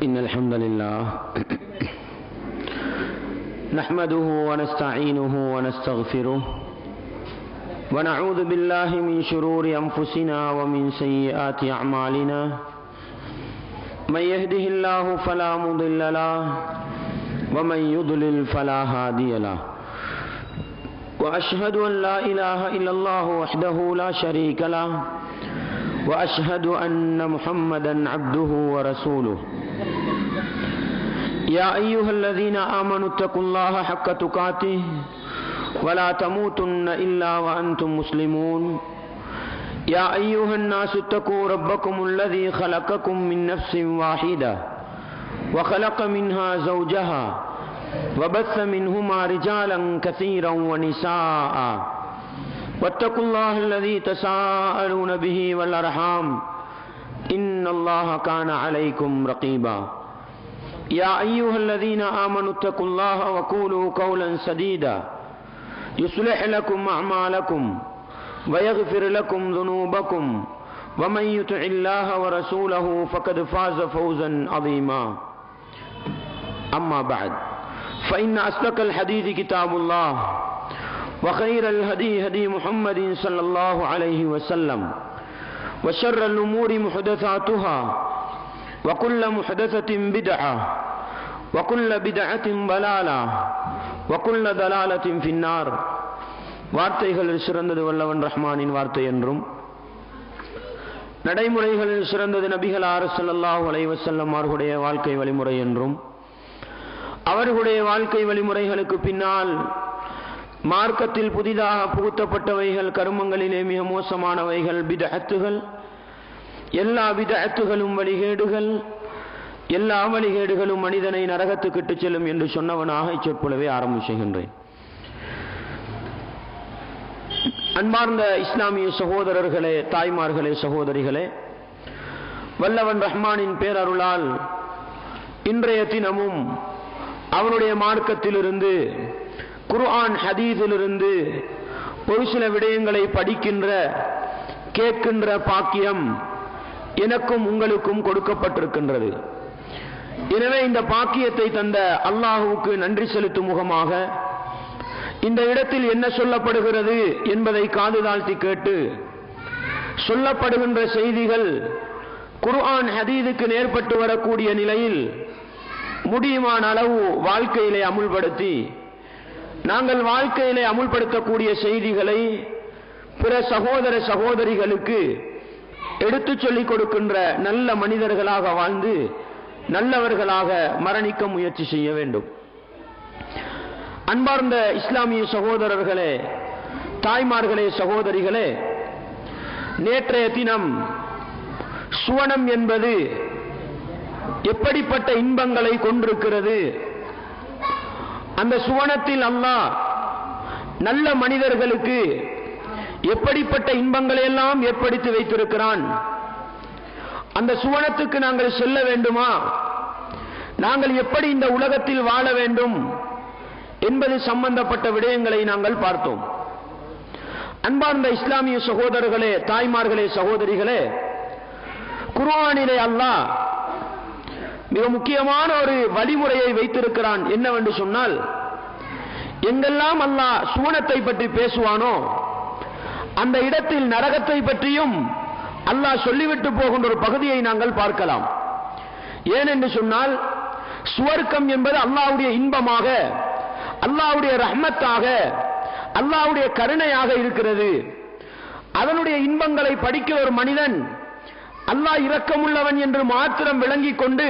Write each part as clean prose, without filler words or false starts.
إن الحمد لله نحمده ونستعينه ونستغفره ونعوذ بالله من شرور أنفسنا ومن سيئات أعمالنا من يهده الله فلا مضل له ومن يضلل فلا هادي له وأشهد أن لا إله إلا الله وحده لا شريك له وأشهد أن محمدا عبده ورسوله يا أيها الذين آمنوا اتقوا الله حق تقاته ولا تموتن إلا وأنتم مسلمون يا أيها الناس اتقوا ربكم الذي خلقكم من نفس واحدة وخلق منها زوجها وبث منهما رجالا كثيرا ونساء واتقوا الله الذي تساءلون به والأرحام إن الله كان عليكم رقيبا يا أيها الذين آمنوا اتقوا الله وقولوا قولا سديدا يصلح لكم أعمالكم ويغفر لكم ذنوبكم ومن يطع الله ورسوله فقد فاز فوزا عظيما أما بعد فإن أصدق الحديث كتاب الله وخير الهدي هدي محمد صلى الله عليه وسلم وشر الأمور محدثاتها وكل محدثة بدعة وكل بدعة ضلالة وكل ضلالة في النار வார்த்தைகளில் சிறந்தது வல்லவன் ரஹ்மானின் வார்த்தை என்றும் நடைமுறைகளில் சிறந்தது நபிகளார் ஸல்லல்லாஹு அலைஹி வஸல்லம் அவர்களுடைய வாழ்க்கை வழிமுறை என்றும் அவர்களுடைய வாழ்க்கை வழிமுறைகளுக்கு பின்னால் மார்க்கத்தில் புதிதாக புகுத்தப்பட்டவைகள் கருமங்களிலே மிக மோசமானவைகள் பித்அத்துகள் எல்லா பித்அத்துகளும் வழிகேடுகள் எல்லா வழிகேடுகளும் மனிதனை நரகத்துக்கு இட்டுச் செல்லும் என்று சொன்னவனாக இச்சொற்பொழுவை ஆரம்பிச்சுகின்றேன். அன்பார்ந்த இஸ்லாமிய சகோதரர்களே, தாய்மார்களே, சகோதரிகளே, வல்லவன் ரஹ்மானின் பேரருளால் இன்றைய தினமும் அவனுடைய மார்க்கத்திலிருந்து குர்ஆன் ஹதீஸிலிருந்து ஒரு சில விடயங்களை படிக்கின்ற கேட்கின்ற பாக்கியம் எனக்கும் உங்களுக்கும் கொடுக்கப்பட்டிருக்கின்றது. எனவே இந்த பாக்கியத்தை தந்த அல்லாஹுவுக்கு நன்றி செலுத்தும் முகமாக இந்த இடத்தில் என்ன சொல்லப்படுகிறது என்பதை காது தாழ்த்தி கேட்டு சொல்லப்படுகின்ற செய்திகள் குர்ஆன் ஹதீஸுக்கு நேர்பட்டு வரக்கூடிய நிலையில் முடியுமான அளவு வாழ்க்கையிலே அமுல்படுத்தி நாங்கள் வாழ்க்கையிலே அமுல்படுத்தக்கூடிய செய்திகளை பிற சகோதர சகோதரிகளுக்கு எடுத்துச் சொல்லிக் கொடுக்கின்ற நல்ல மனிதர்களாக வாழ்ந்து நல்லவர்களாக மரணிக்க முயற்சி செய்ய வேண்டும். அன்பார்ந்த இஸ்லாமிய சகோதரர்களே, தாய்மார்களே, சகோதரிகளே, நேற்றைய தினம் சுவனம் என்பது எப்படிப்பட்ட இன்பங்களை கொண்டிருக்கிறது, அந்த சுவனத்தில் அல்லாஹ் நல்ல மனிதர்களுக்கு எப்படிப்பட்ட இன்பங்களை எல்லாம் ஏற்படுத்தி வைத்திருக்கிறான், அந்த சுவனத்துக்கு நாங்கள் செல்ல வேண்டுமா, நாங்கள் எப்படி இந்த உலகத்தில் வாழ வேண்டும் என்பது சம்பந்தப்பட்ட விடயங்களை நாங்கள் பார்த்தோம். அன்பார்ந்த இஸ்லாமிய சகோதரர்களே, தாய்மார்களே, சகோதரிகளே, குர்ஆனிலே அல்லாஹ் மிக முக்கியமான ஒரு வழிமுறையை வைத்திருக்கிறான். என்னவென்று சொன்னால், எங்கெல்லாம் அல்லாஹ் சுவனத்தை பற்றி பேசுவானோ அந்த இடத்தில் நரகத்தை பற்றியும் அல்லாஹ் சொல்லிவிட்டு போகின்ற ஒரு பகுதியை நாங்கள் பார்க்கலாம். ஏனென்று சொன்னால், சுவர்க்கம் என்பது அல்லாஹ்வுடைய இன்பமாக, அல்லாஹ்வுடைய ரஹ்மத்தாக, அல்லாஹ்வுடைய கருணையாக இருக்கிறது. அதனுடைய இன்பங்களை படிக்கிற ஒரு மனிதன் அல்லாஹ் இரக்கமுள்ளவன் என்று மாத்திரம் விளங்கிக் கொண்டு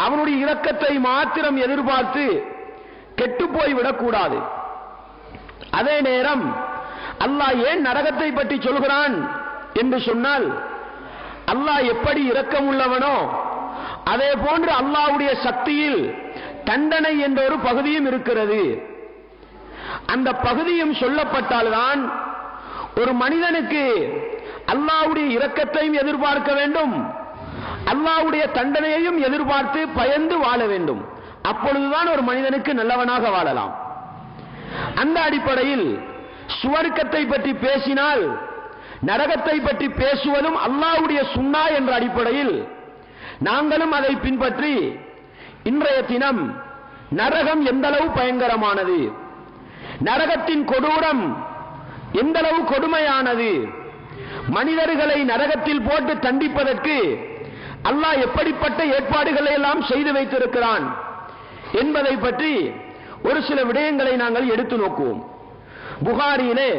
அவனுடைய இரக்கத்தை மாத்திரம் எதிர்பார்த்து கெட்டுப்போய் விடக்கூடாது. அதே நேரம் அல்லாஹ் ஏன் நரகத்தை பற்றி சொல்கிறான் என்று சொன்னால், அல்லாஹ் எப்படி இரக்கமுள்ளவனோ அதே போன்று அல்லாஹ்வுடைய சக்தியில் தண்டனை என்ற ஒரு பகுதியும் இருக்கிறது. அந்த பகுதியும் சொல்லப்பட்டால்தான் ஒரு மனிதனுக்கு அல்லாஹ்வுடைய இரக்கத்தையும் எதிர்பார்க்க வேண்டும், அல்லாஹ்வுடைய தண்டனையையும் எதிர்பார்த்து பயந்து வாழ வேண்டும். அப்பொழுதுதான் ஒரு மனிதனுக்கு நல்லவனாக வாழலாம். அந்த அடிப்படையில் சுவர்க்கத்தை பற்றி பேசினால் நரகத்தை பற்றி பேசுவதும் அல்லாஹ்வுடைய சுன்னா என்ற அடிப்படையில் நாங்களும் அதை பின்பற்றி இன்றைய தினம் நரகம் எந்தளவு பயங்கரமானது, நரகத்தின் கொடூரம் எந்தளவு கொடுமையானது, மனிதர்களை நரகத்தில் போட்டு தண்டிப்பதற்கு அல்லாஹ் எப்படிப்பட்ட ஏற்பாடுகளை எல்லாம் செய்து வைத்திருக்கிறான் என்பதை பற்றி ஒரு சில விடயங்களை நாங்கள் எடுத்து நோக்குவோம். புகாரியிலே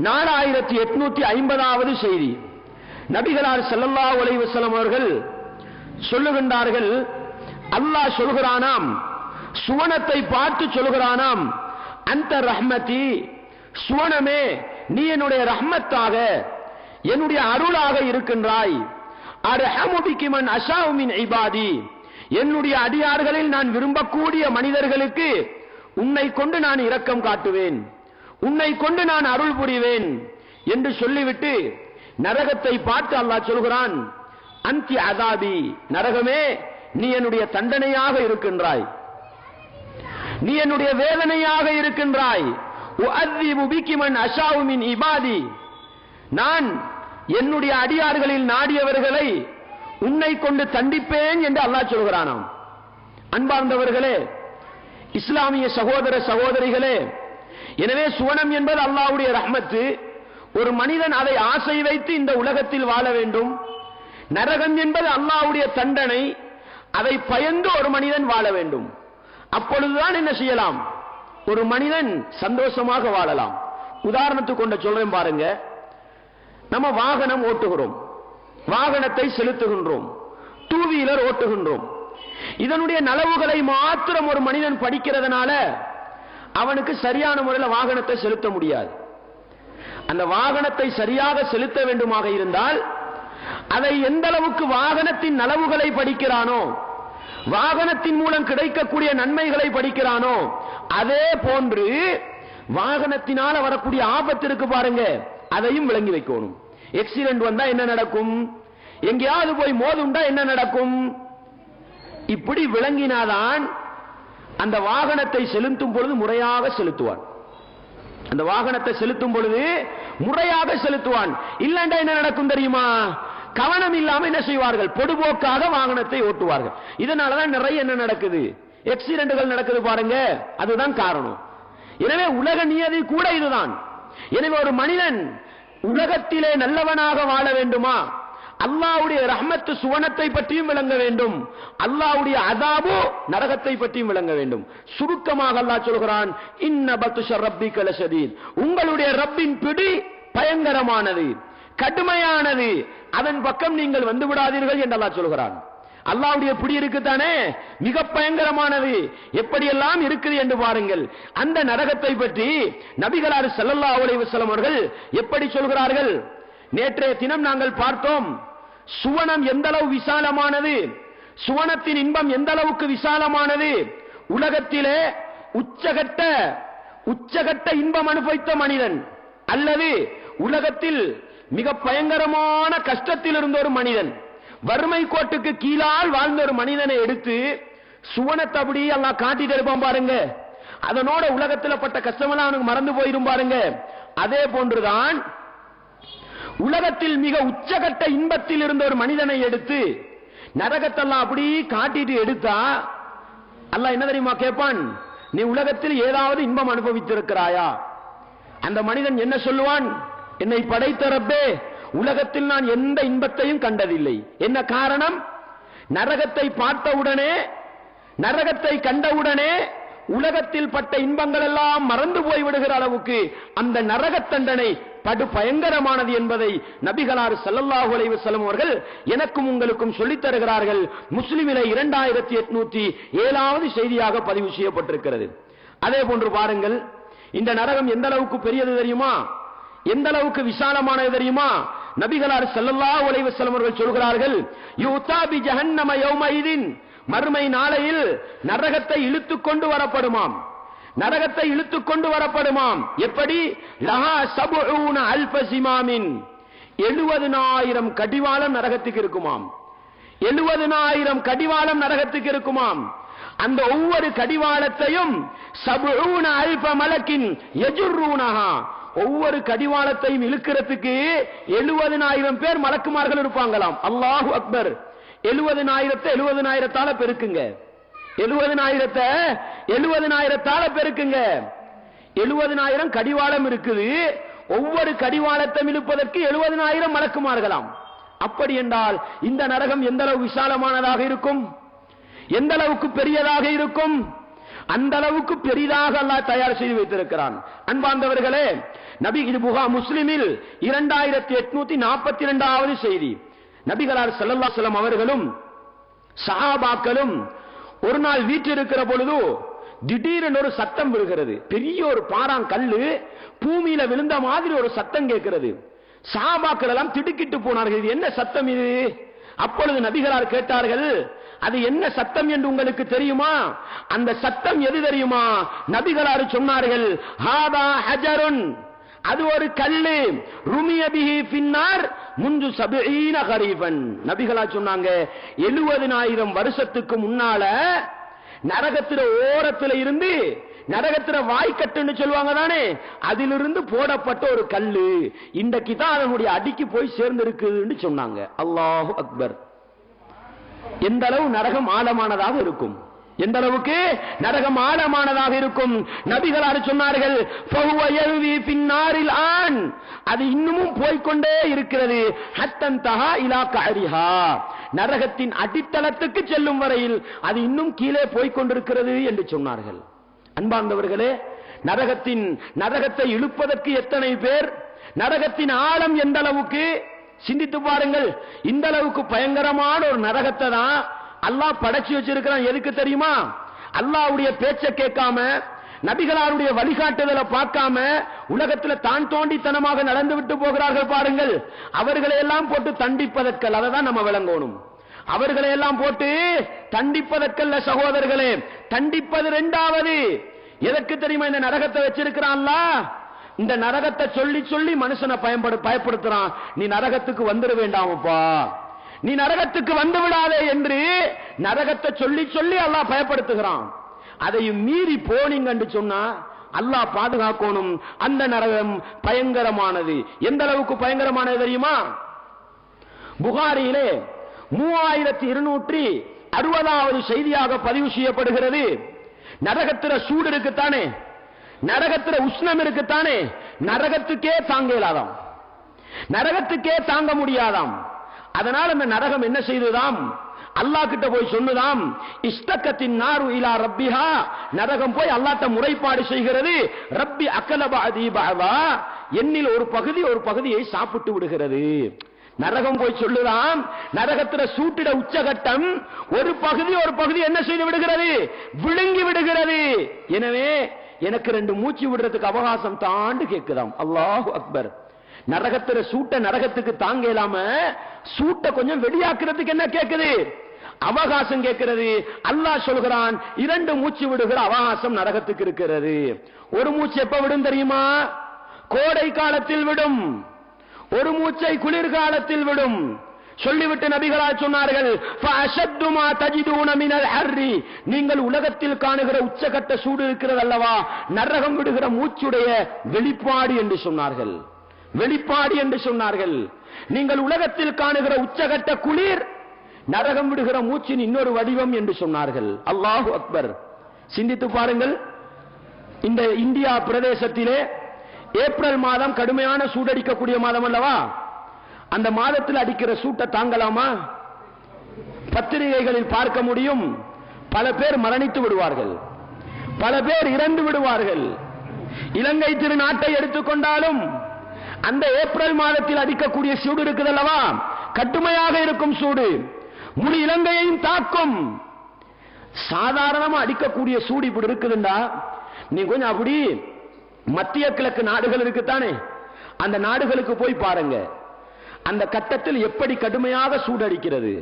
4850வது செய்தி. நபிகளார் ஸல்லல்லாஹு அலைஹி வஸல்லம் அவர்கள் சொல்லுகின்றார்கள், அல்லாஹ் சொல்கிறானாம், சுவனத்தை பார்த்து சொல்கிறானாம், அந்த ரஹ்மதி, சுவனமே நீ என்னுடைய ரஹ்மத்தாக என்னுடைய அருளாக இருக்கின்றாய். அர்ஹமு பிகி மன் அஷாஉ மின் இபாதி, என்னுடைய அடியார்களில் நான் விரும்பக்கூடிய மனிதர்களுக்கு உன்னை கொண்டு நான் இரக்கம் காட்டுவேன், உன்னை கொண்டு நான் அருள் புரிவேன் என்று சொல்லிவிட்டு நரகத்தை பார்த்து அல்லாஹ் சொல்கிறான், அன்தி அதாபி, நரகமே நீ என்னுடைய தண்டனையாக இருக்கின்றாய், நீ என்னுடைய வேதனையாக இருக்கின்றாய். உஅذிபு பிகி மன் அஷாஉ மின் இபாதி, நான் என்னுடைய அடியார்களில் நாடியவர்களை உன்னை கொண்டு தண்டிப்பேன் என்று அல்லாஹ் சொல்கிறானாம். அன்பார்ந்தவர்களே, இஸ்லாமிய சகோதர சகோதரிகளே, எனவே சுவனம் என்பது அல்லாஹ்வுடைய ரஹ்மத்து. ஒரு மனிதன் அதை ஆசை வைத்து இந்த உலகத்தில் வாழ வேண்டும். நரகம் என்பது அல்லாஹ்வுடைய தண்டனை, அதை பயந்து ஒரு மனிதன் வாழ வேண்டும். அப்பொழுதுதான் என்ன செய்யலாம், ஒரு மனிதன் சந்தோஷமாக வாழலாம். உதாரணத்துக்கு கொண்டு சொல்றேன் பாருங்க. நம்ம வாகனம் ஓட்டுகிறோம், வாகனத்தை செலுத்துகின்றோம், டூ வீலர் ஓட்டுகின்றோம். இதனுடைய நலவுகளை மாத்திரம் ஒரு மனிதன் படிக்கிறதுனால அவனுக்கு சரியான முறையில் வாகனத்தை செலுத்த முடியாது. அந்த வாகனத்தை சரியாக செலுத்த வேண்டுமாக இருந்தால் அதை எந்த அளவுக்கு வாகனத்தின் நலவுகளை படிக்கிறானோ, வாகனத்தின் மூலம் கிடைக்கக்கூடிய நன்மைகளை படிக்கிறானோ, அதே போன்று வாகனத்தினால வரக்கூடிய ஆபத்து இருக்கு பாருங்க, அதையும் விளங்கி வைக்கணும். எக்ஸிடென்ட் வந்தா என்ன நடக்கும், எங்கேயாவது போய் மோதுண்டா என்ன நடக்கும், இப்படி விளங்கினாதான் அந்த வாகனத்தை செலுத்தும் பொழுது முறையாக செலுத்துவான். அந்த வாகனத்தை செலுத்தும் பொழுது முறையாக செலுத்துவான். இல்லண்டா என்ன நடக்கும் தெரியுமா, கவனம் இல்லாம என்ன செய்வார்கள், பொடுபோக்காக வாகனத்தை ஓட்டுவார்கள். இதனாலதான் நிறைய என்ன நடக்குது, எக்ஸிடென்ட்கள் நடக்குது பாருங்க, அதுதான் காரணம். எனவே உலக நியதி கூட இதுதான். எனவே ஒரு மனிதன் உலகத்திலே நல்லவனாக வாழ வேண்டுமா, அல்லாஹ்வுடைய ரஹ்மத்து சுவனத்தை பற்றியும் விளங்க வேண்டும், அல்லாஹ்வுடைய அதாபு நரகத்தை பற்றியும் விளங்க வேண்டும். சுருக்கமாக அல்லாஹ் சொல்கிறான், இன்ன பத்ஷ ரப்பிக லஷதீத், உங்களுடைய ரப்பின் பிடி பயங்கரமானது, கடுமையானது, அதன் பக்கம் நீங்கள் வந்து விடாதீர்கள் என்று அல்லாஹ் சொல்கிறான். அல்லாஹ்வுடைய பிடி இருக்குதானே, மிக பயங்கரமானது, எப்படியெல்லாம் இருக்குது என்று பாருங்கள். அந்த நரகத்தை பற்றி நபிகளார் ஸல்லல்லாஹு அலைஹி வஸல்லம் அவர்கள் எப்படி சொல்கிறார்கள். நேற்றைய தினம் நாங்கள் பார்த்தோம், சுவனம் எந்த அளவு விசாலமானது, சுவனத்தின் இன்பம் எந்த அளவுக்கு விசாலமானது. உலகத்திலே உச்சகட்ட இன்பம் அனுபவித்த மனிதன் அல்லது உலகத்தில் மிக பயங்கரமான கஷ்டத்தில் இருந்த ஒரு மனிதன், வறுமை கோட்டுக்கு கீழால் வாழ்ந்த ஒரு மனிதனை எடுத்து சுவனத்தை அப்படி அல்லாஹ் காட்டிட்டு இருப்பான் பாருங்க, அதனோட உலகத்தில் பட்ட கஷ்டமெல்லாம் அவனுக்கு மறந்து போயிரும் பாருங்க. அதே போன்றுதான் உலகத்தில் மிக உச்சகட்ட இன்பத்தில் இருந்த ஒரு மனிதனை எடுத்து நரகத்தெல்லாம் அப்படி காட்டிட்டு எடுத்தா அல்லாஹ் என்ன தெரியுமா கேட்பான், நீ உலகத்தில் ஏதாவது இன்பம் அனுபவித்திருக்கிறாயா? அந்த மனிதன் என்ன சொல்லுவான், என்னை படைத்த ரப்பே, உலகத்தில் நான் எந்த இன்பத்தையும் கண்டதில்லை. என்ன காரணம், நரகத்தை பார்த்தவுடனே, நரகத்தை கண்டவுடனே உலகத்தில் பட்ட இன்பங்கள் எல்லாம் மறந்து போய் விடுகிற அளவுக்கு அந்த நரக தண்டனை படு பயங்கரமானது என்பதை நபிகளார் ஸல்லல்லாஹு அலைஹி வஸல்லம் அவர்கள் எனக்கும் உங்களுக்கும் சொல்லித் தருகிறார்கள். முஸ்லிமிலே 2807வது செய்தியாக பதிவு செய்யப்பட்டிருக்கிறது. அதே போன்று பாருங்கள், இந்த நரகம் எந்த அளவுக்கு பெரியது தெரியுமா, எந்த அளவுக்கு விசாலமானது தெரியுமா. நபிகளார் ஸல்லல்லாஹு அலைஹி வஸல்லம் அவர்கள் சொல்கிறார்கள், யூதா பி ஜஹன்னம யௌமைதின், மறுமை நாளையில் நரகத்தை இழுத்துக் கொண்டு வரப்படுமாம், நரகத்தை இழுத்துக் கொண்டு வரப்படுமாம். எப்படி, லஹா சபூன அல்ஃப சிமாமின், 70,000 கடிவாளம் நரகத்துக்கு இருக்குமாம், 70,000 கடிவாளம் நரகத்துக்கு இருக்குமாம். அந்த ஒவ்வொரு கடிவாளத்தையும் சபூன அல்ஃப மலக்கின் யஜுர்ரூனஹா, ஒவ்வொரு கடிவாளத்தையும் இழுக்கிறதுக்கு 70,000 பேர் மலக்குமார்கள் இருப்பாங்களாம். அல்லாஹு அக்பர். 70,000 பெருக்குங்க. 70,000 பெருக்குங்க. 70,000 கடிவாளம் இருக்குது. ஒவ்வொரு கடிவாளத்தை இழுப்பதற்கு 70,000 மலக்குமார்களாம். அப்படி என்றால் இந்த நரகம் எந்த அளவு விசாலமானதாக இருக்கும், எந்த அளவுக்கு பெரியதாக இருக்கும், அந்த அளவுக்கு பெரிதாக அல்லாஹ் தயார் செய்து வைத்திருக்கிறான். அன்பார்ந்தவர்களே, நபி இது முஸ்லிமில் 2842வது செய்தி. நபிகளார் ஸல்லல்லாஹு அலைஹி வஸல்லம் அவர்களும் சஹாபாக்களும் ஒரு நாள் வீட்டில் இருக்கிற பொழுது திடீரென்று ஒரு சத்தம் விழுகிறது. பெரிய ஒரு பாறாங்கல்லு பூமியில விழுந்த மாதிரி ஒரு சத்தம் கேட்கிறது. சஹாபாக்கள் எல்லாம் திடுக்கிட்டு போனார்கள். இது என்ன சத்தம் இது? அப்பொழுது நபிகளார் கேட்டார்கள், அது என்ன சத்தம் என்று உங்களுக்கு தெரியுமா? அந்த சத்தம் எது தெரியுமா? நபிகளார் சொன்னார்கள், ஹாதா ஹஜருன், அது ஒரு கல்லு, ருமிய பிஹி ஃபின்னார் முந்து 70 கரீபன். நபிகளார் சொன்னாங்க, 70,000 வருஷத்துக்கு முன்னால நரகத்தில ஓரத்துல இருந்து, நரகத்தில வாய்க்கட்டுன்னு சொல்லுவாங்க தானே, அதிலிருந்து போடப்பட்ட ஒரு கல்லு இன்றைக்கு தான் அதனுடைய அடிக்கு போய் சேர்ந்து இருக்குன்னு சொன்னாங்க. அல்லாஹு அக்பர். எந்த அளவு நரகம் ஆழமானதாக இருக்கும், எந்த அளவுக்கு நரகம் ஆழமானதாக இருக்கும். நபிகளார் சொன்னார்கள், ஃபஹுவ யல்வி ஃபின்னாரில் ஆன், அது இன்னமும் போய்க்கொண்டே இருக்கிறது. ஹத்தன் தஹா இலா கஅரிஹா, நரகத்தின் அடித்தளத்துக்கு செல்லும் வரையில் அது இன்னும் கீழே போய்க்கொண்டிருக்கிறது என்று சொன்னார்கள். அன்பார்ந்தவர்களே, நரகத்தை இழுப்பதற்கு எத்தனை பேர், நரகத்தின் ஆழம் எந்த அளவுக்கு சிந்தித்து பாருங்கள். இந்த அளவுக்கு பயங்கரமான ஒரு நரகத்தை தான் அல்லாஹ் படைச்சு வச்சிருக்கிறான். எதுக்கு தெரியுமா? அல்லாஹ்வுடைய பேச்சை கேட்காம, நபிகளாருடைய வழிகாட்டுதலை பார்க்காம உலகத்துல தான் தோண்டித்தனமாக நடந்து விட்டு போகிறார்கள் பாருங்கள். அவர்களை எல்லாம் போட்டு தண்டிப்பதற்கல்ல, அதை தான் நம்ம விளங்கணும். அவர்களை எல்லாம் போட்டு தண்டிப்பதற்கல்ல சகோதரர்களே, தண்டிப்பது இரண்டாவது. எதற்கு தெரியுமா இந்த நரகத்தை வச்சிருக்கிறான்ல? இந்த நரகத்தை சொல்லி சொல்லி மனுஷனை பயப்படுத்துறான். நீ நரகத்துக்கு வந்துட வேண்டாமப்பா, நீ நரகத்துக்கு வந்து விடாதே என்று நரகத்தை சொல்லி சொல்லி அல்லாஹ் பயப்படுத்துகிறான். அதையும் மீறி போனீங்கன்னு சொன்னா அல்லாஹ் பாதுகாக்கணும். அந்த நரகம் பயங்கரமானது. எந்த அளவுக்கு பயங்கரமானது தெரியுமா? புகாரியிலே 3260வது செய்தியாக பதிவு செய்யப்படுகிறது. நரகத்தில சூடு இருக்குத்தானே, நரகத்தில உஷ்ணம் இருக்குத்தானே, நரகத்துக்கே தாங்க இயலாதாம், நரகத்துக்கே தாங்க முடியாதாம். அதனால் அந்த நரகம் என்ன செய்ததாம்? அல்லாஹ் கிட்ட போய் சொன்னதாம், இஸ்தகத்தின் நாரு இலா ரப்பிஹா, நரகம் போய் அல்லாஹ்ட்ட முறைப்பாடு செய்கிறது. ரப்பி அக்கல பஅதி பஅதா, என்னில் ஒரு பகுதியை சாப்பிட்டு விடுகிறது. நரகம் போய் சொல்லுதாம், நரகத்தில சூட்டிட உச்சகட்டம் ஒரு பகுதி என்ன செய்து விடுகிறது? விழுங்கி விடுகிறது. எனவே எனக்கு 2 மூச்சு விடுறதுக்கு அவகாசம் தாண்டு கேட்குதாம். அல்லாஹு அக்பர். நரகத்தில சூட்ட நரகத்துக்கு தாங்க இல்லாம சூட்ட கொஞ்சம் வெளியாக்குறதுக்கு என்ன கேட்குது? அவகாசம் கேட்கிறது. அல்லாஹ் சொல்கிறான், 2 மூச்சு விடுகிற அவகாசம் நரகத்துக்கு இருக்கிறது. ஒரு மூச்சு எப்ப விடும் தெரியுமா? கோடை காலத்தில் விடும். ஒரு மூச்சை குளிர்காலத்தில் விடும். சொல்லிவிட்டு நபிகளார் சொன்னார்கள், ஃபஅஷத்து மா தஜிதுன மினல் ஹர்ரி, நீங்கள் உலகத்தில் காணுகிற உச்சகட்ட சூடு இருக்கிறது அல்லவா, நரகம் விடுகிற மூச்சுடைய வெளிப்பாடு என்று சொன்னார்கள். வெளிப்பாடு என்று சொன்னார்கள். நீங்கள் உலகத்தில் காணுகிற உச்சகட்ட குளிர் நரகம் விடுகிற மூச்சின் இன்னொரு வடிவம் என்று சொன்னார்கள். அல்லாஹு அக்பர். சிந்தித்து பாருங்கள். இந்த இந்தியா பிரதேசத்திலே ஏப்ரல் மாதம் கடுமையான சூடடிக்கக்கூடிய மாதம் அல்லவா, அந்த மாதத்தில் அடிக்கிற சூட்டை தாங்கலாமா? பத்திரிகைகளில் பார்க்க முடியும், பல பேர் மரணித்து விடுவார்கள், பல பேர் இறந்து விடுவார்கள். இலங்கை திருநாட்டை எடுத்துக்கொண்டாலும் அந்த ஏப்ரல் மாதத்தில் அடிக்கக்கூடிய சூடு இருக்குது அல்லவா, கடுமையாக இருக்கும் சூடு, முழு இலங்கையையும் தாக்கும். சாதாரணமா அடிக்கக்கூடிய சூடு இப்படி இருக்குதுண்டா, நீ கொஞ்சம் அப்படி மத்திய கிழக்கு நாடுகள் இருக்குத்தானே, அந்த நாடுகளுக்கு போய் பாருங்க, அந்த கட்டத்தில் எப்படி கடுமையாக சூடடிக்கிறது.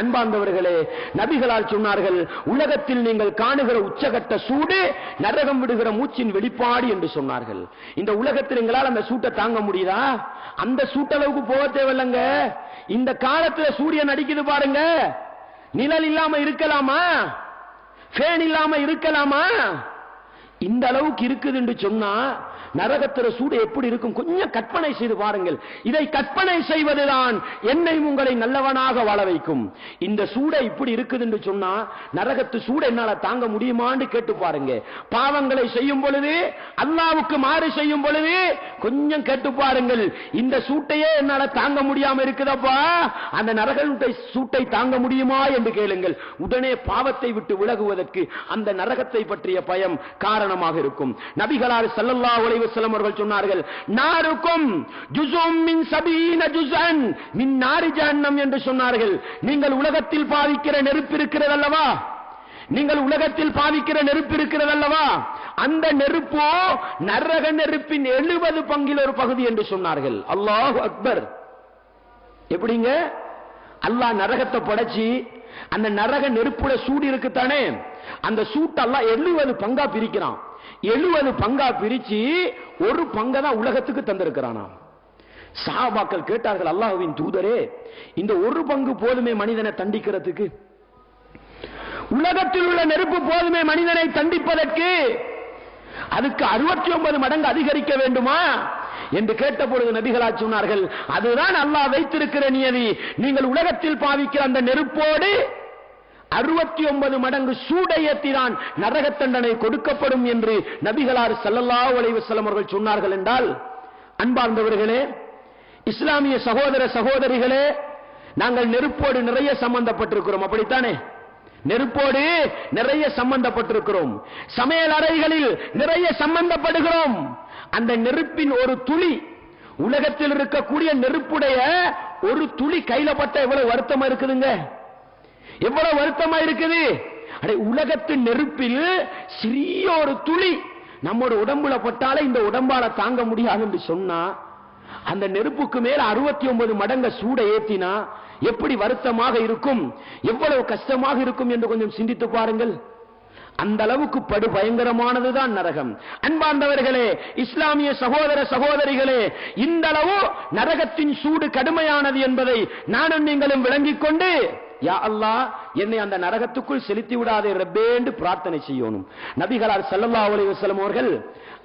அன்பார்ந்தவர்களே, நபிகளால் சொன்னார்கள், உலகத்தில் நீங்கள் காணுகிற உச்சகட்ட சூடு நரகம் விடுகிற மூச்சின் வெளிப்பாடு என்று சொன்னார்கள். இந்த உலகத்தில் எங்களால் அந்த சூட்டை தாங்க முடியுதா? அந்த சூட்டளவுக்கு போக தேவையில்லைங்க. இந்த காலத்தில் சூரியன் அடிக்குது பாருங்க, நிழல் இல்லாம இருக்கலாமா? ஃபேன் இல்லாம இருக்கலாமா? இந்த அளவுக்கு இருக்குது என்று சொன்னா நரகத்திர சூடு எப்படி இருக்கும் கொஞ்சம் கற்பனை செய்து பாருங்கள். இதை கற்பனை செய்வதுதான் என்னை உங்களை நல்லவனாக வாழ வைக்கும். இந்த சூடை இப்படி இருக்குது என்று சொன்னா நரகத்து சூடு என்னால தாங்க முடியுமான்னு கேட்டு பாருங்க. பாவங்களை செய்யும் பொழுது, அல்லாஹ்வுக்கு மாறு செய்யும் பொழுது கொஞ்சம் கேட்டு பாருங்கள், இந்த சூட்டையே என்னால தாங்க முடியாம இருக்குதப்பா, அந்த நரக சூட்டை தாங்க முடியுமா என்று கேளுங்கள். உடனே பாவத்தை விட்டு விலகுவதற்கு அந்த நரகத்தை பற்றிய பயம் காரணமாக இருக்கும். நபிகளார் ஸல்லல்லாஹு அலைஹி வஸல்லம் அவர்கள் சொன்னார்கள், நாருக்கும் ஜுஸும் மின் 70 ஜுஸன் மின் நாரி ஜஹன்னம் என்று சொன்னார்கள். நீங்கள் உலகத்தில் பாவிக்கிற நெருப்பு இருக்கிறது அல்லவா, நீங்கள் உலகத்தில் பாவிக்கிற நெருப்பு இருக்கிறது அல்லவா, அந்த நெருப்போ நரக நெருப்பின் 70 பங்கில் ஒரு பகுதி என்று சொன்னார்கள். அல்லாஹு அக்பர். எப்படிங்க அல்லாஹ் நரகத்தை படைச்சி அந்த நரக நெருப்புட சூடு இருக்குத்தானே, அந்த சூட்டை அல்லாஹ் 70 பங்கா பிரிக்கிறான். 70 பங்கா பிரிச்சு ஒரு பங்கை தான் உலகத்துக்கு தந்திருக்கிறானா. சஹாபாக்கள் கேட்டார்கள், அல்லாஹ்வின் தூதரே, இந்த ஒரு பங்கு போதுமே மனிதனை தண்டிக்கிறதுக்கு? உலகத்தில் உள்ள நெருப்பு போதுமே மனிதனை தண்டிப்பதற்கு? அதுக்கு 69 மடங்கு அதிகரிக்க வேண்டுமா என்று கேட்டபொழுது நபிகளார் சொன்னார்கள், அதுதான் அல்லாஹ் வைத்திருக்கிற நியதி. நீங்கள் உலகத்தில் பாவிக்கிற அந்த நெருப்போடு 69 மடங்கு சூடையேற்றிதான் நரக தண்டனை கொடுக்கப்படும் என்று நபிகளார் ஸல்லல்லாஹு அலைஹி வஸல்லம் அவர்கள் சொன்னார்கள். என்றால் அன்பார்ந்தவர்களே, இஸ்லாமிய சகோதர சகோதரிகளே, நாங்கள் நெருப்போடு நிறைய சம்பந்தப்பட்டிருக்கிறோம். அப்படித்தானே? நெருப்போடு நிறைய சம்பந்தப்பட்டிருக்கிறோம். சமையல் அறைகளில் நிறைய சம்பந்தப்படுகிறோம். அந்த நெருப்பின் ஒரு துளி, உலகத்தில் இருக்கக்கூடிய நெருப்புடைய ஒரு துளி கையில பட்ட எவ்வளவு வருத்தமா இருக்குதுங்க, எவ்வளவு வருத்தமா இருக்குது. உலகத்தின் நெருப்பில் சிறிய ஒரு துளி நம்மோட உடம்புல பட்டாலே இந்த உடம்பால தாங்க முடியாது என்று சொன்னா, அந்த நெருப்புக்கு மேல 69 மடங்கு சூடை ஏத்தினா எப்படி வருத்தமாக இருக்கும், எவ்வளவு கஷ்டமாக இருக்கும் என்று கொஞ்சம் சிந்தித்து பாருங்கள். அந்த அளவுக்கு படு பயங்கரமானதுதான் நரகம். அன்பார்ந்தவர்களே, இஸ்லாமிய சகோதர சகோதரிகளே, இந்த அளவு நரகத்தின் சூடு கடுமையானது என்பதை நானும் நீங்களும் விளங்கிக் கொண்டு, யா அல்லாஹ், என்னை அந்த நரகத்துக்குள் செலுத்தி விடாதே ரப்பே என்று பிரார்த்தனை செய்யணும். நபிகளார் ஸல்லல்லாஹு அலைஹி வஸல்லம் அவர்கள்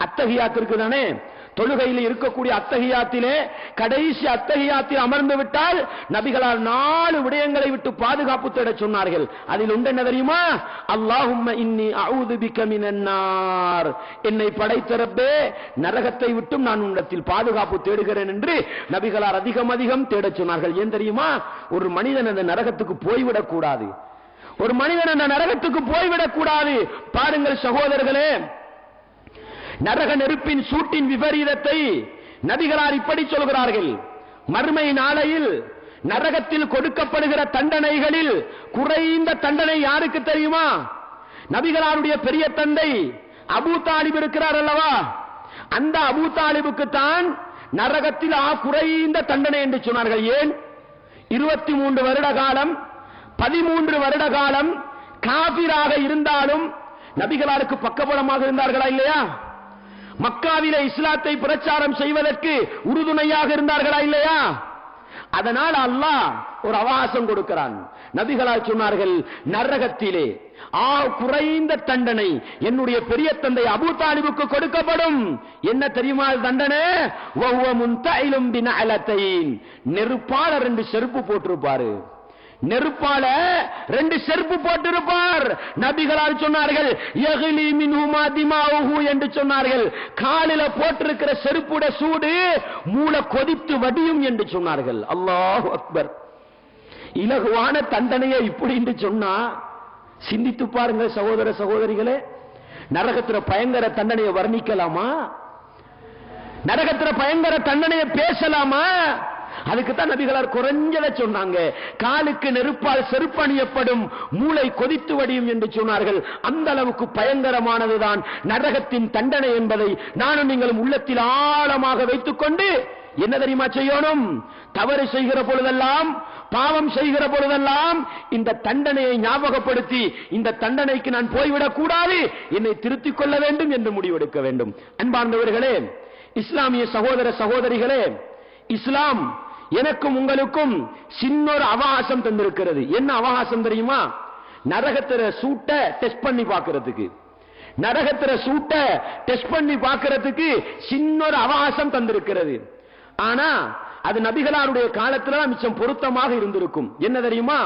அத்தஹியாத்திற்கு தானே, தொழுகையில் இருக்கக்கூடிய அத்தஹியாத்திலே கடைசி அத்தஹியாத்தில் அமர்ந்து விட்டால் நபிகளார் 4 விடயங்களை விட்டு பாதுகாப்பு தேட சொன்னார்கள். அதில் ஒன்று என்ன தெரியுமா? அல்லாஹும்ம இன்னி அஊது பிக மினன் நார், என்னை படைத்த ரப்பே, நரகத்தை விட்டும் நான் உன்னிடத்தில் பாதுகாப்பு தேடுகிறேன் என்று நபிகளார் அதிகம் அதிகம் தேடச் சொன்னார்கள். ஏன் தெரியுமா? ஒரு மனிதன் அந்த நரகத்துக்கு போய்விடக் கூடாது. ஒரு மனிதன் அந்த நரகத்துக்கு போய்விடக் கூடாது. பாருங்கள் சகோதரர்களே, நரக நெருப்பின் சூட்டின் விபரீதத்தை நபிகளார் இப்படி சொல்கிறார்கள். மறுமை நாளையில் நரகத்தில் கொடுக்கப்படுகிற தண்டனைகளில் குறைந்த தண்டனை யாருக்கு தெரியுமா? நபிகளாருடைய பெரிய தந்தை அபூ தாலிப் இருக்கிறார் அல்லவா, அந்த அபூ தாலிபுக்கு தான் நரகத்தில் குறைந்த தண்டனை என்று சொன்னார்கள். ஏன்? 23 வருட காலம் 13 வருட காலம் காபிராக இருந்தாலும் நபிகளாருக்கு பக்கபலமாக இருந்தார்களா இல்லையா? மக்காவிலே இஸ்லாத்தை பிரச்சாரம் செய்வதற்கு உறுதுணையாக இருந்தார்களா இல்லையா? அதனால் அல்லாஹ் ஒரு அவகாசம் கொடுக்கிறான். நபிகளார் சொன்னார்கள், நரகத்திலே குறைந்த தண்டனை என்னுடைய பெரிய தந்தை அபூ தாலிபுக்கு கொடுக்கப்படும். என்ன தெரியுமா தண்டனை? வஹுவ முன்தஇலும் பினஅலத்தைன், நெருப்பால 2 செருப்பு போட்டிருப்பாரு. நெருப்பால 2 செருப்பு போட்டிருப்பார். நபிகளார் சொன்னார்கள், யக்லி மின்ஹுமா திமாஉஹு என்று சொன்னார்கள். காலில போட்டிருக்கிற செருப்புட சூடு மூளை கொதித்து வடியும் என்று சொன்னார்கள். அல்லாஹு அக்பர். இலகுவான தண்டனையை இப்படி என்று சொன்னா சிந்தித்து பாருங்கள் சகோதர சகோதரிகளே. நரகத்துல பயங்கர தண்டனையை வர்ணிக்கலாமா? நரகத்துல பயங்கர தண்டனையை பேசலாமா? அதுக்குத்தான் நபிகளார் குறைஞ்சதை சொன்னாங்க. காலுக்கு நெருப்பால் செருப்பணியப்படும், மூளை கொதித்து வடியும் என்று சொன்னார்கள். அந்த அளவுக்கு பயங்கரமானதுதான் நரகத்தின் தண்டனை என்பதை நானும் நீங்களும் உள்ளத்தில் ஆழமாக வைத்துக் கொண்டு என்ன தெரியுமா செய்யணும்? தவறு செய்கிற பொழுதெல்லாம், பாவம் செய்கிற பொழுதெல்லாம் இந்த தண்டனையை ஞாபகப்படுத்தி, இந்த தண்டனைக்கு நான் போய்விடக் கூடாது, என்னை திருத்திக் கொள்ள வேண்டும் என்று முடிவெடுக்க வேண்டும். அன்பார்ந்தவர்களே, இஸ்லாமிய சகோதர சகோதரிகளே, இஸ்லாம் எனக்கும் உங்களுக்கும் சின்னொரு அவகாசம் தந்திருக்கிறது. என்ன அவகாசம் தெரியுமா? நரகத்தில சூட்டை டெஸ்ட் பண்ணி பார்க்கிறதுக்கு. நரகத்திர சூட்ட டெஸ்ட் பண்ணி பார்க்கிறதுக்கு சின்ன ஒரு அவகாசம் தந்திருக்கிறது. ஆனா அது நபிகளாருடைய காலத்துல மிச்சம் பொருத்தமாக இருந்திருக்கும். என்ன தெரியுமா,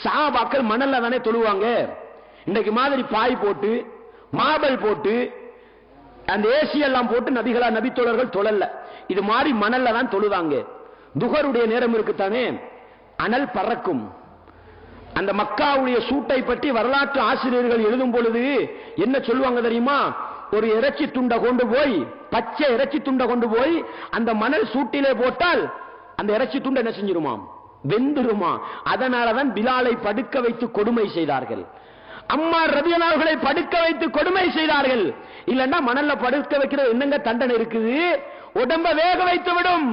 சஹாபாக்கள் மணல்ல தானே தொழுவாங்க. இன்னைக்கு மாதிரி பாய் போட்டு மார்பல் போட்டு அந்த ஏசி எல்லாம் போட்டு நபித்தோழர்கள் தொழல. இது மாதிரி மணல்ல தான் தொழுதாங்க. துஹருடைய நேரம் இருக்குத்தானே, அனல் பறக்கும். அந்த மக்காவுடைய சூட்டை பற்றி வரலாற்று ஆசிரியர்கள் எழுதும் பொழுது என்ன சொல்லுவாங்க தெரியுமா, ஒரு இறைச்சி துண்டை கொண்டு போய், பச்சை இறைச்சி துண்டை கொண்டு போய் அந்த மணல் சூட்டிலே போட்டால் அந்த இறைச்சி துண்டை என்ன செஞ்சிருமாம், வெந்துருமா. அதனாலதான் பிலாலை படுக்க வைத்து கொடுமை செய்தார்கள். அம்மார் ரலியல்லாஹு அன்ஹுவை படுக்க வைத்து கொடுமை செய்தார்கள். இல்லன்னா மணல்ல படுக்க வைக்கிற என்னங்க தண்டனை இருக்குது, உடம்ப வேக வைத்து விடும்.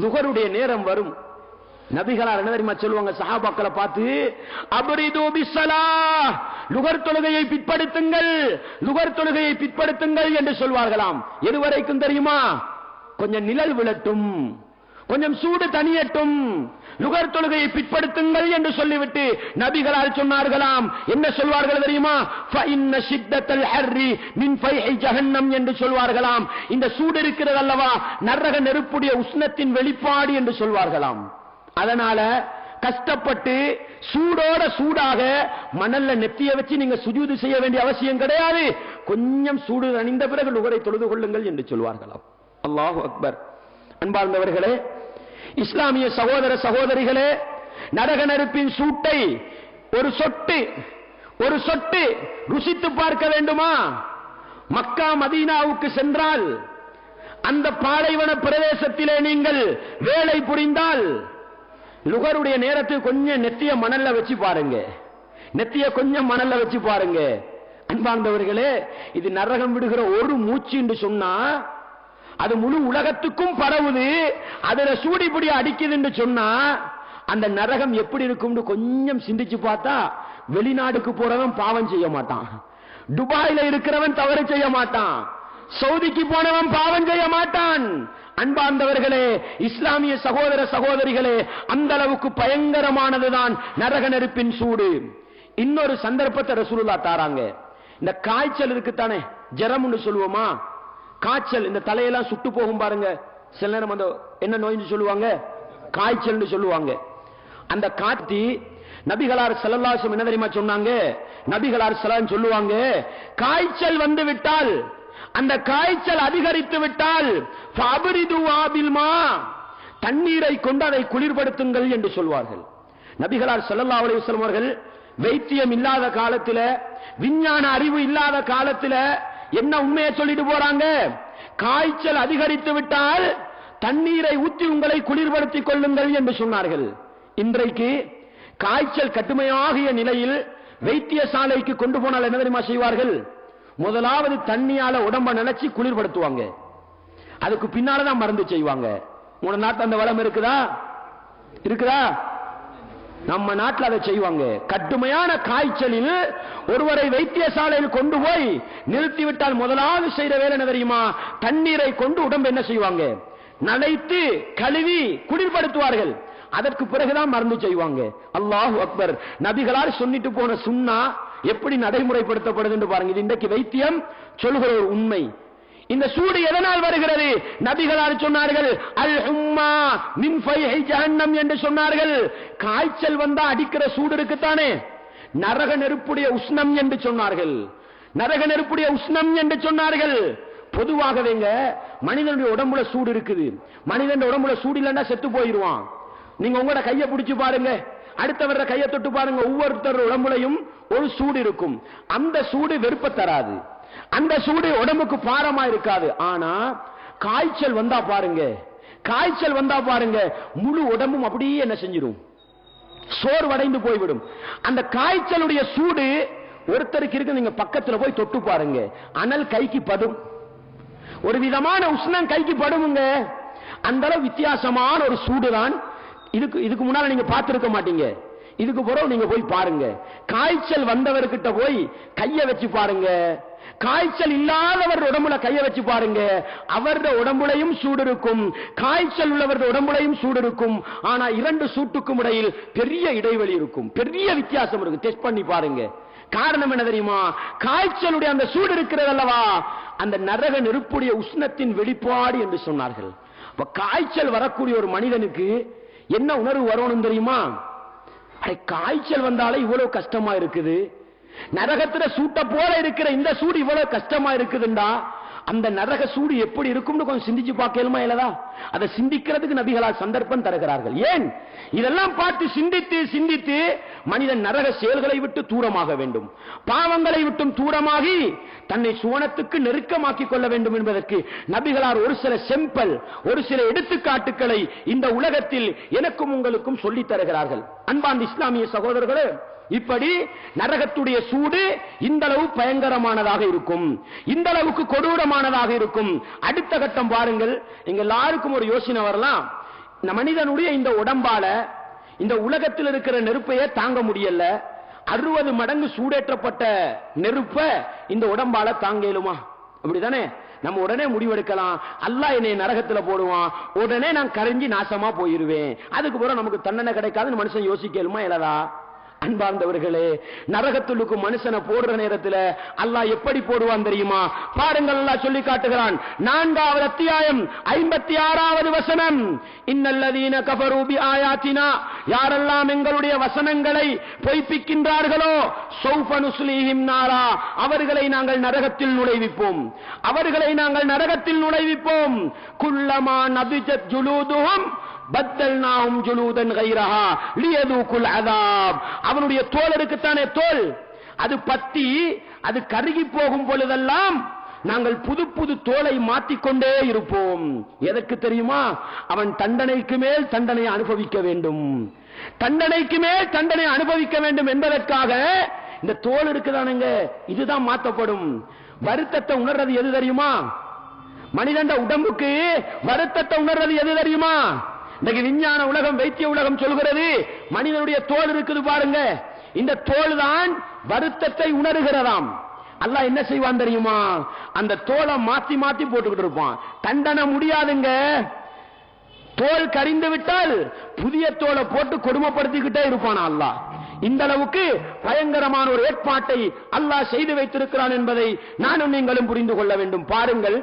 லுஹருடைய நேரம் வரும். நபிகளார் என்ன தெரியுமா சொல்லுவாங்க, சஹாபாக்களை பார்த்து, அப்ரிது பிஸ்ஸலாஹ், லுஹர் தொழுகையை பிற்படுத்துங்கள், லுஹர் தொழுகையை பிற்படுத்துங்கள் என்று சொல்வார்களாம். எதுவரைக்கும் தெரியுமா, கொஞ்சம் நிழல் விழட்டும், கொஞ்சம் சூடு தனியட்டும், லுஹர் தொழுகையை பிற்படுத்துங்கள் என்று சொல்லிவிட்டு நபிகளார் சொன்னார்களாம். என்ன சொல்வார்கள் தெரியுமா, ஃபஇன்ன ஷித்தத்தல் ஹர்ரி மின் ஃபைஹி ஜஹன்னம் என்று சொல்வார்களாம். இந்த சூடு இருக்கிறது அல்லவா, நரக நெருப்புடைய உஷ்ணத்தின் வெளிப்பாடு என்று சொல்வார்களாம். அதனால கஷ்டப்பட்டு சூடோட சூடாக மணல்ல நெத்திய வச்சு நீங்க சுஜூது செய்ய வேண்டிய அவசியம் கிடையாது. கொஞ்சம் சூடு அணிந்த பிறகு லுஹரை தொழுது கொள்ளுங்கள் என்று சொல்வார்களாம். அல்லாஹு அக்பர். அன்பார்ந்தவர்களே, இஸ்லாமிய சகோதர சகோதரிகளே, நரக நெருப்பின் சூட்டை ஒரு சொட்டு ருசித்து பார்க்க வேண்டுமா? மக்கா மதீனாவுக்கு சென்றால், அந்த பாலைவன பிரதேசத்திலே நீங்கள் வேலை புரிந்தால், லுஹருடைய நேரத்துக்கு கொஞ்சம் நெத்திய மணல்ல வச்சு பாருங்க, நெத்திய கொஞ்சம் மணல்ல வச்சு பாருங்க. அன்பார்ந்தவர்களே, இது நரகம் விடுகிற ஒரு மூச்சு என்று சொன்னா அது முழு உலகத்துக்கும் பரவுது. அதுல சூடிபடி அடிக்குது என்று சொன்னா அந்த நரகம் எப்படி இருக்கும் கொஞ்சம் சிந்திச்சு பார்த்தா, வெளிநாடுக்கு போறவன் பாவம் செய்ய மாட்டான், துபாயில இருக்கிறவன் தவறு செய்ய மாட்டான், சவுதிக்கு போனவன் பாவம் செய்ய மாட்டான். அன்பார்ந்தவர்களே, இஸ்லாமிய சகோதர சகோதரிகளே, அந்த அளவுக்கு பயங்கரமானதுதான் நரக நெருப்பின் சூடு. இன்னொரு சந்தர்ப்பத்தை ரசூலுல்லாஹ் தாராங்க. இந்த காய்ச்சல் இருக்குத்தானே, ஜரம்னு சொல்லுவோமா, காய்ச்சல், இந்த தலையெல்லாம் சுட்டு போகும் பாருங்க. சில நேரம் அந்த என்ன நோய்னு சொல்லுவாங்க, காய்ச்சல் சொல்லுவாங்க. அந்த காத்தி நபிகளார் ஸல்லல்லாஹு அலைஹி வஸல்லம் என்ன தெரியுமா சொன்னாங்க, நபிகளார் ஸல்லல்லாஹு சொல்லுவாங்க, காய்ச்சல் வந்து விட்டால், அந்த காய்ச்சல் அதிகரித்து விட்டால், ஃபஅப்ரிது வாபில் மா, தண்ணீரை கொண்டு அதை குளிர்படுத்துங்கள் என்று சொல்வார்கள். நபிகளார் ஸல்லல்லாஹு அலைஹி வஸல்லம் அவர்கள் வைத்தியம் இல்லாத காலத்துல, விஞ்ஞான அறிவு இல்லாத காலத்துல என்ன உண்மையை சொல்லிட்டு போறாங்க, காய்ச்சல் அதிகரித்து விட்டால் தண்ணீரை ஊற்றி உங்களை குளிர்படுத்திக் கொள்ளுங்கள் என்று சொன்னார்கள். இன்றைக்கு காய்ச்சல் கடுமையாகிய நிலையில் வைத்தியசாலைக்கு கொண்டு போனால் என்ன தெரியுமா செய்வார்கள், முதலாவது தண்ணியால உடம்ப நினைச்சு குளிர்படுத்துவாங்க, அதுக்கு பின்னால்தான் மருந்து செய்வாங்க. உங்க நாட்டு அந்த வளம் இருக்குதா? நம்ம நாட்டில் அதை செய்வாங்க. கடுமையான காய்ச்சலில் ஒருவரை வைத்தியசாலையில் கொண்டு போய் நிறுத்திவிட்டால் முதலாவது செய்யற வேலை என்ன தெரியுமா, தண்ணீரை கொண்டு உடம்பு என்ன செய்வாங்க, நனைத்து கழுவி குளிர்படுத்துவார்கள். அதற்கு பிறகுதான் மருந்து செய்வாங்க. அல்லாஹு அக்பர். நபிகளார் சொல்லிட்டு போன சுன்னா எப்படி நடைமுறைப்படுத்தப்படுது என்று பாருங்க. இது இன்றைக்கு வைத்தியம் சொல்கிற ஒரு உண்மை. இந்த சூடு எதனால் வருகிறது? நபிகளார் சொன்னார்கள், அல் உம்மா மின் ஃபைஹி ஜஹன்னம் என்று சொன்னார்கள். காய்ச்சல் வந்தா அடிக்கிற சூடு இருக்குத்தானே, நரக நெருப்புடைய உஷ்ணம் என்று சொன்னார்கள். நரக நெருப்புடைய உஷ்ணம் என்று சொன்னார்கள். பொதுவாகவேங்க மனிதனுடைய உடம்புல சூடு இருக்குது. மனிதன் உடம்புல சூடு இல்லைன்னா செத்து போயிடுவான். நீங்க உங்களோட கையை பிடிச்சு பாருங்க, அடுத்தவர கையை தொட்டு பாருங்க, ஒவ்வொருத்தர் உடம்புலையும் ஒரு சூடு இருக்கும். அந்த சூடு வெறுப்ப தராது, அந்த சூடு உடம்புக்கு பாரமா இருக்காது. ஆனா காய்ச்சல் வந்தா பாருங்க, காய்ச்சல் வந்தா பாருங்க, முழு உடம்பும் அப்படியே என்ன செஞ்சிடும், சோர்வடைந்து போய்விடும். அந்த காய்ச்சலுடைய சூடு ஒருத்தருக்கு இருக்கு, நீங்க பக்கத்துல போய் தொட்டு பாருங்க, அனல் கைக்கு படும், ஒரு விதமான உஷ்ணம் கைக்கு படுமுங்க. அந்த அளவு வித்தியாசமான ஒரு சூடுதான். இதுக்கு முன்னால நீங்க பார்த்திருக்க மாட்டீங்க. இதுக்கு பிறகு நீங்க போய் பாருங்க, காய்ச்சல் வந்தவர்கிட்ட போய் கைய வச்சு பாருங்க, காய்ச்சல் இல்லாதவர் உடம்புல கைய வச்சு பாருங்க, அவரது உடம்புலையும் சூடு இருக்கும், காய்ச்சல் உள்ளவரது உடம்புலையும் சூடு இருக்கும். ஆனா இரண்டு சூட்டுக்கும் இடையில் பெரிய இடைவெளி இருக்கும், பெரிய வித்தியாசம் இருக்கும். டெஸ்ட் பண்ணி பாருங்க. காரணம் என்ன தெரியுமா? காய்ச்சலுடைய அந்த சூடு இருக்கிறது அல்லவா, அந்த நரக நெருப்புடைய உஷ்ணத்தின் வெளிப்பாடு என்று சொன்னார்கள். அப்ப காய்ச்சல் வரக்கூடிய ஒரு மனிதனுக்கு என்ன உணர்வு வரணும் தெரியுமா? காய்ச்சல் வந்தாலே இவ்வளவு கஷ்டமா இருக்குது, நரகத்துல சூட்ட போல இருக்கிற இந்த சூடு இவ்வளவு கஷ்டமா இருக்குதுண்டா, அந்த நரக சூடு எப்படி இருக்கும்னு கொஞ்சம் சிந்திச்சு பார்க்கலுமா இல்லதா? அதை சிந்திக்கிறதுக்கு நபிகளால் சந்தர்ப்பம் தருகிறார்கள். ஏன் இதெல்லாம் பார்த்து சிந்தித்து சிந்தித்து மனிதன் நரக செயல்களை விட்டு தூரமாக வேண்டும், பாவங்களை விட்டும் தூரமாகி தன்னை சுவனத்துக்கு நெருக்கமாக்கிக் கொள்ள வேண்டும் என்பதற்கு நபிகளார் ஒரு சில செம்பல், ஒரு சில எடுத்துக்காட்டுகளை இந்த உலகத்தில் எனக்கும் உங்களுக்கும் சொல்லித் தருகிறார்கள். அன்பார்ந்த இஸ்லாமிய சகோதரர்களே, இப்படி நரகத்துடைய சூடு இந்த அளவு பயங்கரமானதாக இருக்கும், இந்த அளவுக்கு கொடூரமானதாக இருக்கும். அடுத்த கட்டம் பாருங்கள். எங்க எல்லாருக்கும் ஒரு யோசனை வரலாம், இந்த மனிதனுடைய இந்த உடம்பால இந்த உலகத்தில் இருக்கிற நெருப்பையே தாங்க முடியல, 60 மடங்கு சூடேற்றப்பட்ட நெருப்ப இந்த உடம்பால தாங்க இயலுமா? அப்படிதானே? நம்ம உடனே முடிவெடுக்கலாம், அல்லாஹ் என்னை நரகத்துல போடுவான், உடனே நான் கரைஞ்சி நாசமா போயிருவேன், அதுக்கு பிறகு நமக்கு தண்டனை கிடைக்காதுன்னு மனுஷன் யோசிக்கலுமா இல்லதா? அன்பார்ந்தவர்களே, நரகத்துள்ளுக்கு மனுஷனை போடுற நேரத்தில் அல்லாஹ் எப்படி போடுவான் தெரியுமா? பாருங்கள், அல்லாஹ் சொல்லி காட்டுகிறான். 4வது அத்தியாயம் 56வது வசனம். இன்னல்லதீன கஃபரு பிஆயாத்தினா, யாரெல்லாம் எங்களுடைய வசனங்களை பொய்ப்பிக்கின்றார்களோ, சௌஃப நுஸ்லீஹிம் நாரா, அவர்களை நாங்கள் நரகத்தில் நுழைவிப்போம், அவர்களை நாங்கள் நரகத்தில் நுழைவிப்போம். குல்லமா நபிஜத் ஜுலூதுஹும் பத்தல்நாஹும் ஜுலூதன் கைரஹா லியதுகுல் அஸாப். அவனுடைய தோல் இருக்குத்தானே, தோல் அது பத்தி அது கருகி போகும் பொழுதெல்லாம் நாங்கள் புது புது தோலை மாற்றிக்கொண்டே இருப்போம். எதற்கு தெரியுமா? அவன் தண்டனைக்கு மேல் தண்டனை அனுபவிக்க வேண்டும், தண்டனைக்கு மேல் தண்டனை அனுபவிக்க வேண்டும் என்பதற்காக இந்த தோல் இருக்குதானுங்க, இதுதான் மாற்றப்படும். வருத்தத்தை உணர்றது எது தெரியுமா? மனிதன் உடம்புக்கு வருத்தத்தை உணர்றது எது தெரியுமா? இன்னைக்கு விஞ்ஞான உலகம், வைத்திய உலகம் சொல்கிறது, மனிதனுடைய தோல் இருக்குது பாருங்க, இந்த தோல் தான் வருத்தத்தை உணர்கிறதாம். அல்லாஹ் என்ன செய்வான் தெரியுமா? அந்த தோலை மாத்தி மாத்தி போட்டுக்கிட்டு இருப்பான். தண்டனை முடியாதுங்க, தோல் கரிந்து விட்டால் புதிய தோலை போட்டு கொடுமைப்படுத்திக்கிட்டே இருப்பான் அல்லாஹ். இந்த அளவுக்கு பயங்கரமான ஒரு ஏற்பாட்டை அல்லாஹ் செய்து வைத்திருக்கிறான் என்பதை நானும் நீங்களும் புரிந்து கொள்ள வேண்டும். பாருங்கள்,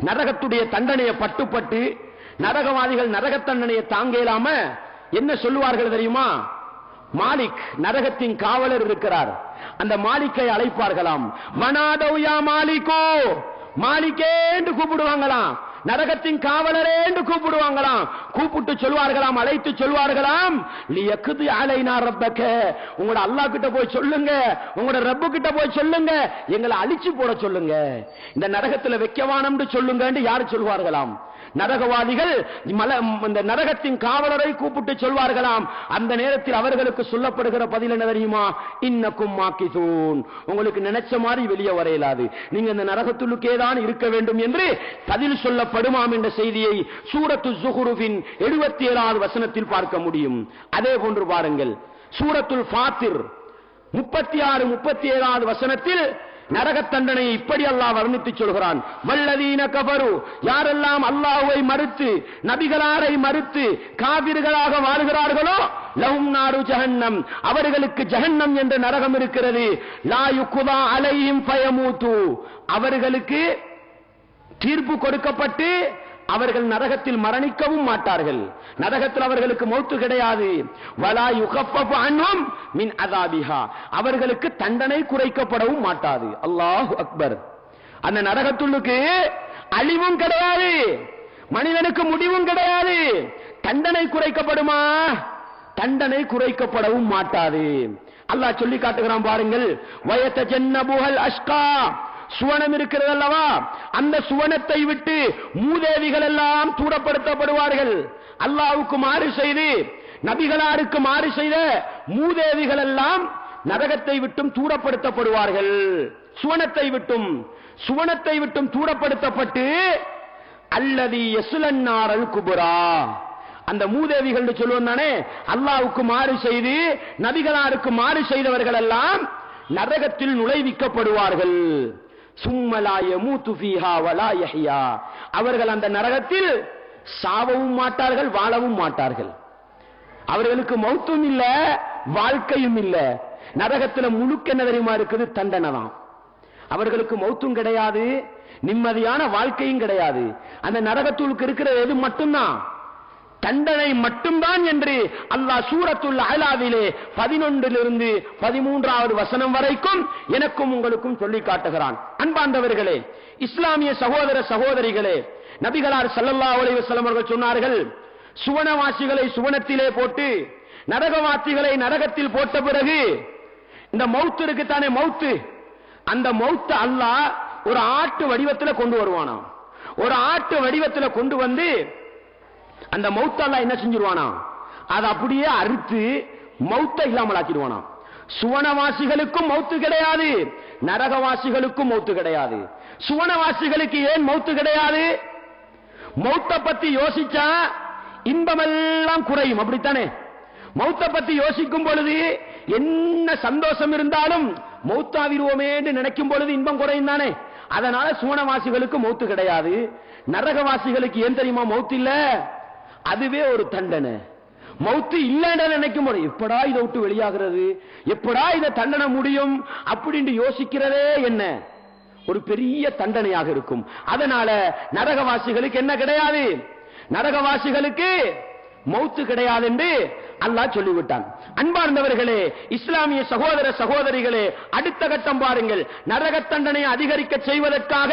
நரகத்துடைய தண்டனையை பட்டுப்பட்டு நரகவாதிகள் நரக தண்டனையை தாங்க இயலாம என்ன சொல்லுவார்கள் தெரியுமா? மாலிக், நரகத்தின் காவலர் இருக்கிறார், அந்த மாலிக்கை அழைப்பார்களாம். வனாதௌயா மாலிகோ, மாலிகே என்று கூப்பிடுவாங்களாம், நரகத்தின் காவலரே என்று கூப்பிடுவாங்களாம். கூப்பிட்டு சொல்வார்களாம், அழைத்து சொல்வார்களாம், லியக்தி அலைனா ரப்பக, உங்களோட அல்லாஹ் கிட்ட போய் சொல்லுங்க, உங்களோட ரப்பு கிட்ட போய் சொல்லுங்க, எங்களை அழிச்சு போட சொல்லுங்க, இந்த நரகத்தில் வைக்கவானம்னு சொல்லுங்க என்று யார் சொல்வார்களாம்? நரகவாதிகள் இந்த நரகத்தின் காவலரை கூப்பிட்டு சொல்வார்களாம். அந்த நேரத்தில் அவர்களுக்கு சொல்லப்படுகிற பதில் என்ன தெரியுமா? இன்னக்கும் மாக்கிசூன், உங்களுக்கு நினைச்ச மாதிரி வெளியே வரையலாது, நீங்க இந்த நரகத்துள்ளுக்கே தான் இருக்க வேண்டும் என்று பதில் சொல்லப்படுமாம் என்ற செய்தியை சூரத்து ஸுஹ்ருஃபின் 77வது வசனத்தில் பார்க்க முடியும். அதே போன்று பாருங்கள், சூரத்துல் ஃபாத்திர் 36, 37வது வசனத்தில் நரக தண்டனையை இப்படி அல்லாஹ் வர்ணித்து சொல்கிறான். வல்லதீன கஃபரு, யாரெல்லாம் அல்லாஹ்வை மறுத்து நபிகளாரை மறுத்து காபிர்களாக வாழ்கிறார்களோ, லஹும் நாரு ஜஹன்னம், அவர்களுக்கு ஜஹன்னம் என்ற நரகம் இருக்கிறது. லா யுக்தா அலைஹிம் ஃபயமூது, அவர்களுக்கு தீர்ப்பு கொடுக்கப்பட்டு அவர்கள் நரகத்தில் மரணிக்கவும் மாட்டார்கள், நரகத்தில் அவர்களுக்கு மௌத்து கிடையாது. வலா யுகஃபஃபு அன்ஹும் மின் அஸாபிஹா, அவர்களுக்கு தண்டனை குறைக்கப்படவும் மாட்டாது. அல்லாஹு அக்பர். அந்த நரகத்துள்ளுக்கு அழிவும் கிடையாது, மனிதனுக்கு முடிவும் கிடையாது. தண்டனை குறைக்கப்படுமா? தண்டனை குறைக்கப்படவும் மாட்டாது. அல்லாஹ் சொல்லி காட்டுகிறான் பாருங்கள். வயதஜன்னபுல் அஷ்கா, சுவனம் இருக்கிறது அல்லவா, அந்த சுவனத்தை விட்டு மூதேவிகள் எல்லாம் தூரப்படுத்தப்படுவார்கள். அல்லாஹ்வுக்கு மாறு செய்து நபிகளாருக்கு மாறு செய்த மூதேவிகள் எல்லாம் நரகத்தை விட்டும் தூரப்படுத்தப்படுவார்கள். சுவனத்தை விட்டும் தூரப்படுத்தப்பட்டு அல்லதி யஸ்லன்னாரல் குபுரா, அந்த மூதேவிகள் சொல்லுவோம் தானே, அல்லாஹ்வுக்கு மாறு செய்து நபிகளாருக்கு மாறு செய்தவர்கள் எல்லாம் நரகத்தில் நுழைவிக்கப்படுவார்கள். சும்மலா யமூது ஃபீஹா வலா யஹ்யா, அவர்கள் அந்த நரகத்தில் சாவவும் மாட்டார்கள், வாழவும் மாட்டார்கள். அவர்களுக்கு மௌத்தும் இல்ல, வாழ்க்கையும் இல்ல. நரகத்தில் முழுக்க என்ன தெரியுமா இருக்குது? தண்டனை தான். அவர்களுக்கு மௌத்தும் கிடையாது, நிம்மதியான வாழ்க்கையும் கிடையாது. அந்த நரகத்துக்கு இருக்கிற எது மட்டும்தான்? தண்டனை மட்டும்தான் என்று அல்லாஹ் சூரத்துல் அலாவிலே 11 13 வசனம் வரைக்கும் எனக்கும் உங்களுக்கும் சொல்லி காட்டுகிறான். அன்பார்ந்தவர்களே, இஸ்லாமிய சகோதர சகோதரிகளே, நபிகளார் ஸல்லல்லாஹு அலைஹி வஸல்லம் அவர்கள் சொன்னார்கள், சுவனவாசிகளை சுவனத்திலே போட்டு நரகவாசிகளை நரகத்தில் போட்ட பிறகு இந்த மௌத் இருக்குத்தானே, மௌத்து, அந்த மௌத் அல்லாஹ் ஒரு ஆட்டு வடிவத்தில் கொண்டு வருவானாம். ஒரு ஆட்டு வடிவத்தில் கொண்டு வந்து அந்த மௌத் அல்லாஹ் என்ன செஞ்சிருவானா? அதை அப்படியே அறுத்து மௌத்தை இல்லாமல் ஆக்கிடுவானா. சுவனவாசிகளுக்கும் மௌத்து கிடையாது, நரகவாசிகளுக்கும் மௌத்து கிடையாது. சுவனவாசிகளுக்கு ஏன் மௌத்து கிடையாது? மௌத்தை பத்தி யோசிச்சா இன்பமெல்லாம் குறையும், அப்படித்தானே? மௌத்தை பத்தி யோசிக்கும் பொழுது என்ன சந்தோஷம் இருந்தாலும் மௌத்தாவிருவோமே என்று நினைக்கும் பொழுது இன்பம் குறையும் தானே. அதனால சுவனவாசிகளுக்கு மௌத்து கிடையாது. நரகவாசிகளுக்கு ஏன் தெரியுமா மௌத்து இல்ல? அதுவே ஒரு தண்டனை. மௌத்து இல்லைன்னு நினைக்கும் போது எப்படா இதை விட்டு வெளியாகிறது, எப்படா இதை தண்டனை முடியும் அப்படின்னு யோசிக்கிறதே என்ன ஒரு பெரிய தண்டனையாக இருக்கும். அதனால நரகவாசிகளுக்கு என்ன கிடையாது? நரகவாசிகளுக்கு மௌத்து கிடையாது என்று அல்லாஹ் சொல்லிவிட்டான். அன்பார்ந்தவர்களே, இஸ்லாமிய சகோதர சகோதரிகளே, அடுத்த கட்டம் பாருங்கள். நரக தண்டனை அதிகரிக்க செய்வதற்காக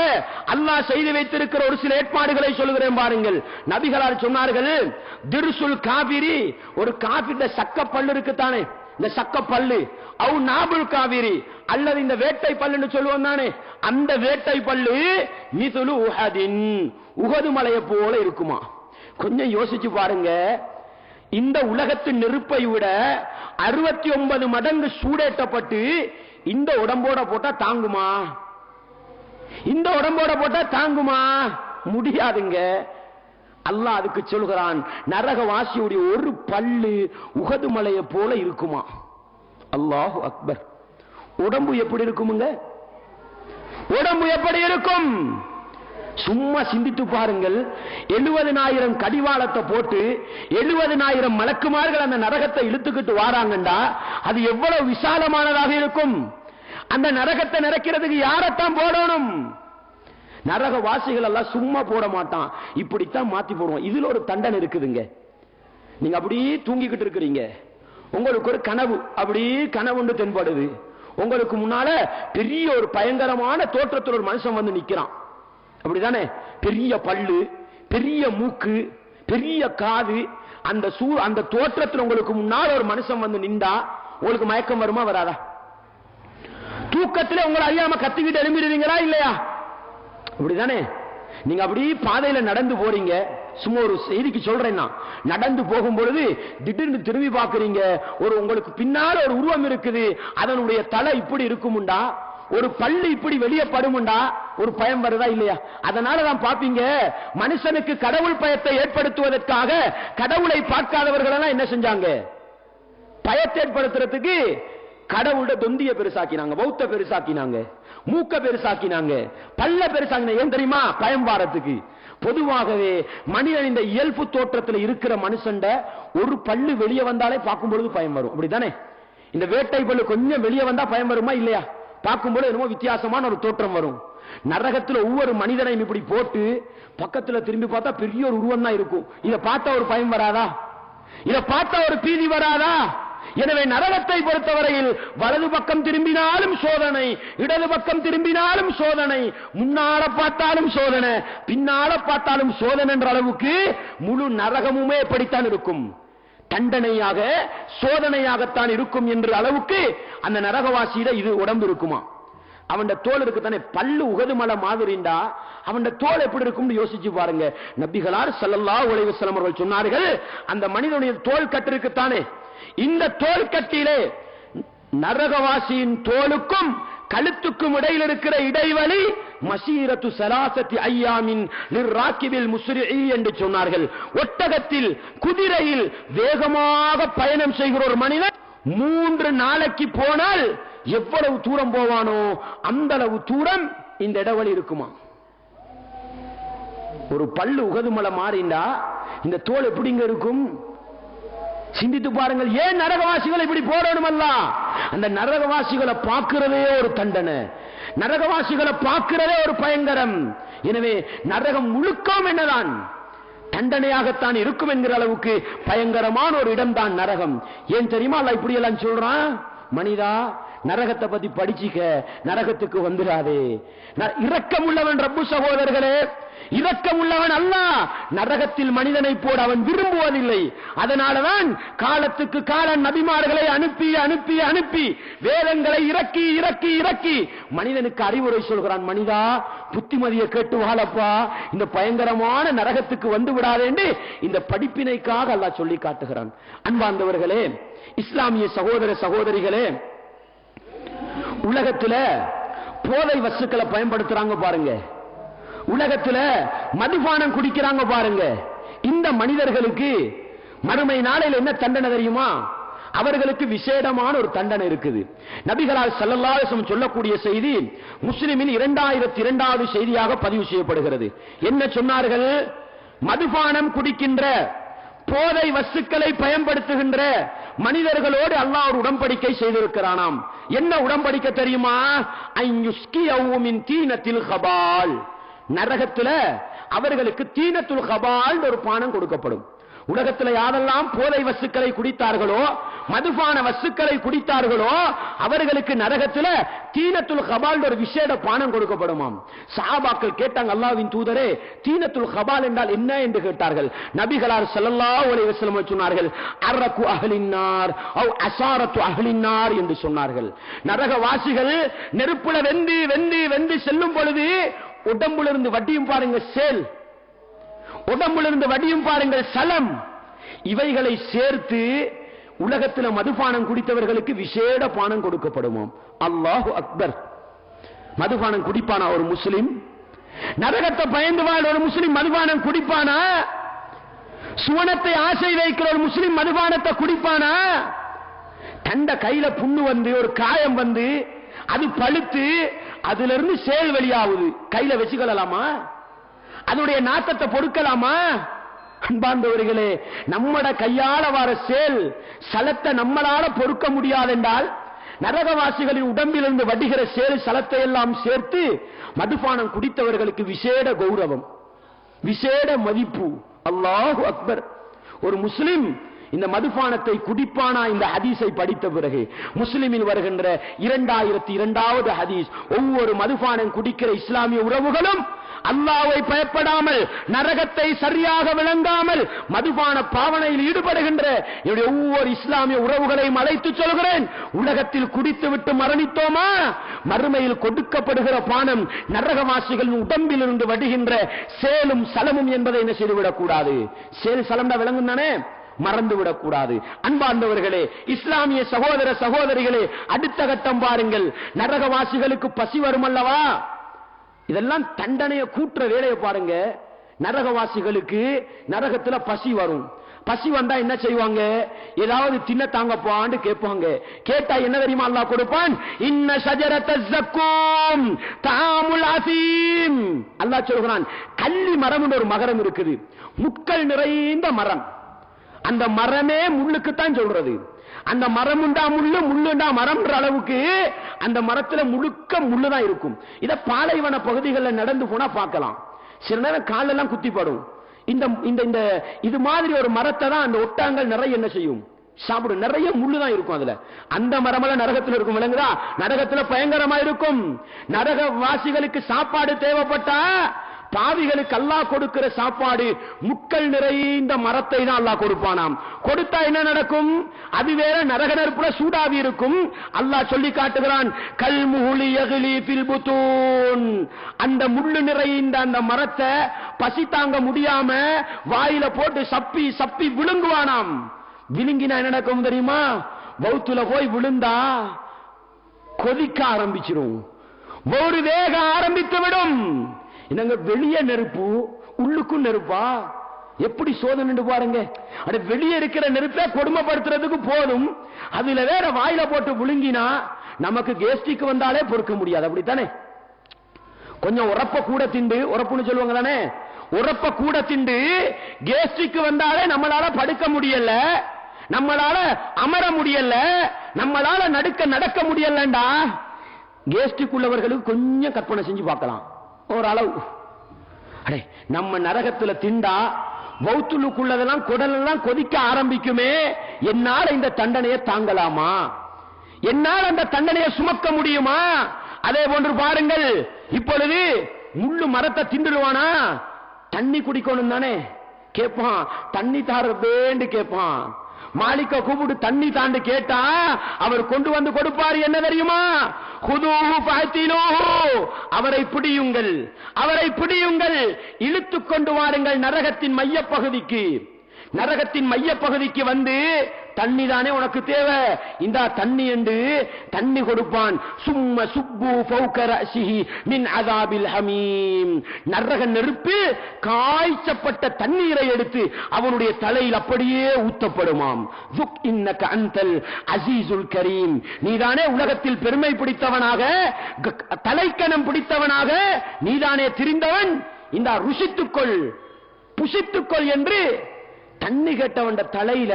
அல்லாஹ் செய்து வைத்திருக்கிற ஒரு சில ஏற்பாடுகளை சொல்கிறேன் பாருங்கள். நபிகளார் சொன்னார்கள், திர்சுல் காபிரி, ஒரு காபிர் சக்க பல்லு இருக்குத்தானே, இந்த சக்க பல்லு, அவு நாபுல் காவிரி, அல்லது இந்த வேட்டை பல்லுன்னு சொல்லுவோம் தானே, அந்த வேட்டை பல்லு மிதுலு உஹதின், உஹது மலையை போல இருக்குமா. கொஞ்சம் யோசிச்சு பாருங்க, இந்த உலகத்தின் நெருப்பை விட 69 மடங்கு சூடேற்றப்பட்டு இந்த உடம்போட போட்டா தாங்குமா? இந்த உடம்போட போட்டா தாங்குமா? முடியாதுங்க. அல்லாஹ் அதுக்கு சொல்கிறான், நரகவாசியுடைய ஒரு பல்லு உஹது மலையை போல இருக்குமா. அல்லாஹு அக்பர். உடம்பு எப்படி இருக்குமுங்க? உடம்பு எப்படி இருக்கும்? சும்மா சிந்தித்து பாருங்கள். 70,000 கடிவாளத்தை போட்டு 70,000 மலக்குமார்கள் அந்த நரகத்தை இழுத்துக்கிட்டு வாராங்கண்டா அது எவ்வளவு விசாலமானதாக இருக்கும். அந்த நரகத்தை நிறைக்கிறதுக்கு யாரைத்தான் போடணும்? நரகவாசிகள் எல்லாம் சும்மா போட மாட்டான், இப்படித்தான் மாத்தி போடுவோம். இதுல ஒரு தண்டனை இருக்குதுங்க. நீங்க அப்படியே தூங்கிக்கிட்டு இருக்கிறீங்க, உங்களுக்கு ஒரு கனவு, அப்படியே கனவுண்டு தென்படுது. உங்களுக்கு முன்னால பெரிய ஒரு பயங்கரமான தோற்றத்தில் ஒரு மனுஷன் வந்து நிக்கிறான், அப்படிதானே? பெரிய பல்லு, பெரிய மூக்கு, பெரிய காது, அந்த தோற்றத்தில் உங்களுக்கு முன்னால் ஒரு மனுஷன் வந்து நின்றா உங்களுக்கு மயக்கம் வருமா வராதா? தூக்கத்தில் உங்களை அறியாம கத்திக்கிட்டு எழும்பிடுவீங்களா இல்லையா? அப்படிதானே? நீங்க அப்படி பாதையில நடந்து போறீங்க, சும்மா ஒரு செய்திக்கு சொல்றேன், நடந்து போகும் பொழுது திடீர்னு திரும்பி பார்க்கறீங்க, உங்களுக்கு பின்னால ஒரு உருவம் இருக்குது, அதனுடைய தலை இப்படி இருக்குமுண்டா, ஒரு பல்லு இப்படி வெளியே படுமுண்டா, ஒரு பயம் வருதா இல்லையா? அதனாலதான் பாப்பீங்க, மனுஷனுக்கு கடவுள் பயத்தை ஏற்படுத்துவதற்காக கடவுளை பார்க்காதவர்கள் எல்லாம் என்ன செஞ்சாங்க? பயத்தை ஏற்படுத்துறதுக்கு கடவுளோட தொந்திய பெருசாக்கினாங்க, பௌத்த பெருசாக்கினாங்க, மூக்க பெருசாக்கினாங்க, பல்ல பெருசாக்கினாங்க. ஏன் தெரியுமா? பயம் வாரத்துக்கு. பொதுவாகவே மனிதன் இந்த இயல்பு தோற்றத்தில் இருக்கிற மனுஷன் ஒரு பல்லு வெளியே வந்தாலே பார்க்கும் பொழுது பயம் வரும், அப்படித்தானே? இந்த வேட்டை பல்லு கொஞ்சம் வெளியே வந்தா பயம் வருமா இல்லையா? பார்க்கும்போது என்னமோ வித்தியாசமான ஒரு தோற்றம் வரும். நரகத்தில் ஒவ்வொரு மனிதனையும் இப்படி போட்டு பக்கத்தில் திரும்பி பார்த்தா பெரிய ஒரு உருவம் தான் இருக்கும். இதை பார்த்தா ஒரு பயம் வராதா? இதை பார்த்தா ஒரு பீதி வராதா? எனவே நரகத்தை பொறுத்தவரையில் வலது பக்கம் திரும்பினாலும் சோதனை, இடது பக்கம் திரும்பினாலும் சோதனை, முன்னால பார்த்தாலும் சோதனை, பின்னால பார்த்தாலும் சோதனை என்ற அளவுக்கு முழு நரகமுமே எப்படித்தான் இருக்கும்? தண்டனையாக, சோதனையாகத்தான் இருக்கும் என்ற அளவுக்கு அந்த நரகவாசியிட இது உடம்பு இருக்குமா. அவன் தோல் இருக்குத்தானே, பல்லு உகது மலை மாதிரிண்டா அவன் தோல் எப்படி இருக்கும் யோசிச்சு பாருங்க. நபிகளார் ஸல்லல்லாஹு அலைஹி வஸல்லம் அவர்கள் சொன்னார்கள், அந்த மனிதனுடைய தோல் கட்டு இருக்குத்தானே, இந்த தோல் கட்டிலே நரகவாசியின் தோலுக்கும் கழுத்துக்கும் இடையில் இருக்கிற இடைவெளி மசீரத்து ஸலாஸத்தி அய்யாமின் லிர்ராகிபில் முஸ்ரிஇ என்று சொன்னார்கள். ஒட்டகத்தில், குதிரையில் வேகமாக பயணம் செய்கிற ஒரு மனிதன் 3 நாளைக்கு போனால் எவ்வளவு தூரம் போவானோ அந்த அளவு தூரம் இந்த இடைவெளி இருக்குமா. ஒரு பல்லு உகதுமலை மாறிண்டா இந்த தோல் எப்படிங்க இருக்கும்? சிந்தித்து பாருங்கள். ஏன் நரகவாசிகள் இப்படி போடணும்? அல்ல அந்த நரகவாசிகளை பார்க்கிறதே ஒரு தண்டனை, நரகவாசிகளை பார்க்கிறதே ஒரு பயங்கரம். எனவே நரகம் முழுக்கம் என்னதான் தண்டனையாகத்தான் இருக்கும் என்கிற அளவுக்கு பயங்கரமான ஒரு இடம் தான் நரகம். ஏன் தெரியுமா அல்லாஹ் இப்படி எல்லாம் சொல்றான்? மனிதா, நரகத்தை பத்தி படிச்சுக்க, நரகத்துக்கு வந்துடாதே. இரக்கம் உள்ளவன் ரப்பு சகோதரர்களே, இரக்கம் உள்ளவன் அல்லாஹ் நரகத்தில் மனிதனை போட அவன் விரும்புவதில்லை. அதனாலதான் காலத்துக்கு காலம் நபிமார்களை அனுப்பி அனுப்பி அனுப்பி வேதங்களை இறக்கி இறக்கி இறக்கி மனிதனுக்கு அறிவுரை சொல்கிறான். மனிதா, புத்திமதியை கேட்டு வாழப்பா, இந்த பயங்கரமான நரகத்துக்கு வந்து விடாதேன்னு இந்த படிப்பினைக்காக அல்லாஹ் சொல்லி காட்டுகிறான். அன்பார்ந்தவர்களே, இஸ்லாமிய சகோதர சகோதரிகளே, உலகத்துல போதை வஸ்துக்களை பயன்படுத்துறாங்க பாருங்க, உலகத்துல மதுபானம் குடிக்கிறாங்க பாருங்க. இந்த மனிதர்களுக்கு மறுமை நாளையில் என்ன தண்டனை தெரியுமா? அவர்களுக்கு விசேடமான ஒரு தண்டனை இருக்குது. நபிகளார் ஸல்லல்லாஹு அலைஹி வஸல்லம் சொல்லக்கூடிய செய்தி முஸ்லிமின் 2002வது செய்தியாக பதிவு செய்யப்படுகிறது. என்ன சொன்னார்கள்? மதுபானம் குடிக்கின்ற, போதை வஸ்துக்களை பயன்படுத்துகின்ற மனிதர்களோடு அல்லாஹ் ஒரு உடன்படிக்கை செய்திருக்கிறானாம். என்ன உடன்படிக்கை தெரியுமா? அய்யுஸ்கியவு மின் தீனத்தில் கபால், நரகத்துல அவர்களுக்கு தீனத்துல் கபால் ஒரு பானம் கொடுக்கப்படும். உலகத்தில் யாரெல்லாம் போதை வஸ்துக்களை குடித்தார்களோ, மதுபான வஸ்துக்களை குடித்தார்களோ, அவர்களுக்கு நரகத்தில் தீனத்துல் கபால் ஒரு விசேட பானம் கொடுக்கப்படுமாம். சஹாபாக்கள் கேட்டாங்க, அல்லாஹ்வின் தூதரே, தீனத்துல் கபால் என்றால் என்ன என்று கேட்டார்கள். நபிகளார் ஸல்லல்லாஹு அலைஹி வஸல்லம் சொன்னார்கள், அரகு அஹ்லின்னார் அவ் அஸாரத்து அஹ்லின்னார் என்று சொன்னார்கள். நரகவாசிகள் நெருப்புல வெந்து வெந்து வெந்து செல்லும் பொழுது உடம்புல இருந்து வட்டியும் பாருங்க சேல், உடம்புல இருந்து வடியும் பாருங்கள் சலம், இவைகளை சேர்த்து உலகத்தில் மதுபானம் குடித்தவர்களுக்கு விசேட பானம் கொடுக்கப்படுமாம். அல்லாஹு அக்பர். மதுபானம் குடிப்பானா ஒரு முஸ்லிம்? நரகத்தை பயந்து வாழ் ஒரு முஸ்லிம் மதுபானம் குடிப்பானா? சுவனத்தை ஆசை வைக்கிற ஒரு முஸ்லிம் மதுபானத்தை குடிப்பானா? தண்ட கையில புண்ணு வந்து ஒரு காயம் வந்து அது பழுத்து அதுல இருந்து சேல் வெளியாகுது, கையில வச்சுக்கலாமா? அதனுடைய நாட்டத்தை பொறுக்கலாமா? அன்பார்ந்தவர்களே, நம்மட கையால வர சேல் சலத்தை நம்மளால பொறுக்க முடியாது என்றால், நரகவாசிகளின் உடம்பிலிருந்து வடிகிற சேல் சலத்தை எல்லாம் சேர்த்து மதுபானம் குடித்தவர்களுக்கு விசேட கௌரவம், விசேட மதிப்பு. அல்லாஹு அக்பர். ஒரு முஸ்லிம் இந்த மதுபானத்தை குடிப்பானா? இந்த ஹதீஸை படித்த பிறகு முஸ்லிமில் வருகின்ற 2002வது ஹதீஸ், ஒவ்வொரு மதுபானம் குடிக்கிற இஸ்லாமிய உறவுகளும் அல்லாஹ்வை பயப்படாமல், நரகத்தை சரியாக விளங்காமல் மதுபான பாவனையில் ஈடுபடுகின்ற என்னுடைய ஒவ்வொரு இஸ்லாமிய உறவுகளையும் அழைத்து சொல்கிறேன், உலகத்தில் குடித்துவிட்டு மரணித்தோமா, மறுமையில் கொடுக்கப்படுகிற பானம் நரகவாசிகளின் உடம்பில் இருந்து வடிகின்ற சேலும் சலமும் என்பதை என்ன செய்துவிடக் கூடாது. சேல் சலம்டா விளங்கும் தானே, மறந்துவிடக் கூடாது. அன்பார்ந்தவர்களே, இஸ்லாமிய சகோதர சகோதரிகளே, அடுத்த கட்டம் பாருங்கள். நரகவாசிகளுக்கு பசி வரும் அல்லவா? இதெல்லாம் தண்டனையை கூட்டுற வேலையை பாருங்க. நரகவாசிகளுக்கு நரகத்துல பசி வரும். பசி வந்தா என்ன செய்வாங்க? ஏதாவது தின்ன தாங்கப்பான்னு கேட்பாங்க. கேட்டா என்ன தெரியுமா அல்லாஹ் கொடுப்பான்? இன்ன ஷஜரத்தஸ் ஸக்கூம் தஆமுல் அஸீம். அல்லாஹ் சொல்றான், கள்ளி மரம் ஒரு மரம் இருக்குது, முட்கள் நிறைந்த மரம். அந்த மரமே முள்ளுக்கு தான் சொல்றது. அந்த மரம் உண்டா முள்ளு, முள்ளுண்டா மரம்ன்ற அளவுக்கு அந்த மரத்துல முழுக்க முள்ளுதான் இருக்கும். இத பாலைவன பகுதிகளில் நடந்து போனா பார்க்கலாம். சில நேரம் காலெல்லாம் குத்திப்படும். இந்த இது மாதிரி ஒரு மரத்தை தான் அந்த ஒட்டாங்கள் நிறைய என்ன செய்யும்? சாப்பிடும். நிறைய முள்ளுதான் இருக்கும் அதுல. அந்த மரமெல்லாம் நரகத்தில் இருக்கும். விளங்குதா? நரகத்துல பயங்கரமா இருக்கும். நரகவாசிகளுக்கு சாப்பாடு தேவைப்பட்டா பாவிகளுக்கு அல்லாஹ் கொடுக்கிற சாப்பாடு முட்கள் நிறைந்த மரத்தை தான் அல்லாஹ் கொடுப்பானாம். கொடுத்தா என்ன நடக்கும்? அது வேற நரக நெருப்புல சூடாவி இருக்கும். அல்லாஹ் சொல்லி காட்டுகிறான், கல் முஹ்லி யக்லி ஃபில் புத்தூன். அந்த முள்ளு நிறைந்த அந்த மரத்தை பசி தாங்க முடியாம வாயில போட்டு சப்பி சப்பி விழுங்குவானாம். விழுங்கினா என்ன நடக்கும் தெரியுமா? வௌத்துல போய் விழுந்தா கொதிக்க ஆரம்பிச்சிடும், ஒரு வேக ஆரம்பித்து விடும். என்னங்க, வெளியே நெருப்பு உள்ளுக்கும் நெருப்பா? எப்படி சோதனை பாருங்க. அது வெளியே இருக்கிற நெருப்பை கொடுமைப்படுத்துறதுக்கு போதும், அதுல வேற வாயில போட்டு விழுங்கினா நமக்கு கேஸ்ட்ரிக் வந்தாலே பொறுக்க முடியாது. அப்படித்தானே? கொஞ்சம் உரப்ப கூட திண்டு, உரப்புன்னு சொல்லுவாங்க தானே, உரப்ப கூட திண்டு கேஸ்ட்ரிக் வந்தாலே நம்மளால படுக்க முடியல. நம்மளால அமர முடியல, நம்மளால நடக்க முடியலண்டா கேஸ்டுக்குள்ளவர்களுக்கு கொஞ்சம் கற்பனை செஞ்சு பார்க்கலாம். ஓரளவு அடே நம்ம நரகத்துல திண்டா வௌத்துலுக்குள்ளதெல்லாம் குடலெல்லாம் கொதிக்க ஆரம்பிக்குமே, என்னால் இந்த தண்டனையை தாங்கலாமா, என்னால் அந்த தண்டனையை சுமக்க முடியுமா? அதே போன்று பாருங்கள், இப்பொழுது முள்ளு மரத்தை திண்டுடுவானா, தண்ணி குடிக்கணும் தானே கேட்பான், தண்ணி தாரதேன்னு கேட்பான். மாலிக்க கூப்பிட்டு தண்ணி தாண்டு கேட்டா அவர் கொண்டு வந்து கொடுப்பார். என்ன தெரியுமா? அவரை பிடியுங்கள், அவரை பிடியுங்கள், இழுத்துக் கொண்டு வாருங்கள் நரகத்தின் மையப்பகுதிக்கு. நரகத்தின் மையப்பகுதிக்கு வந்து, தண்ணி தானே உனக்கு தேவை, இந்த தண்ணி என்று தண்ணி கொடுப்பான். சும்ம சுப்பு ஃபௌக ரஸிஹி மின் அஸாபில் ஹமீம். நரக நெருப்பு காய்ச்சப்பட்ட தண்ணீரை எடுத்து அவனுடைய தலையில் அப்படியே ஊத்தப்படுமாம். ஸுக் இன்னக அன்தல் அஸீஸுல் கரீம். நீதானே உலகத்தில் பெருமை பிடித்தவனாக, தலைக்கணம் பிடித்தவனாக நீதானே திரிந்தவன், இந்த ருசித்துக்கொள், புசித்துக்கொள் என்று தண்ணி கேட்டவன் தலையில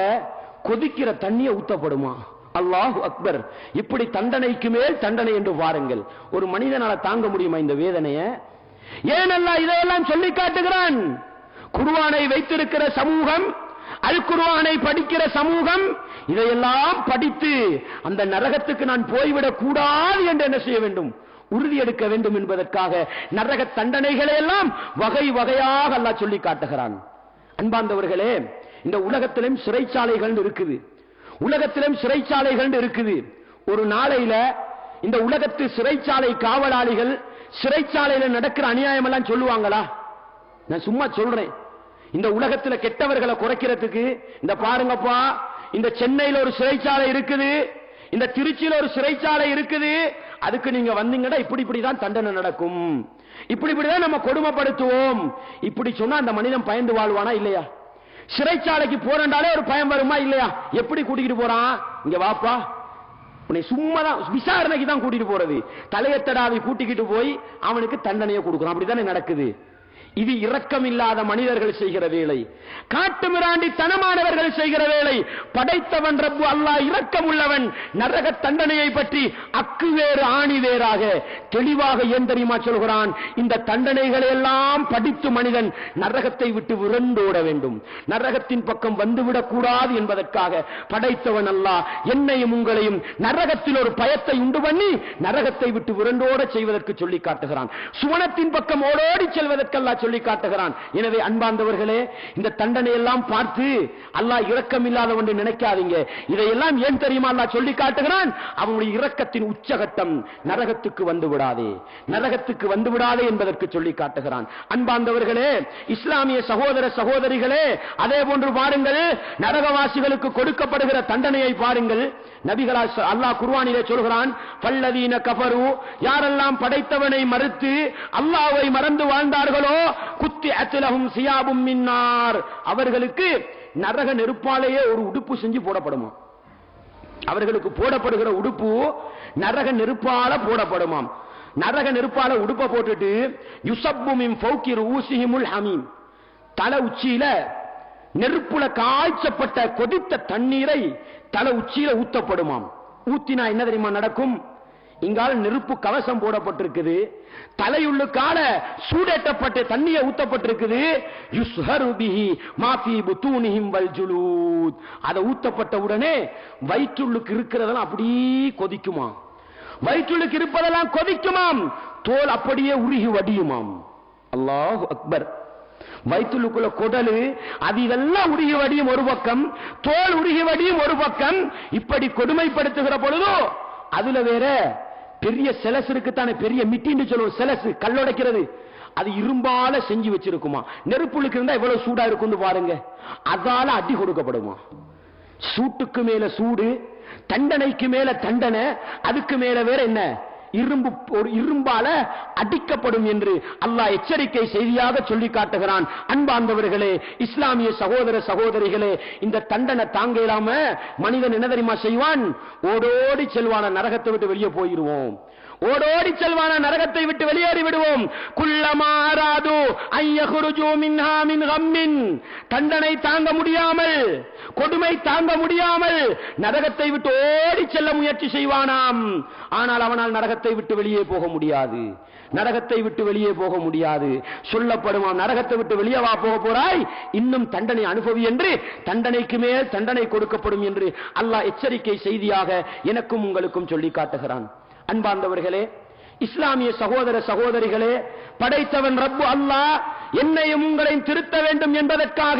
கொதிக்கிற தண்ணியை ஊத்தப்படுமா? அல்லாஹு அக்பர். இப்படி தண்டனைக்கு மேல் தண்டனை என்று பாருங்கள். ஒரு மனிதனால தாங்க முடியுமா இந்த வேதனையை? ஏன் அல்லாஹ் இதையெல்லாம் சொல்லி காட்டுகிறான்? குர்ஆனை வைத்திருக்கிற சமூகம், அல் குர்ஆனை படிக்கிற சமூகம், இதையெல்லாம் படித்து அந்த நரகத்துக்கு நான் போய்விடக் கூடாது என்று என்ன செய்ய வேண்டும்? உறுதி எடுக்க வேண்டும் என்பதற்காக நரக தண்டனைகளை எல்லாம் வகை வகையாக அல்லாஹ் சொல்லி காட்டுகிறான். அன்பார்ந்தவர்களே, இந்த உலகத்திலும் சிறைச்சாலைகள் இருக்குது, உலகத்திலும் சிறைச்சாலைகள் இருக்குது. ஒரு நாளையில இந்த உலகத்து சிறைச்சாலை காவலாளிகள் சிறைச்சாலையில நடக்கிற அநியாயம் எல்லாம் சொல்லுவாங்களா? நான் சும்மா சொல்றேன். இந்த உலகத்துல கெட்டவர்களை குறைக்கிறதுக்கு, இந்த பாருங்கப்பா, இந்த சென்னையில ஒரு சிறைச்சாலை இருக்குது, இந்த திருச்சியில ஒரு சிறைச்சாலை இருக்குது, அதுக்கு நீங்க வந்தீங்கன்னா இப்படிதான் தண்டனை நடக்கும், இப்படிதான் நம்ம கொடுமைப்படுத்துவோம், இப்படி சொன்னா அந்த மனிதன் பயந்து வாழ்வானா இல்லையா? சிறைச்சாலைக்கு போறாண்டாலே ஒரு பயம் வருமா இல்லையா? எப்படி கூட்டிட்டு போறான்? இங்க வாப்பா, உன்னை சும்மாதான் விசாரணைக்கு தான் கூட்டிட்டு போறது, தலையத்தடாவை கூட்டிக்கிட்டு போய் அவனுக்கு தண்டனையை கொடுக்குறான். அப்படித்தானே நடக்குது. இது இரக்கமில்லாத மனிதர்கள் செய்கிற வேலை, காட்டு மிராண்டி தனமானவர்கள் செய்கிற வேலை. படைத்தவன் ரப்பு அல்லாஹ் இரக்கம் உள்ளவன். நரக தண்டனையை பற்றி அக்கு வேறு ஆணி வேறாக தெளிவாக ஏன் தெரியுமா சொல்கிறான்? இந்த தண்டனைகளை எல்லாம் படித்து மனிதன் நரகத்தை விட்டு விரண்டோட வேண்டும், நரகத்தின் பக்கம் வந்துவிடக் கூடாது என்பதற்காக படைத்தவன் அல்லாஹ் என்னையும் உங்களையும் நரகத்தில் ஒரு பயத்தை உண்டு பண்ணி நரகத்தை விட்டு விரண்டோட செய்வதற்கு சொல்லி காட்டுகிறான். சுவனத்தின் பக்கம் ஓடோடி செல்வதற்கெல்லாம் சொல்லி காட்டுகிறான். எனவே அன்பார்ந்தவர்களே, இந்த தண்டனை எல்லாம் பார்த்து அல்லாஹ் இரக்கம் இல்லாதவன் என்று நினைக்காதீங்க. இதையெல்லாம் ஏன் தெரியுமா அல்லாஹ் சொல்லி காட்டுகிறான்? அவனுடைய இரக்கத்தின் உச்சகட்டம் நரகத்துக்கு வந்து விடாதே, நரகத்துக்கு வந்து விடாதே என்பதற்கு சொல்லி காட்டுகிறான். அன்பார்ந்தவர்களே, இஸ்லாமிய சகோதர சகோதரிகளே, அதே போன்று பாருங்கள், நரகவாசிகளுக்கு கொடுக்கப்படுகிற தண்டனையை பாருங்கள். நபிகளா அல்லாஹ் குர்ஆனிலே சொல்கிறான், ஃபல்லதீன கஃபரு, யாரெல்லாம் படைத்தவனை மறுத்து அல்லாஹ்வை மறந்து வாழ்ந்தார்களோ, குத்திஅத் லஹும் சியாபும் மின் நார், அவர்களுக்கு நரக நெருப்பாலேயே ஒரு உடுப்பு செஞ்சு போடப்படுமா. அவர்களுக்கு போடப்படுகிற உடுப்பு நரக நெருப்பால போடப்படுமாம். நரக நெருப்பால உடுப்ப போட்டுட்டு யுஸப்பு மின் ஃபௌகி ரூஸிஹிமுல் ஹமீம், தலை உச்சியில நெருப்புல காய்ச்சப்பட்ட கொதித்த தண்ணீரை தலை உச்சியில ஊத்தப்படுமாம். ஊத்தினா என்ன தெரியுமா நடக்கும்? இங்கால நெருப்பு கவசம் போடப்பட்டிருக்குது, தலையுள்ளுக்கால சூடேற்றப்பட்ட தண்ணியை ஊத்தப்பட்டிருக்குது. யுஸ்ஹரு பிஹி மா ஃபீ புதூனிஹிம் வல் ஜுலூத், அதை ஊத்தப்பட்ட உடனே வயிற்றுள்ளுக்கு இருக்கிறதெல்லாம் அப்படியே கொதிக்குமா, வயிற்றுள்ளுக்கு இருப்பதெல்லாம் கொதிக்குமாம், தோல் அப்படியே உருகி வடியுமாம். அல்லாஹு அக்பர். வயிற்றுக்குள்ள குடலு அது இதெல்லாம் உருகி வடியும் ஒரு பக்கம், தோல் உருகி வடியும் ஒரு பக்கம். இப்படி கொடுமைப்படுத்துகிற பொழுதோ அதுல வேற பெரிய செலசு இருக்குத்தானே, பெரிய மிட்டின்னு சொல்லுவோம், செலசு கல்லுடைக்கிறது, அது இரும்பால செஞ்சு வச்சிருக்குமா. நெருப்புளுக்கு இருந்தா எவ்வளவு சூடா இருக்குன்னு பாருங்க. அதால அடி கொடுக்கப்படுமா. சூட்டுக்கு மேல சூடு, தண்டனைக்கு மேல தண்டனை, அதுக்கு மேல வேற என்ன, இரும்பு, ஒரு இரும்பால அடிக்கப்படும் என்று அல்லாஹ் எச்சரிக்கை செய்தியாக சொல்லி காட்டுகிறான். அன்பார்ந்தவர்களே, இஸ்லாமிய சகோதர சகோதரிகளே, இந்த தண்டனை தாங்க இல்லாம மனிதன் என்ன தெரியுமா செய்வான்? ஓடோடி செல்வான, நரகத்தை விட்டு வெளியே போயிருவோம், ஓடோடி செல்வானா, நரகத்தை விட்டு வெளியேறி விடுவோம். குல்லமாராது ஐயகுருஜு மின்ஹா மின் கம்மின், தண்டனை தாங்க முடியாமல், கொடுமை தாங்க முடியாமல் நரகத்தை விட்டு ஓடி செல்ல முயற்சி செய்வானாம். ஆனால் அவனால் நரகத்தை விட்டு வெளியே போக முடியாது. நரகத்தை விட்டு வெளியே போக முடியாது. சொல்லப்படுமா, நரகத்தை விட்டு வெளியே வா, போக போறாய், இன்னும் தண்டனை அனுபவி என்று, தண்டனைக்கு மேல் தண்டனை கொடுக்கப்படும் என்று அல்லாஹ் எச்சரிக்கை செய்தியாக எனக்கும் உங்களுக்கும் சொல்லி காட்டுகிறான். அன்பார்ந்தவர்களே, இஸ்லாமிய சகோதர சகோதரிகளே, படைத்தவன் ரப்பு அல்லாஹ் என்னையும் உங்களையும் திருத்த வேண்டும் என்பதற்காக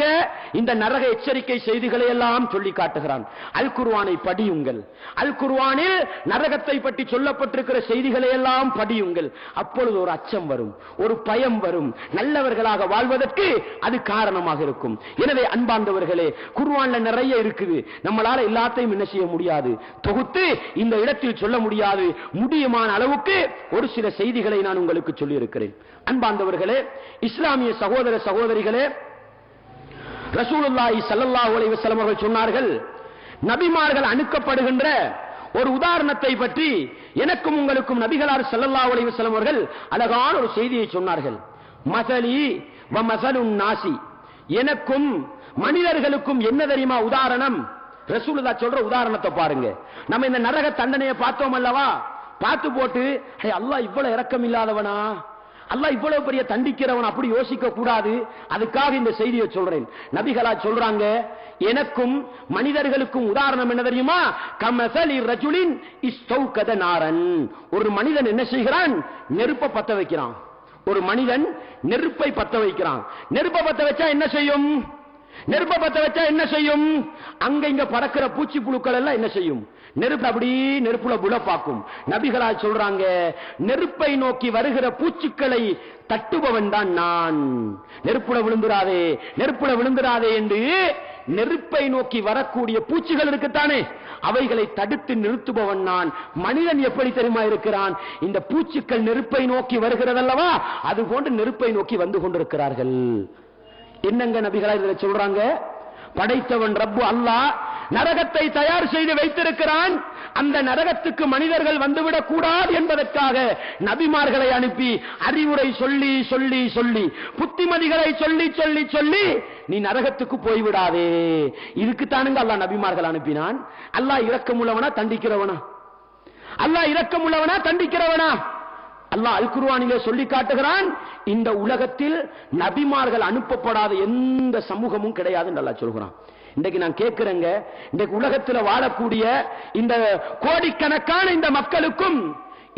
இந்த நரக எச்சரிக்கை செய்திகளை எல்லாம் சொல்லி காட்டுகிறான். அல் குர்ஆனை படியுங்கள். அல் குர்ஆனில் நரகத்தை பற்றி சொல்லப்பட்டிருக்கிற செய்திகளை எல்லாம் படியுங்கள். அப்பொழுது ஒரு அச்சம் வரும், ஒரு பயம் வரும். நல்லவர்களாக வாழ்வதற்கு அது காரணமாக இருக்கும். எனவே அன்பார்ந்தவர்களே, குர்ஆன்ல நிறைய இருக்குது. நம்மளால எல்லாத்தையும் என்ன செய்ய முடியாது, தொகுத்து இந்த இடத்தில் சொல்ல முடியாது. முடியுமான அளவுக்கு ஒரு சில செய்திகளை நான் உங்களுக்கு சொல்லி இருக்கிறேன். அன்பார்ந்தவர்களே, இஸ்லாமிய சகோதர சகோதரிகளே, ரசூலுல்லாஹி ஸல்லல்லாஹு அலைஹி வஸல்லம் அவர்கள் சொன்னார்கள், நபிமார்கள் அனுப்பப்படுகின்ற ஒரு உதாரணத்தை பற்றி எனக்கும் உங்களுக்கும் நபிகளார் ஸல்லல்லாஹு அலைஹி வஸல்லம் அவர்கள் அழகான ஒரு செய்தியை சொன்னார்கள். மஸலி வ மஸலுன் நாசி, எனக்கும் மனிதர்களுக்கும் என்ன தெரியுமா உதாரணம்? ரசூலுல்லாஹ் சொல்ற உதாரணத்தை பாருங்க. நம்ம இந்த நரக தண்டனையை பார்த்தோம் அல்லவா, பார்த்து போட்டு அல்லாஹ் இவ்வளவு இரக்கம் இல்லாதவனா, அல்லாஹ் இவ்வளவு பெரிய தண்டிக்கிறவன் அப்படி யோசிக்க கூடாது. அதுக்காக இந்த செய்தியை சொல்றேன். நபிகளா சொல்றாங்க, எனக்கும் மனிதர்களுக்கும் உதாரணம் என்ன தெரியுமா? கமஸலி ரஜுலின் இஸ்தௌகத நாரன், ஒரு மனிதன் என்ன செய்கிறான், நெருப்பை பத்த வைக்கிறான். ஒரு மனிதன் நெருப்பை பத்த வைக்கிறான். நெருப்பை பத்த வச்சா என்ன செய்யும்? நெருப்பை பத்த வச்சா என்ன செய்யும்? அங்க இங்க பறக்கிற பூச்சி புழுக்கள் எல்லாம் என்ன செய்யும்? நெருப்பு அப்படி நெருப்புல புலப்பாக்கும். நபிகளா சொல்றாங்க, நெருப்பை நோக்கி வருகிற பூச்சிக்களை தட்டுபவன் தான் நான். நெருப்புல விழுந்துராதே, நெருப்புல விழுந்துராதே என்று நெருப்பை நோக்கி வரக்கூடிய பூச்சிகள் இருக்குத்தானே, அவைகளை தடுத்து நிறுத்துபவன் நான். மனிதன் எப்படி தெரியுமா இருக்கிறான்? இந்த பூச்சிக்கள் நெருப்பை நோக்கி வருகிறதல்லவா, அது போன்று நெருப்பை நோக்கி வந்து கொண்டிருக்கிறார்கள். என்னங்க நபிகளா இதுல சொல்றாங்க? படைத்தவன் ரப்பு அல்லாஹ் நரகத்தை தயார் செய்து வைத்திருக்கிறான். அந்த நரகத்துக்கு மனிதர்கள் வந்துவிடக் கூடாது என்பதற்காக நபிமார்களை அனுப்பி அறிவுரை சொல்லி சொல்லி சொல்லி, புத்திமதிகளை சொல்லி சொல்லி சொல்லி, நீ நரகத்துக்கு போய்விடாதே. இதுக்குத்தானுங்க அல்லாஹ் நபிமார்கள் அனுப்பினான். அல்லாஹ் இரக்கமுள்ளவனா தண்டிக்கிறவனா? அல்லாஹ் இரக்கமுள்ளவனா தண்டிக்கிறவனா? அல்லாஹ் அல் குர்ஆனிலே சொல்லி காட்டுகிறான், இந்த உலகத்தில் நபிமார்கள் அனுப்பப்படாத எந்த சமூகமும் கிடையாது என்று அல்லாஹ் சொல்கிறான். இன்றைக்கு நான் கேட்கிறேங்க, இன்றைக்கு உலகத்தில் வாழக்கூடிய இந்த கோடிக்கணக்கான இந்த மக்களுக்கும்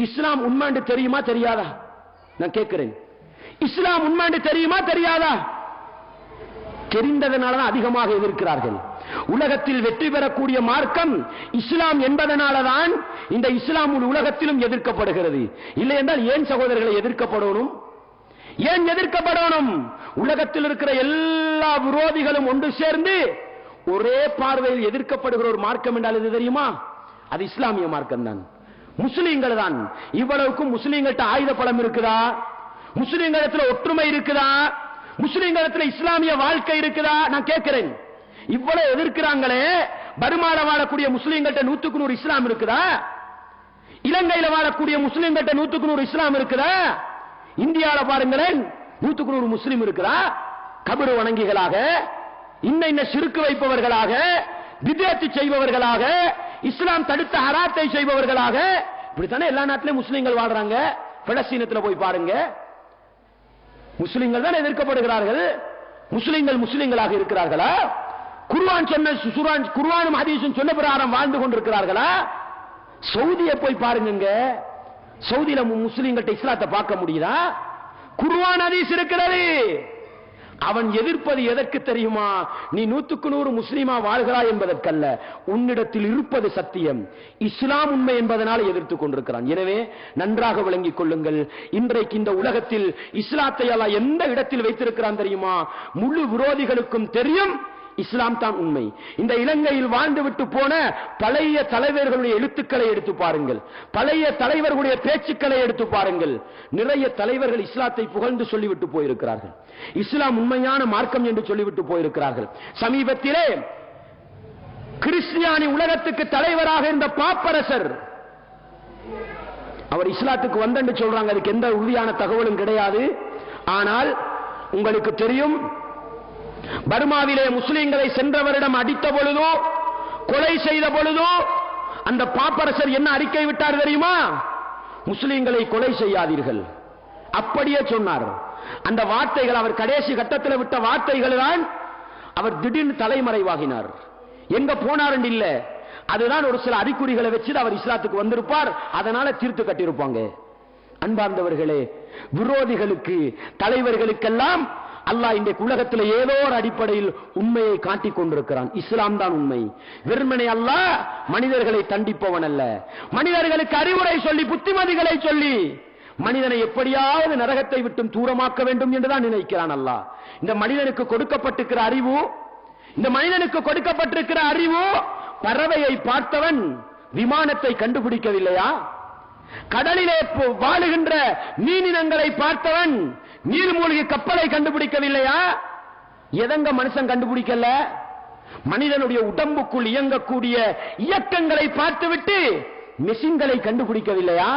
இஸ்லாம் உண்மைன்னு தெரியுமா தெரியாதா? நான் கேட்கிறேன், இஸ்லாம் உண்மைன்னு தெரியுமா தெரியாதா? தெரிந்ததனாலதான் அதிகமாக எதிர்க்கிறார்கள். உலகத்தில் வெற்றி பெறக்கூடிய மார்க்கம் இஸ்லாம் என்பதனாலதான் இந்த இஸ்லாம் உலகத்திலும் எதிர்க்கப்படுகிறது. இல்லை என்றால் ஏன் சகோதரர்களை எதிர்க்கப்படணும்? ஏன் எதிர்க்கப்படணும்? உலகத்தில் இருக்கிற எல்லா விரோதிகளும் ஒன்று சேர்ந்து ஒரே பார்வையில் எதிர்க்கப்படுகிற ஒரு மார்க்கம் என்றால் எது தெரியுமா? அது இஸ்லாமிய மார்க்கம் தான், முஸ்லீம்கள் தான். இவ்வளவுக்கும் முஸ்லீம்கள்ட்ட ஆயுத பலம் இருக்குதா? முஸ்லீம்களிடத்தில் ஒற்றுமை இருக்குதா? முஸ்லீம்களிடத்தில் இஸ்லாமிய வாழ்க்கை இருக்குதா? நான் கேட்கிறேன். இவ்வளவு எதிர்க்கிறாங்களே, பர்மால வாழக்கூடிய முஸ்லீம்கள்ட்ட 100க்கு 100 இஸ்லாம் இருக்குதா? இலங்கையில வாழக்கூடிய முஸ்லீம்கள்ட்ட 100க்கு 100 இஸ்லாம் இருக்குதா? இந்தியாவில பாருங்களேன், 100க்கு 100 முஸ்லீம் இருக்குதா? கபரு வணங்கிகளாக, இன்ன சிறுக்கு வைப்பவர்களாக, பித்அத் செய்பவர்களாக, இஸ்லாம் தடுத்த ஹராத்தை செய்பவர்களாக, இப்படித்தானே எல்லா நாட்டிலும் முஸ்லீம்கள் வாழ்றாங்க. பலஸ்தீனத்தில் போய் பாருங்க, முஸ்லீம்கள் தான் எதிர்க்கப்படுகிறார்கள். முஸ்லீம்கள் முஸ்லீம்களாக இருக்கிறார்களா? குர்ஆன் சொன்ன குர்ஆனும் ஹதீஸும் சொன்ன பிரகாரம் வாழ்ந்து கொண்டிருக்கிறார்களா? சவுதியை போய் பாருங்க, சவுதியில முஸ்லீம்கிட்ட இஸ்லாத்தை பார்க்க முடியுதா? குர்ஆன் ஹதீஸ் இருக்கிறது. அவன் எதிர்ப்பது எதற்கு தெரியுமா? நீ 100க்கு 100 முஸ்லீமா வாழ்கிறாய் என்பதற்கல்ல, உன்னிடத்தில் இருப்பது சத்தியம், இஸ்லாம் உண்மை என்பதனால் எதிர்த்துக் கொண்டிருக்கிறான். எனவே நன்றாக விளங்கிக் கொள்ளுங்கள், இன்றைக்கு இந்த உலகத்தில் இஸ்லாத்தை அல்லாஹ் எந்த இடத்தில் வைத்திருக்கிறான் தெரியுமா? முழு விரோதிகளுக்கும் தெரியும் இஸ்லாம் தான் உண்மை. இந்த இலங்கையில் வாழ்ந்துவிட்டு போன பழைய தலைவர்களுடைய எழுத்துக்களை எடுத்து பாருங்கள், பழைய தலைவர்களுடைய பேச்சுக்களை எடுத்து பாருங்கள். நிறைய தலைவர்கள் இஸ்லாத்தை புகழ்ந்து சொல்லிவிட்டு போயிருக்கிறார்கள், இஸ்லாம் உண்மையான மார்க்கம் என்று சொல்லிவிட்டு போயிருக்கிறார்கள். சமீபத்திலே கிறிஸ்டியானி உலகத்துக்கு தலைவராக இருந்த பாப்பரசர், அவர் இஸ்லாத்துக்கு வந்தன்னு சொல்றாங்க, அதுக்கு எந்த உறுதியான தகவலும் கிடையாது. ஆனால் உங்களுக்கு தெரியும், பர்மாவிலே முஸ்லிம்களை சென்ற வருடம் அடித்த பொழுதோ கொலை செய்த பொழுதோ அந்த பாப்பரசர் என்ன அறிக்கை விட்டார் தெரியுமா? முஸ்லிம்களை கொலை செய்யாதீர்கள், அப்படியே சொன்னார். அந்த வார்த்தைகள் அவர் கடைசி கட்டத்தில் விட்ட வார்த்தைகள் தான் அவர் திடீர்னு தலைமறைவாகினார். எங்க போனார் இல்ல, அதுதான் ஒரு சில அறிகுறிகளை வச்சு அவர் இஸ்லாத்துக்கு வந்திருப்பார், அதனால தீர்த்து கட்டியிருப்பாங்க. அன்பார்ந்தவர்களே, விரோதிகளுக்கு தலைவர்களுக்கெல்லாம் அல்லாஹ் இந்த உலகத்தில் ஏதோ ஒரு அடிப்படையில் உண்மையை காட்டிக் கொண்டிருக்கிறான். இஸ்லாம் தான் உண்மை. வெறுமனே அல்லாஹ் மனிதர்களை தண்டிப்பவன் அல்ல, மனிதர்களுக்கு அறிவுரை சொல்லி புத்திமதிகளை சொல்லி மனிதனை எப்படியாவது நரகத்தை விட்டும் தூரமாக்க வேண்டும் என்றுதான் நினைக்கிறான் அல்லாஹ். இந்த மனிதனுக்கு கொடுக்கப்பட்டிருக்கிற அறிவு, இந்த மனிதனுக்கு கொடுக்கப்பட்டிருக்கிற அறிவு, பறவையை பார்த்தவன் விமானத்தை கண்டுபிடிக்கவில்லையா? கடலிலே வாழுகின்ற மீனினங்களை பார்த்தவன் நீர்மூழ்கி கப்பலை கண்டுபிடிக்கவில்லையா? எதங்க மனுஷன் கண்டுபிடிக்கல? மனிதனுடைய உடம்புக்குள் இயங்கக்கூடிய இயக்கங்களை பார்த்துவிட்டு மெஷின்களை கண்டுபிடிக்கவில்லையா?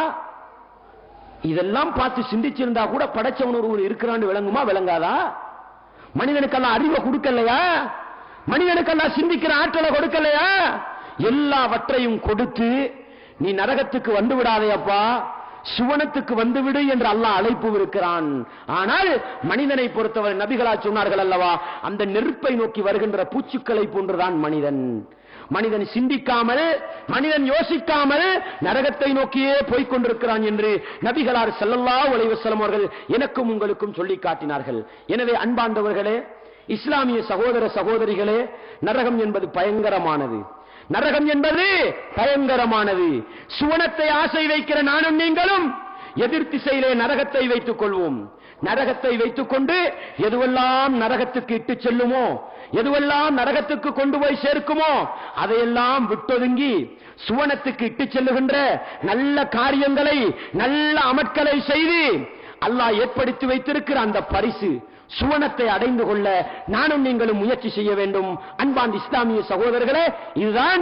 இதெல்லாம் பார்த்து சிந்திச்சிருந்தா கூட படைச்சவன் ஒருவர் இருக்கிறான்னு விளங்குமா? விளங்காதா? மனிதனுக்கெல்லாம் அறிவை கொடுக்கலையா? மனிதனுக்கெல்லாம் சிந்திக்கிற ஆற்றலை கொடுக்கலையா? எல்லாவற்றையும் கொடுத்து நீ நரகத்துக்கு வந்து விடாதே அப்பா, சுவனத்துக்கு வந்துவிடு என்று அல்லாஹ் அழைப்பு இருக்கிறான். ஆனால் மனிதனை பொறுத்தவரை நபிகளா சொன்னார்கள் அல்லவா, அந்த நெருப்பை நோக்கி வருகின்ற பூச்சிக்களை போன்றுதான் மனிதன். மனிதன் சிந்திக்காமல், மனிதன் யோசிக்காமல் நரகத்தை நோக்கியே போய்கொண்டிருக்கிறான் என்று நபிகளார் ஸல்லல்லாஹு அலைஹி வஸல்லம் அவர்கள் எனக்கும் உங்களுக்கும் சொல்லி காட்டினார்கள். எனவே அன்பார்ந்தவர்களே, இஸ்லாமிய சகோதர சகோதரிகளே, நரகம் என்பது பயங்கரமானது. நரகம் என்பது பயங்கரமானது. சுவனத்தை ஆசை வைக்கிற நானும் நீங்களும் எதிர் திசையிலே நரகத்தை வைத்துக் கொள்வோம். நரகத்தை வைத்துக் கொண்டு எதுவெல்லாம் நரகத்துக்கு இட்டு செல்லுமோ, எதுவெல்லாம் நரகத்துக்கு கொண்டு போய் சேர்க்குமோ அதையெல்லாம் விட்டொதுங்கி சுவனத்துக்கு இட்டு செல்லுகின்ற நல்ல காரியங்களை, நல்ல அமட்களை செய்து அல்லாஹ் ஏற்படுத்தி வைத்திருக்கிற அந்த பரிசு சுவனத்தை அடைந்து கொள்ள நானும் நீங்களும் முயற்சி செய்ய வேண்டும். அன்பார்ந்த இஸ்லாமிய சகோதரர்களே, இதுதான்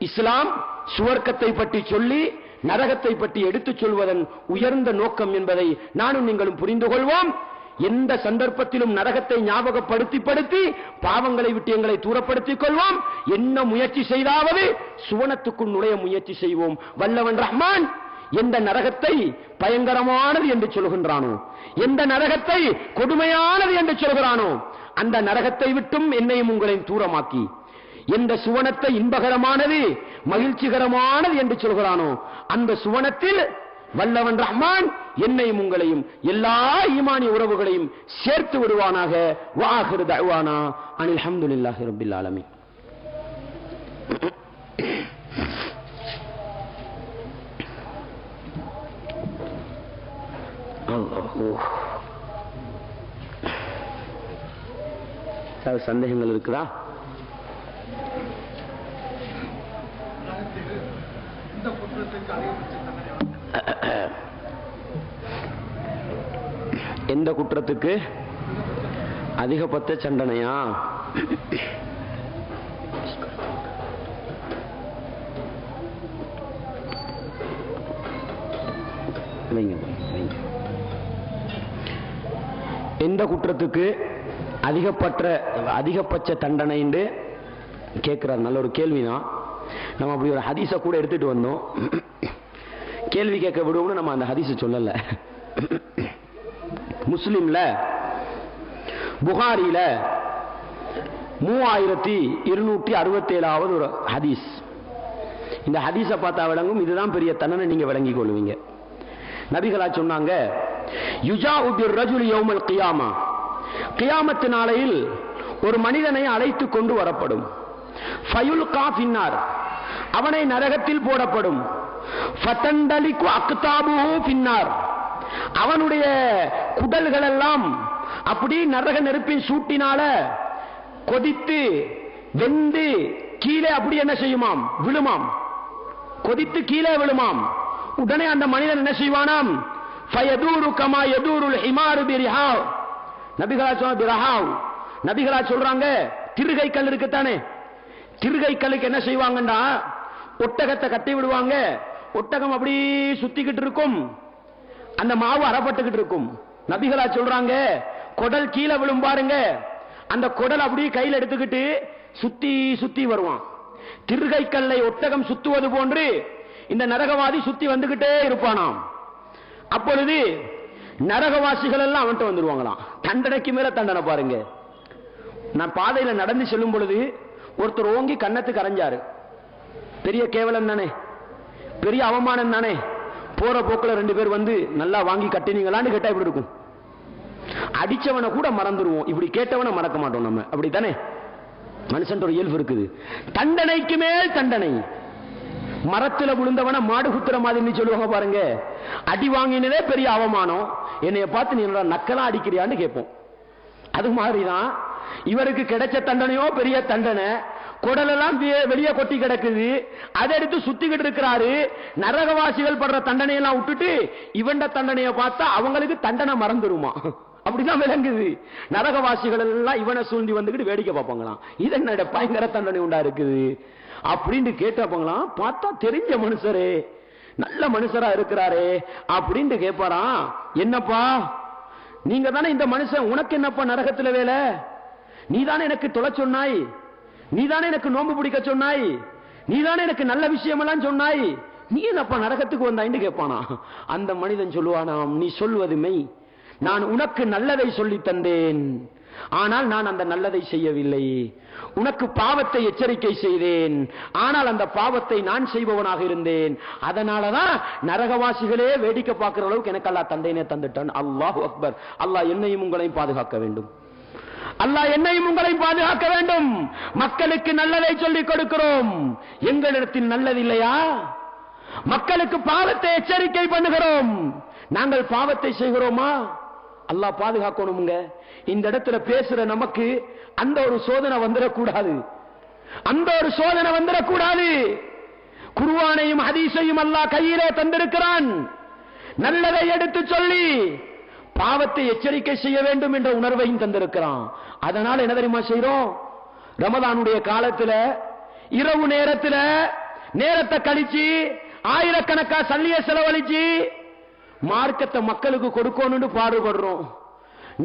இஸ்லாம் சுவர்க்கத்தை பற்றி சொல்லி நரகத்தை பற்றி எடுத்துச் சொல்வதன் உயர்ந்த நோக்கம் என்பதை நானும் நீங்களும் புரிந்து கொள்வோம். எந்த சந்தர்ப்பத்திலும் நரகத்தை ஞாபகப்படுத்தி பாவங்களை விட்டு எங்களை தூரப்படுத்திக் கொள்வோம். என்ன முயற்சி செய்தாவது சுவனத்துக்குள் நுழைய முயற்சி செய்வோம். வல்லவன் ரஹ்மான் எந்த நரகத்தை பயங்கரமானது என்று சொல்கின்றானோ, எந்த நரகத்தை கொடுமையானது என்று சொல்கிறானோ, அந்த நரகத்தை விட்டும் என்னையும் உங்களையும் தூரமாக்கி, எந்த சுவனத்தை இன்பகரமானது மகிழ்ச்சிகரமானது என்று சொல்கிறானோ அந்த சுவனத்தில் வல்லவன் ரஹ்மான் என்னையும் உங்களையும் எல்லா ஈமானிய உறவுகளையும் சேர்த்து விடுவானாக. வாஹிரு தஅவானா அனில் ஹம்துலில்லாஹி ரப்பில் ஆலமீன். சந்தேகங்கள் இருக்குதா? எந்த குற்றத்துக்கு அதிகபட்ச தண்டனையா? எந்த குற்றத்துக்கு அதிகபட்ச தண்டனை என்று கேட்கிறார். நல்ல ஒரு கேள்விதான். நம்ம அப்படி ஒரு ஹதீஸ கூட எடுத்துட்டு வந்தோம். கேள்வி கேட்க விடுவோம்னு நம்ம அந்த ஹதீஸ சொல்லல. முஸ்லிம்ல புகாரில 3267வது ஒரு ஹதீஸ். இந்த ஹதீஸ பார்த்தா விளங்கும், இதுதான் பெரிய தண்டனை, நீங்க விளங்கிக் கொள்வீங்க. நபிகளா சொன்னாங்க, யுஜாஉ பிர்ரஜுலி யௌமல் கியாமா, கியாமத் நாளையில் ஒரு மனிதனை அழைத்து கொண்டு வரப்படும். ஃபயுல்கா ஃபின்னார், அவனை நரகத்தில் போடப்படும். ஃபதண்டலிகு அக்தாபுஹு ஃபின்னார், அவனுடைய குடல்கள் எல்லாம் அப்படி நரக நெருப்பின் சூட்டினால கொதித்து வெந்து கீழே அப்படி என்ன செய்யுமாம்? விழுமாம். கொதித்து கீழே விழுமாம். உடனே அந்த மனிதன் என்ன செய்வானாம்? ஃபயதூரு கமா யதூருல் ஹிமாரு பிரிஹாவ், நபிகளா சொல்றாங்க, திருகை கல் இருக்குத்தானே, திருகை கல்லுக்கு என்ன செய்வாங்கன்னா ஒட்டகத்தை கட்டி விடுவாங்க. ஒட்டகம் அப்படி சுத்திக்கிட்டு இருக்கும், அந்த மாவு அறப்பட்டுக்கிட்டு இருக்கும். நபிகளா சொல்றாங்க, குடல் கீழே விழும் பாருங்க, அந்த குடல் அப்படியே கையில் எடுத்துக்கிட்டு சுத்தி சுத்தி வருவான். திருகைக்கல்லை ஒட்டகம் சுத்துவது போன்று இந்த நரகவாதி சுத்தி வந்துகிட்டே இருப்பானாம். அப்பொழுது நரகவாசிகள் எல்லாம் அவன்கிட்ட வந்துருவாங்களாம். தண்டனைக்கு மேல தண்டனை பாருங்க. நான் பாதையில நடந்து செல்லும் பொழுது ஒருத்தர் ஓங்கி கன்னத்துக்கு அரைஞ்சாரு. பெரிய கேவலம் தானே, பெரிய அவமானம் தானே. போற போக்குல 2 பேர் வந்து நல்லா வாங்கி கட்டினீங்களான்னு கேட்டா இப்படி இருக்கும். அடிச்சவனை கூட மறந்துடுவோம், இப்படி கேட்டவனை மறக்க மாட்டோம் நம்ம, அப்படித்தானே? மனுஷன் ஒரு இயல்பு இருக்குது. தண்டனைக்கு மேல் தண்டனை. மரத்துல விழுந்தவன மாடு குத்துற மாதிரி சொல்லுவாங்க பாருங்க. அடி வாங்கினதே பெரிய அவமானம், என்னைய பார்த்து நீ நக்கலா அடிக்கிறியான்னு கேட்போம். அது மாதிரிதான் இவருக்கு கிடைச்ச தண்டனையோ பெரிய தண்டனை. குடலெல்லாம் வெளியே கொட்டி கிடக்குது, அதை எடுத்து சுத்திக்கிட்டு இருக்கிறாரு. நரகவாசிகள் படுற தண்டனையெல்லாம் விட்டுட்டு இவன் தண்டனையை பார்த்தா அவங்களுக்கு தண்டனை மறந்துருமா, அப்படிதான் விளங்குது. நரகவாசிகள் எல்லாம் இவனை சூழ்ந்து வந்துகிட்டு வேடிக்கை பார்ப்பாங்களாம். இது என்ன பயங்கர தண்டனை உண்டா இருக்குது அப்படின்னு கேட்டாப்பாங்களாம். பார்த்தா தெரிஞ்ச மனுஷரே, நல்ல மனுஷரா இருக்கிறாரே அப்படின்னு கேட்பாராம். என்னப்பா நீங்க தானே இந்த மனுஷன், உனக்கு என்னப்பா நரகத்துல வேலை? நீதானே எனக்கு தொலை சொன்னாய், நீதானே எனக்கு நோன்பு பிடிக்க சொன்னாய், நீதானே எனக்கு நல்ல விஷயம் எல்லாம் சொன்னாய், நீ என்னப்பா நரகத்துக்கு வந்தாயின்னு கேட்பானா. அந்த மனிதன் சொல்லுவானாம், நீ சொல்வது மெய், நான் உனக்கு நல்லதை சொல்லி தந்தேன், ஆனால் நான் அந்த நல்லதை செய்யவில்லை. உனக்கு பாவத்தை எச்சரிக்கை செய்தேன், ஆனால் அந்த பாவத்தை நான் செய்பவனாக இருந்தேன். அதனாலதான் நரகவாசிகளே வேடிக்கை பார்க்கிற அளவுக்கு எனக்கு அல்லாஹ் தண்டனை தந்துட்டான். அல்லாஹு அக்பர். அல்லாஹ் என்னையும் உங்களையும் பாதுகாக்க வேண்டும். அல்லாஹ் என்னையும் உங்களையும் பாதுகாக்க வேண்டும். மக்களுக்கு நல்லதை சொல்லிக் கொடுக்கிறோம், எங்களிடத்தில் நல்லது இல்லையா? மக்களுக்கு பாவத்தை எச்சரிக்கை பண்ணுகிறோம், நாங்கள் பாவத்தை செய்கிறோமா? அல்லாஹ் பாதுகாக்கணுங்க. இந்த இடத்துல பேசுற நமக்கு அந்த ஒரு சோதனை வந்துடக்கூடாது, அந்த ஒரு சோதனை வந்துடக்கூடாது. குர்ஆனையும் ஹதீஸையும் அல்லாஹ் கையிலே தந்திருக்கிறான். நல்லதை எடுத்து சொல்லி பாவத்தை எச்சரிக்கை செய்ய வேண்டும் என்ற உணர்வையும் தந்திருக்கிறான். அதனால என்ன தெரியுமா செய்றோம்? ரமதானுடைய காலத்துல இரவு நேரத்துல நேரத்தை கழிச்சு ஆயிரக்கணக்கா சல்லிய செலவழிச்சு மார்க்கத்தை மக்களுக்கு கொடுக்கணும்னு பாடுபடுறோம்.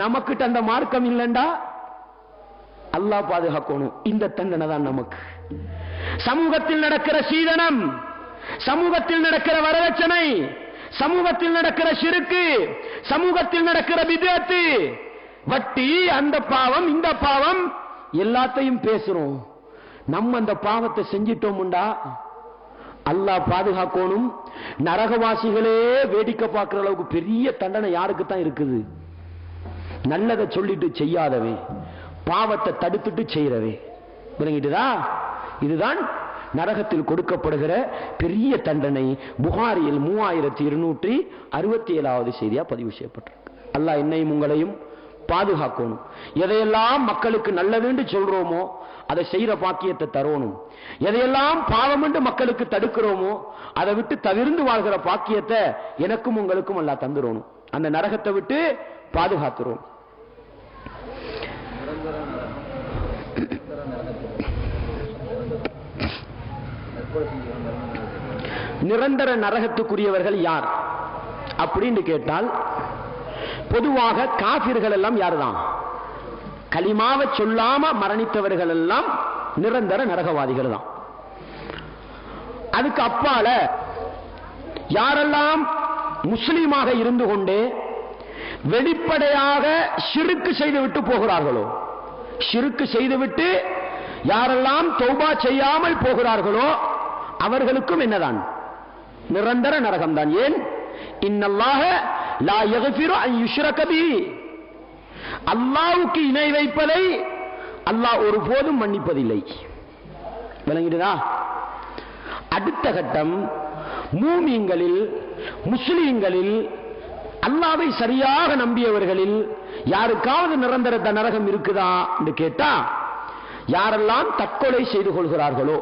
நமக்கிட்ட அந்த மார்க்கம் இல்லண்டா அல்லாஹ் பாதுகாக்கணும். இந்த தண்டனை தான் நமக்கு. சமூகத்தில் நடக்கிற சீதனம், சமூகத்தில் நடக்கிற வரதட்சணை, சமூகத்தில் நடக்கிற ஷிர்க்கு, சமூகத்தில் நடக்கிற பித்அத், வட்டி, அந்த பாவம் இந்த பாவம் எல்லாத்தையும் பேசுறோம். நம்ம அந்த பாவத்தை செஞ்சிட்டோம்டா அல்லாஹ் பாதுகாக்கணும். நரகவாசிகளே வேடிக்கை பார்க்கிற அளவுக்கு பெரிய தண்டனை யாருக்கு தான் இருக்குது? நல்லதை சொல்லிட்டு செய்யாதவே, பாவத்தை தடுத்துட்டு செய்யறவே. விளங்கிட்டுதா? இதுதான் நரகத்தில் கொடுக்கப்படுகிற பெரிய தண்டனை. புகாரியில் 3267வது செய்தியா பதிவு செய்யப்பட்டிருக்கு. அல்லாஹ் என்னையும் உங்களையும் பாதுகாக்கணும். எதையெல்லாம் மக்களுக்கு நல்லதுன்னு சொல்றோமோ அதை செய்யற பாக்கியத்தை தரணும். எதையெல்லாம் பாவம் என்று மக்களுக்கு தடுக்கிறோமோ அதை விட்டு தவிர்ந்து வாழ்கிற பாக்கியத்தை எனக்கும் உங்களுக்கும் அல்லாஹ் தந்துடணும். அந்த நரகத்தை விட்டு பாதுகாத்துறோம். நிரந்தர நரகத்துக்குரியவர்கள் யார் அப்படின்னு கேட்டால், பொதுவாக காபிர்கள் எல்லாம் யாருதான்? கலிமாவை சொல்லாம மரணித்தவர்கள் எல்லாம் நிரந்தர நரகவாதிகள் தான். அதுக்கு அப்பால யாரெல்லாம் முஸ்லீமாக இருந்து கொண்டே வெளிப்படையாக ஷிர்க் செய்துவிட்டு போகிறார்களோ, ஷிர்க் செய்துவிட்டு யாரெல்லாம் தௌபா செய்யாமல் போகிறார்களோ அவர்களுக்கும் என்னதான்? நிரந்தர நரகம் தான். ஏன்? இன்னல்லாஹ லா யக்ஃபிரு அன் யுஷ்ரக பிஹி, அல்லாஹ்வுக்கு இணை வைப்பதை அல்லாஹ் ஒருபோதும் மன்னிப்பதில்லை. விளங்கிடுதா? அடுத்த கட்டம், மூமின்களில் முஸ்லிம்களில் அல்லாஹ்வை சரியாக நம்பியவர்களில் யாருக்காவது நிரந்தர நரகம் இருக்குதா என்று கேட்டா, யாரெல்லாம் தற்கொலை செய்து கொள்கிறார்களோ,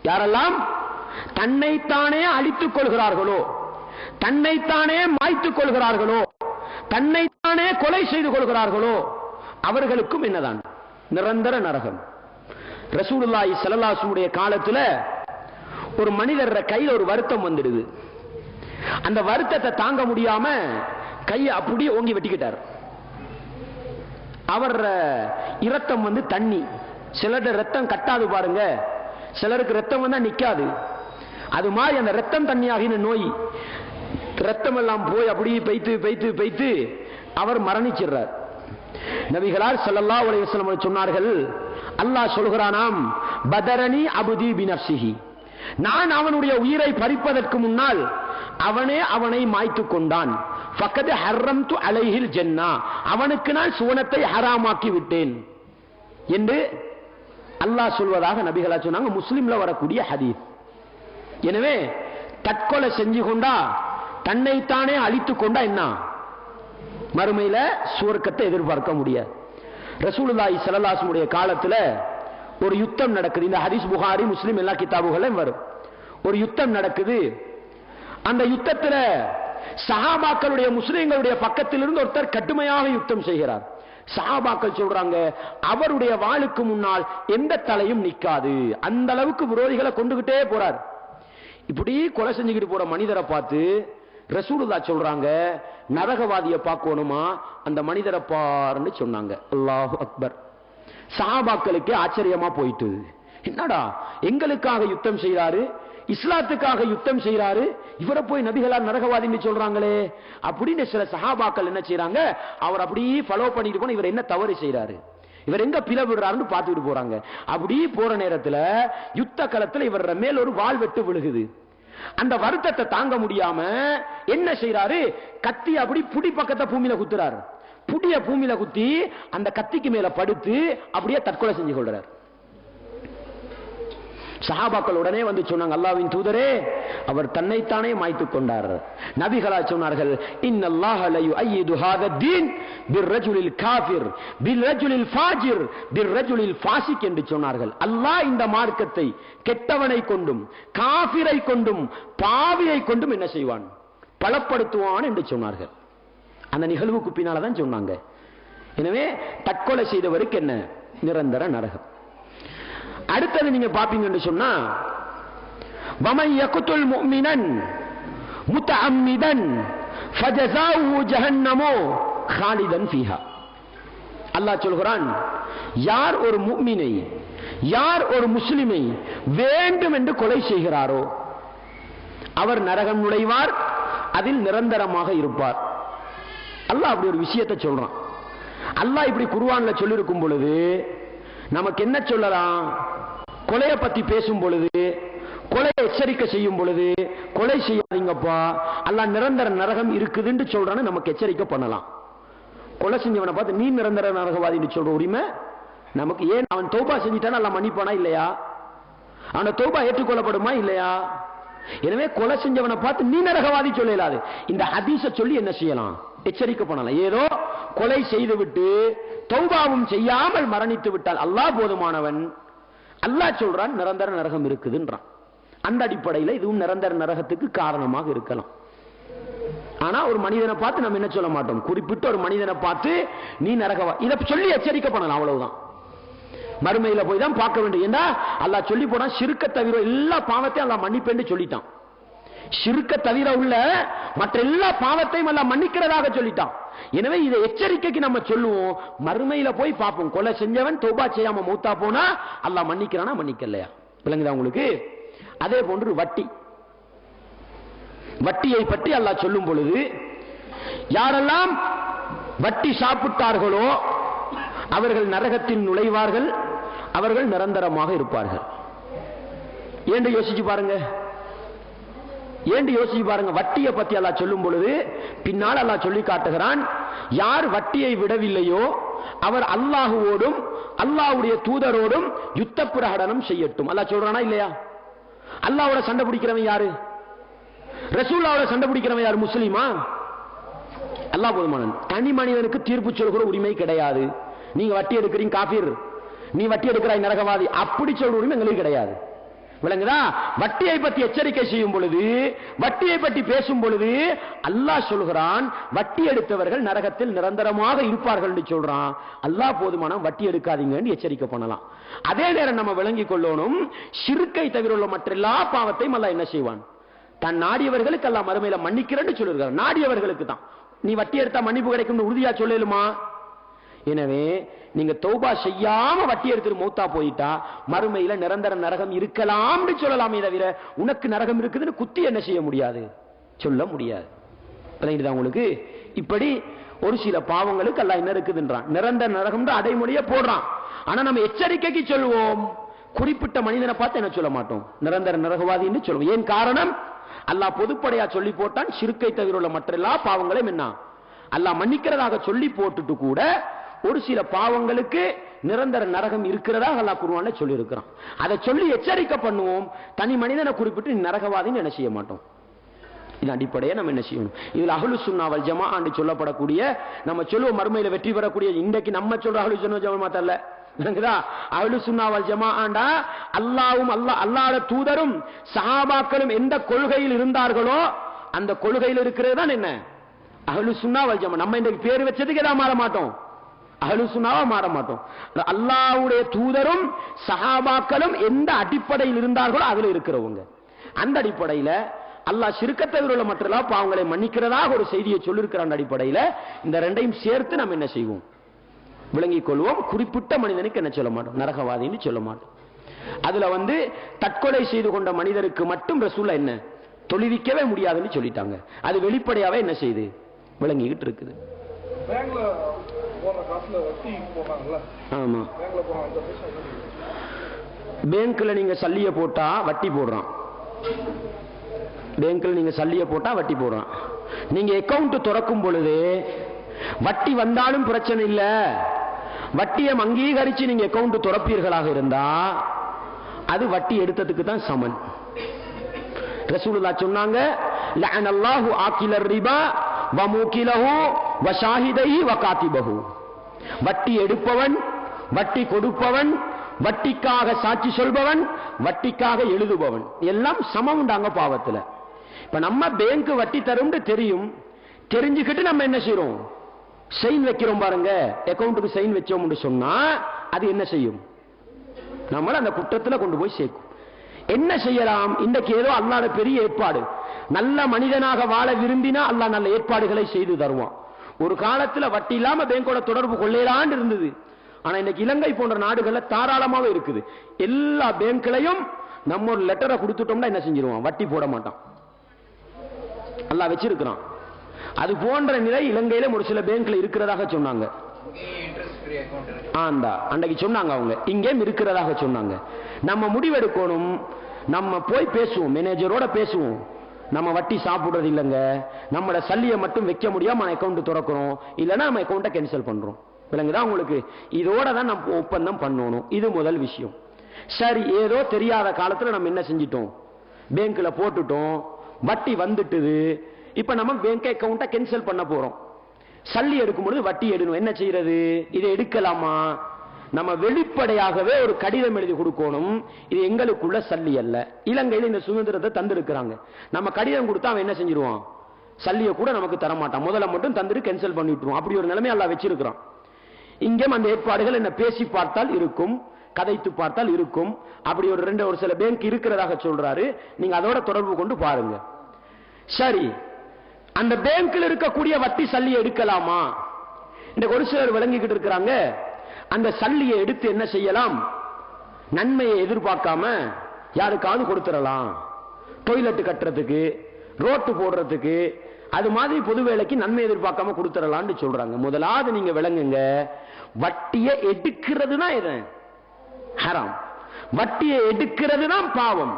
யாரெல்லாம் தன்னைத்தானே அழித்துக் கொள்கிறார்களோ, தன்னைத்தானே மாய்த்துக் கொள்கிறார்களோ, தன்னைத்தானே கொலை செய்து கொள்கிறார்களோ அவர்களுக்கும் என்னதான்? நிரந்தர நரகம். ரசூலுல்லாஹி ஸல்லல்லாஹு அலைஹி வஸல்லம் காலத்துல ஒரு மனிதர் கையில் ஒரு வருத்தம் வந்துடுது. அந்த வருத்தத்தை தாங்க முடியாம கையை அப்படியே ஓங்கி வெட்டிக்கிட்டார். அவர் இரத்தம் தண்ணி. சிலருடைய ரத்தம் கட்டாது பாருங்க, சிலருக்கு ரத்தம் வந்தா நிக்காது. அது மாதிரி அந்த ரத்தம் தண்ணியாகின நோய், ரத்தம் எல்லாம் போய் அப்படியே பெய்த்து பெய்த்து பெய்த்து அவர் மரணிச்சிடுறார். நபிகளார் ஸல்லல்லாஹு அலைஹி வஸல்லம் சொன்னார்கள், அல்லாஹ் சொல்கிறானாம், பதரனி அபுதி பினஃப்ஸிஹி, நான் அவனுடைய உயிரை பறிப்பதற்கு முன்னால் அவனே அவனை மாய்த்து கொண்டான். ஃபக்கத் ஹர்ரம்து அலைஹில் ஜன்னா, அவனுக்கு நான் சுவனத்தை ஹராமாக்கி விட்டேன் என்று அல்லாஹ் சொல்வதாக நபிகளார் சொன்னாங்க. முஸ்லிம்ல வரக்கூடிய ஹதீஸ். எனவே தற்கொலை செஞ்சு கொண்டா, தன்னைத்தானே அழித்துக் கொண்டா என்ன மறுமையில சுவர்க்கத்தை எதிர்பார்க்க முடியாது. ரசூலுல்லாஹி ஸல்லல்லாஹு அலைஹி வஸல்லம் காலத்துல ஒரு யுத்தம் நடக்குது. இந்த ஹதீஸ் புகாரி முஸ்லிம் எல்லா கிதாபுகளும் வரும். ஒரு யுத்தம் நடக்குது. அந்த யுத்தத்துல சஹாபாக்களுடைய முஸ்லிம்களுடைய பக்கத்திலிருந்து ஒருத்தர் கடுமையாக யுத்தம் செய்கிறார். சஹாபாக்கள் சொல்றாங்க, அவருடைய வாளுக்கு முன்னால் எந்த தலையும் நிக்காது, அந்த அளவுக்கு விரோதிகளை கொண்டுகிட்டே போறார். இப்படி கொலை செஞ்சுக்கிட்டு போற மனிதரை பார்த்து ரசூலுல்லாஹ் சொல்றாங்க, நரகவாதியை பார்க்கணுமா, அந்த மனிதரை பாருன்னு சொன்னாங்க. அல்லாஹு அக்பர். சஹாபாக்களுக்கு ஆச்சரியமா போயிட்டு, என்னடா எங்களுக்காக யுத்தம் செய்யறாரு, இஸ்லாத்துக்காக யுத்தம் செய்யறாரு, இவரை போய் நபிகளார் நரகவாதின்னு சொல்றாங்களே அப்படின்னு சில சஹாபாக்கள் என்ன செய்யறாங்க, அவர் அப்படியே ஃபாலோ பண்ணிட்டு போன, இவர் என்ன தவறு செய்யறாரு, இவர் எங்க பிளவிடுறாருன்னு பார்த்துட்டு போறாங்க. அப்படி போற நேரத்துல யுத்த களத்துல இவர் மேல் ஒரு வாள் வெட்டு விழுகுது. அந்த வருத்தத்தை தாங்க முடியாம என்ன செய்யறாரு, கத்தி அப்படி புடி பக்கத்தை பூமியில குத்துறாரு. புடிய பூமியில குத்தி அந்த கத்திக்கு மேல படுத்து அப்படியே தற்கொலை செஞ்சு கொள்றார். சஹாபாக்கள் உடனே வந்து சொன்னாங்க, அல்லாஹ்வின் தூதரே, அவர் தன்னைத்தானே மாய்த்துக் கொண்டார். நபிகளா சொன்னார்கள், இன்னல்லாஹ லா யுஅய்யிது ஹாதா தீன் பிர்ரஜுலில் காஃபிர் பிர்ரஜுலில் ஃபாஜிர் பிர்ரஜுலில் ஃபாசிக் என்று சொன்னார்கள். அல்லாஹ் இந்த மார்க்கத்தை கெட்டவனை கொண்டும் காஃபிரை கொண்டும் பாவியை கொண்டும் என்ன செய்வான், பலப்படுத்துவான் என்று சொன்னார்கள். அந்த நிகழ்வுக்கு பின்னால தான் சொன்னாங்க. எனவே தற்கொலை செய்தவருக்கு என்ன, நிரந்தர நரகம். அடுத்தது நீங்க பாப்பீங்கன்னு சொன்னா, வமன் யக்துல் முஃமினன் முத்தஅம்மிதன் ஃபஜஸாஉஹு ஜஹன்னமு காலிதன் ஃபீஹா. அல்லாஹ் சொல்கிறான், யார் ஒரு முஃமினை, யார் ஒரு முஸ்லிமை வேண்டும் என்று கொலை செய்கிறாரோ அவர் நரகம் நுழைவார், அதில் நிரந்தரமாக இருப்பார். அல்லாஹ் அப்படி ஒரு விஷயத்தை சொல்றான். அல்லாஹ் இப்படி குர்ஆன்ல சொல்லிருக்கும் பொழுது நமக்கு என்ன சொல்லலாம், கொலையை பத்தி பேசும் பொழுது, கொலையை எச்சரிக்கை செய்யும் பொழுது, கொலை செய்யாதீங்கப்பா, அல்லாஹ் நிரந்தர நரகம் இருக்குதுன்னு சொல்றான்னு நமக்கு எச்சரிக்கை பண்ணலாம். கொலை செஞ்சவனை பார்த்து நீ நிரந்தர நரகவாதின்னு சொல்ற உரிமை நமக்கு ஏன்? அவன் தௌபா செஞ்சிட்டானா அல்லாஹ் மன்னிப்பானா இல்லையா? அவன தௌபா ஏற்றுக்கொள்ளப்படுமா இல்லையா? எனவே கொலை செஞ்சவனை பார்த்து நீ நரகவாதி சொல்லலாது. இந்த ஹதீஸை சொல்லி என்ன செய்யலாம், எச்சரிக்கை பண்ணலாம். ஏதோ கொலை செய்து விட்டு தௌபாவும் செய்யாமல் மரணித்து விட்டால் அல்லாஹ் போதுமானவன். அல்லாஹ் சொல்றான் நிரந்தர நரகம் இருக்குதுன்றான். அந்த அடிப்படையில் இதுவும் நிரந்தர நரகத்துக்கு காரணமாக இருக்கலாம். ஆனா ஒரு மனிதனை பார்த்து நம்ம என்ன சொல்ல மாட்டோம், குறிப்பிட்ட ஒரு மனிதனை பார்த்து நீ நரகவா, இதை சொல்லி எச்சரிக்கை பண்ணலாம், அவ்வளவுதான். மறுமையில போய் தான் பார்க்க வேண்டும். ஏண்டா அல்லாஹ் சொல்லி போனா ஷிர்க்க தவிர எல்லா பாவத்தையும் அல்லாஹ் மன்னிப்பேன்னு சொல்லிட்டான். ஷிர்க்க தவிர உள்ள மற்ற எல்லா பாவத்தையும் அல்லாஹ் மன்னிக்கிறதாக சொல்லிட்டான். எனவே இதை எச்சரிக்கைக்கு நம்ம சொல்லுவோம். மறுமையில போய் பார்ப்போம், கொலை செஞ்சவன் தௌபா செய்யாம மௌத்தா போனா அல்லாஹ் மன்னிக்கிறானா மன்னிக்கலையா, விளங்குதா உங்களுக்கு? அதே போன்று வட்டி, வட்டியை பற்றி அல்லாஹ் சொல்லும் பொழுது, யாரெல்லாம் வட்டி சாப்பிட்டார்களோ அவர்கள் நரகத்தில் நுழைவார்கள், அவர்கள் நிரந்தரமாக இருப்பார்கள். ஏன் யோசிச்சு பாருங்க, ஏன் யோசிச்சு பாருங்க. வட்டியை பத்தி அல்லாஹ் சொல்லும் பொழுது பின்னால் அல்லாஹ் சொல்லி காட்டுகிறான், யார் வட்டியை விடவில்லையோ அவர் அல்லாஹுவோடும் அல்லாஹ்வுடைய தூதரோடும் யுத்த பிரகடனம் செய்யட்டும். அல்லாஹ் சொல்றானா இல்லையா? அல்லாஹ்வோட சண்டை பிடிக்கிறவன் யாரு? ரசூலுல்லாஹ்வோட சண்டை பிடிக்கிறவன் யாரு? முஸ்லிமா? அல்லாஹ் போதுமானவன். தனி மனிதனுக்கு தீர்ப்பு சொல்கிற உரிமை கிடையாது. நீங்க வட்டி எடுக்கிறீங்க காஃபிர், நீ வட்டி எடுக்கிறாய் நரகவாதி, அப்படி சொல்ற உரிமை எங்களுக்கு கிடையாது. விளங்குதா? வட்டியை பற்றி எச்சரிக்கை செய்யும் பொழுது, வட்டியை பற்றி பேசும் பொழுது அல்லாஹ் சொல்கிறான், வட்டி எடுத்தவர்கள் நரகத்தில் நிரந்தரமாக இருப்பார்கள் என்று சொல்றான். அல்லாஹ் போதுமான வட்டி எடுக்காதீங்கன்னு எச்சரிக்கை பண்ணலாம். அதே நேரம் நம்ம விளங்கிக் கொள்ளணும், ஷிர்க்கை தவிர உள்ள மற்ற எல்லா பாவத்தையும் அல்லாஹ் என்ன செய்வான்? தன் நாடியவர்களுக்கு அல்லாஹ் மறுமையில மன்னிக்கிறேன்னு சொல்லிருக்கார். நாடியவர்களுக்கு தான். நீ வட்டி எடுத்தா மன்னிப்பு கிடைக்கும் உறுதியா சொல்லலுமா? எனவே நீங்க தௌபா செய்யாம வட்டி எடுத்து மௌத்தா போயிட்டா மறுமையில நிரந்தர நரகம் இருக்கலாம் சொல்லலாமே தவிர உனக்கு நரகம் இருக்குதுன்னு குத்தி என்ன செய்ய முடியாது, சொல்ல முடியாது. உங்களுக்கு இப்படி ஒரு சில பாவங்களுக்கு அல்லாஹ் என்ன இருக்குதுன்றான், நிரந்தர நரகம் அடைமொழியை போடுறான். ஆனா நம்ம எச்சரிக்கைக்கு சொல்லுவோம், குறிப்பிட்ட மனிதனை பார்த்து என்ன சொல்ல மாட்டோம், நிரந்தர நரகவாதி சொல்லுவோம். ஏன் காரணம்? அல்லாஹ் பொதுப்படையா சொல்லி போட்டான், ஷிர்க்கை தவிர உள்ள மற்ற எல்லா பாவங்களையும் என்ன அல்லாஹ் மன்னிக்கிறதாக சொல்லி போட்டுட்டு கூட ஒரு சில பாவங்களுக்கு நிரந்தர நரகம் இருக்கிறதா அல்லாஹ் குர்ஆன்ல சொல்லி இருக்கிறான். அதை சொல்லி எச்சரிக்கை பண்ணுவோம். தனி மனிதனை குறிப்பிட்டு நரகவாதின்னு என்ன செய்ய மாட்டோம். இது அடிப்படையை நம்ம என்ன செய்யணும். இதுல அஹ்லுஸ் சுன்னா வல் ஜமாஅ என்று சொல்லப்படக்கூடிய, நம்ம சொல்லுவோம் மறுமையில வெற்றி பெறக்கூடிய, இன்றைக்கு நம்ம சொல்ற அஹ்லுஸ் சுன்னா ஜமாஅத் அல்ல, அஹ்லுஸ் சுன்னா வல் ஜமாஅண்டா அல்லாஹ்வும் அல்லாஹ்வுடைய தூதரும் சஹாபாக்களும் எந்த கொள்கையில் இருந்தார்களோ அந்த கொள்கையில் இருக்கிறது தான் என்ன அஹ்லுஸ் சுன்னா வல் ஜமாஅ. நம்ம இன்றைக்கு பேர் வச்சதுக்கு ஏதாவது மாற மாட்டோம், அஹ்லுஸ் சுன்னாவா மாற மாட்டோம். அல்லாஹ்வுடைய தூதரும் சஹாபாக்களும் எந்த அடிப்படையில் இருந்தார்களோ அதுல இருக்கிறவங்க. அந்த அடிப்படையில அல்லாஹ் ஷிர்க்கை தவிர உள்ள மற்ற எல்லா பாவங்களை மன்னிக்கிறதாக ஒரு செய்தியை சொல்லியிருக்கிற அடிப்படையில் இந்த ரெண்டையும் சேர்த்து நம்ம என்ன செய்வோம், விளங்கிக் கொள்வோம். குறிப்பிட்ட மனிதனுக்கு என்ன சொல்ல மாட்டோம், நரகவாதின்னு சொல்ல மாட்டோம். அதுல தற்கொலை செய்து கொண்ட மனிதருக்கு மட்டும் ரசூலுல்லாஹ் என்ன தொழுவிக்கவே முடியாதுன்னு சொல்லிட்டாங்க. அது வெளிப்படையாவே என்ன செய்து விளங்கிக்கிட்டு இருக்குது. ஆமா, பேங்க்ல நீங்க சல்லிய போட்டா வட்டி போடுறான், பேங்க்ல நீங்க சல்லிய போட்டா வட்டி போடுறான். நீங்க அக்கவுண்ட் திறக்கும் பொழுது வட்டி வந்தாலும் பிரச்சனை இல்ல, வட்டியை அங்கீகரிச்சு நீங்க அக்கவுண்ட் திறப்பீர்களாக இருந்தா அது வட்டி எடுத்ததுக்கு தான் சமன். ரசூலுல்லாஹ் சொன்னாங்க, லஅனல்லாஹு ஆகிலர் ரிபா வ மூகிலஹு வ ஷாஹிதைஹி வ காதிபஹு. வட்டி எடுப்பவன், வட்டி கொடுப்பவன், வட்டிக்காக சாட்சி சொல்பவன், வட்டிக்காக எழுதுபவன் எல்லாம் சமம் உண்டாங்க பாவத்துல. இப்ப நம்ம பேங்க் வட்டி தரும் தெரியும், தெரிஞ்சுக்கிட்டு நம்ம என்ன செய்யறோம், சைன் வைக்கிறோம் பாருங்க, அக்கவுண்ட்டுக்கு சைன் வச்சோம் சொன்னா அது என்ன செய்யும், நம்மள அந்த குற்றத்துல கொண்டு போய் சேர்க்கும். என்ன செய்யலாம், இன்றைக்கு ஏதோ அல்லாஹ்வுடைய பெரிய ஏற்பாடு, நல்ல மனிதனாக வாழ விரும்பினா அல்லாஹ் நல்ல ஏற்பாடுகளை செய்து தருவான். ஒரு காலத்துல வட்டி இல்லாம பேங்கோட தொடர்பு கொள்ளலான்னு இருந்தது. ஆனா இன்னைக்கு இலங்கை போன்ற நாடுகள்ல தாராளமாக இருக்குது. எல்லா பேங்க்லையும் நம்ம ஒரு லெட்டரை கொடுத்துட்டோம்னா என்ன செஞ்சிருவான், வட்டி போட மாட்டான், அல்லாஹ் வச்சிருக்கிறான். அது போன்ற நிலை இலங்கையில ஒரு சில பேங்க்ல இருக்கிறதாக சொன்னாங்க. அன்றைக்கு சொன்னாங்க அவங்க, இங்கேயும் இருக்கிறதாக சொன்னாங்க. நம்ம முடிவெடுக்கணும், நம்ம போய் பேசுவோம், மேனேஜரோட பேசுவோம். நம்ம வட்டி சாப்பிடுறது இல்லைங்க, நம்மளோட சல்லியை மட்டும் வைக்க முடியாம அக்கௌண்ட் திறக்கிறோம், இல்லைன்னா நம்ம அக்கௌண்ட்டை கேன்சல் பண்றோம். விளங்குதா உங்களுக்கு? இதோட தான் நம்ம ஒப்பந்தம் பண்ணணும். இது முதல் விஷயம். சரி, ஏதோ தெரியாத காலத்துல நம்ம என்ன செஞ்சிட்டோம், பேங்க்ல போட்டுட்டோம், வட்டி வந்துட்டுது. இப்ப நம்ம பேங்க் அக்கௌண்ட்டை கேன்சல் பண்ண போறோம். சல்லி எடுக்கும்போது வட்டி எடுக்கணும், என்ன செய்யறது, இதை எடுக்கலாமா? நம்ம வெளிப்படையாகவே ஒரு கடிதம் எழுதி கொடுக்கணும், இது எங்களுக்குள்ள சல்லி அல்ல. இலங்கையில் இந்த சுதந்திரத்தை தந்திருக்கிறாங்க. நம்ம கடிதம் கொடுத்தா அவன் என்ன செஞ்சிருவான், சல்லியை கூட நமக்கு தரமாட்டான், முதல்ல மட்டும் தந்துட்டு கேன்சல் பண்ணிட்டுருவோம். அப்படி ஒரு நிலைமை எல்லாம் வச்சிருக்கிறான். இங்கே அந்த ஏற்பாடுகள் என்ன பேசி பார்த்தால் இருக்கும், கதைத்து பார்த்தால் இருக்கும். அப்படி ஒரு சில பேங்க் இருக்கிறதாக சொல்றாரு, நீங்க அதோட தொடர்பு கொண்டு பாருங்க. சரி, அந்த பேங்க்ல இருக்கக்கூடிய வட்டி சல்லியை எடுக்கலாமா? இந்த ஒரு சிலர் விளங்கிக்கிட்டு இருக்கிறாங்க, அந்த சல்லியை எடுத்து என்ன செய்யலாம், நன்மையை எதிர்பார்க்காம யாருக்காவது கொடுத்துடலாம், டொய்லெட் கட்டுறதுக்கு, ரோட்டு போடுறதுக்கு, அது மாதிரி பொது வேலைக்கு நன்மை எதிர்பார்க்காம கொடுத்துடலாம்னு சொல்றாங்க. முதலாவது நீங்க விளங்குங்க, வட்டியை எடுக்கிறது தான் இது ஹராம், வட்டியை எடுக்கிறது தான் பாவம்,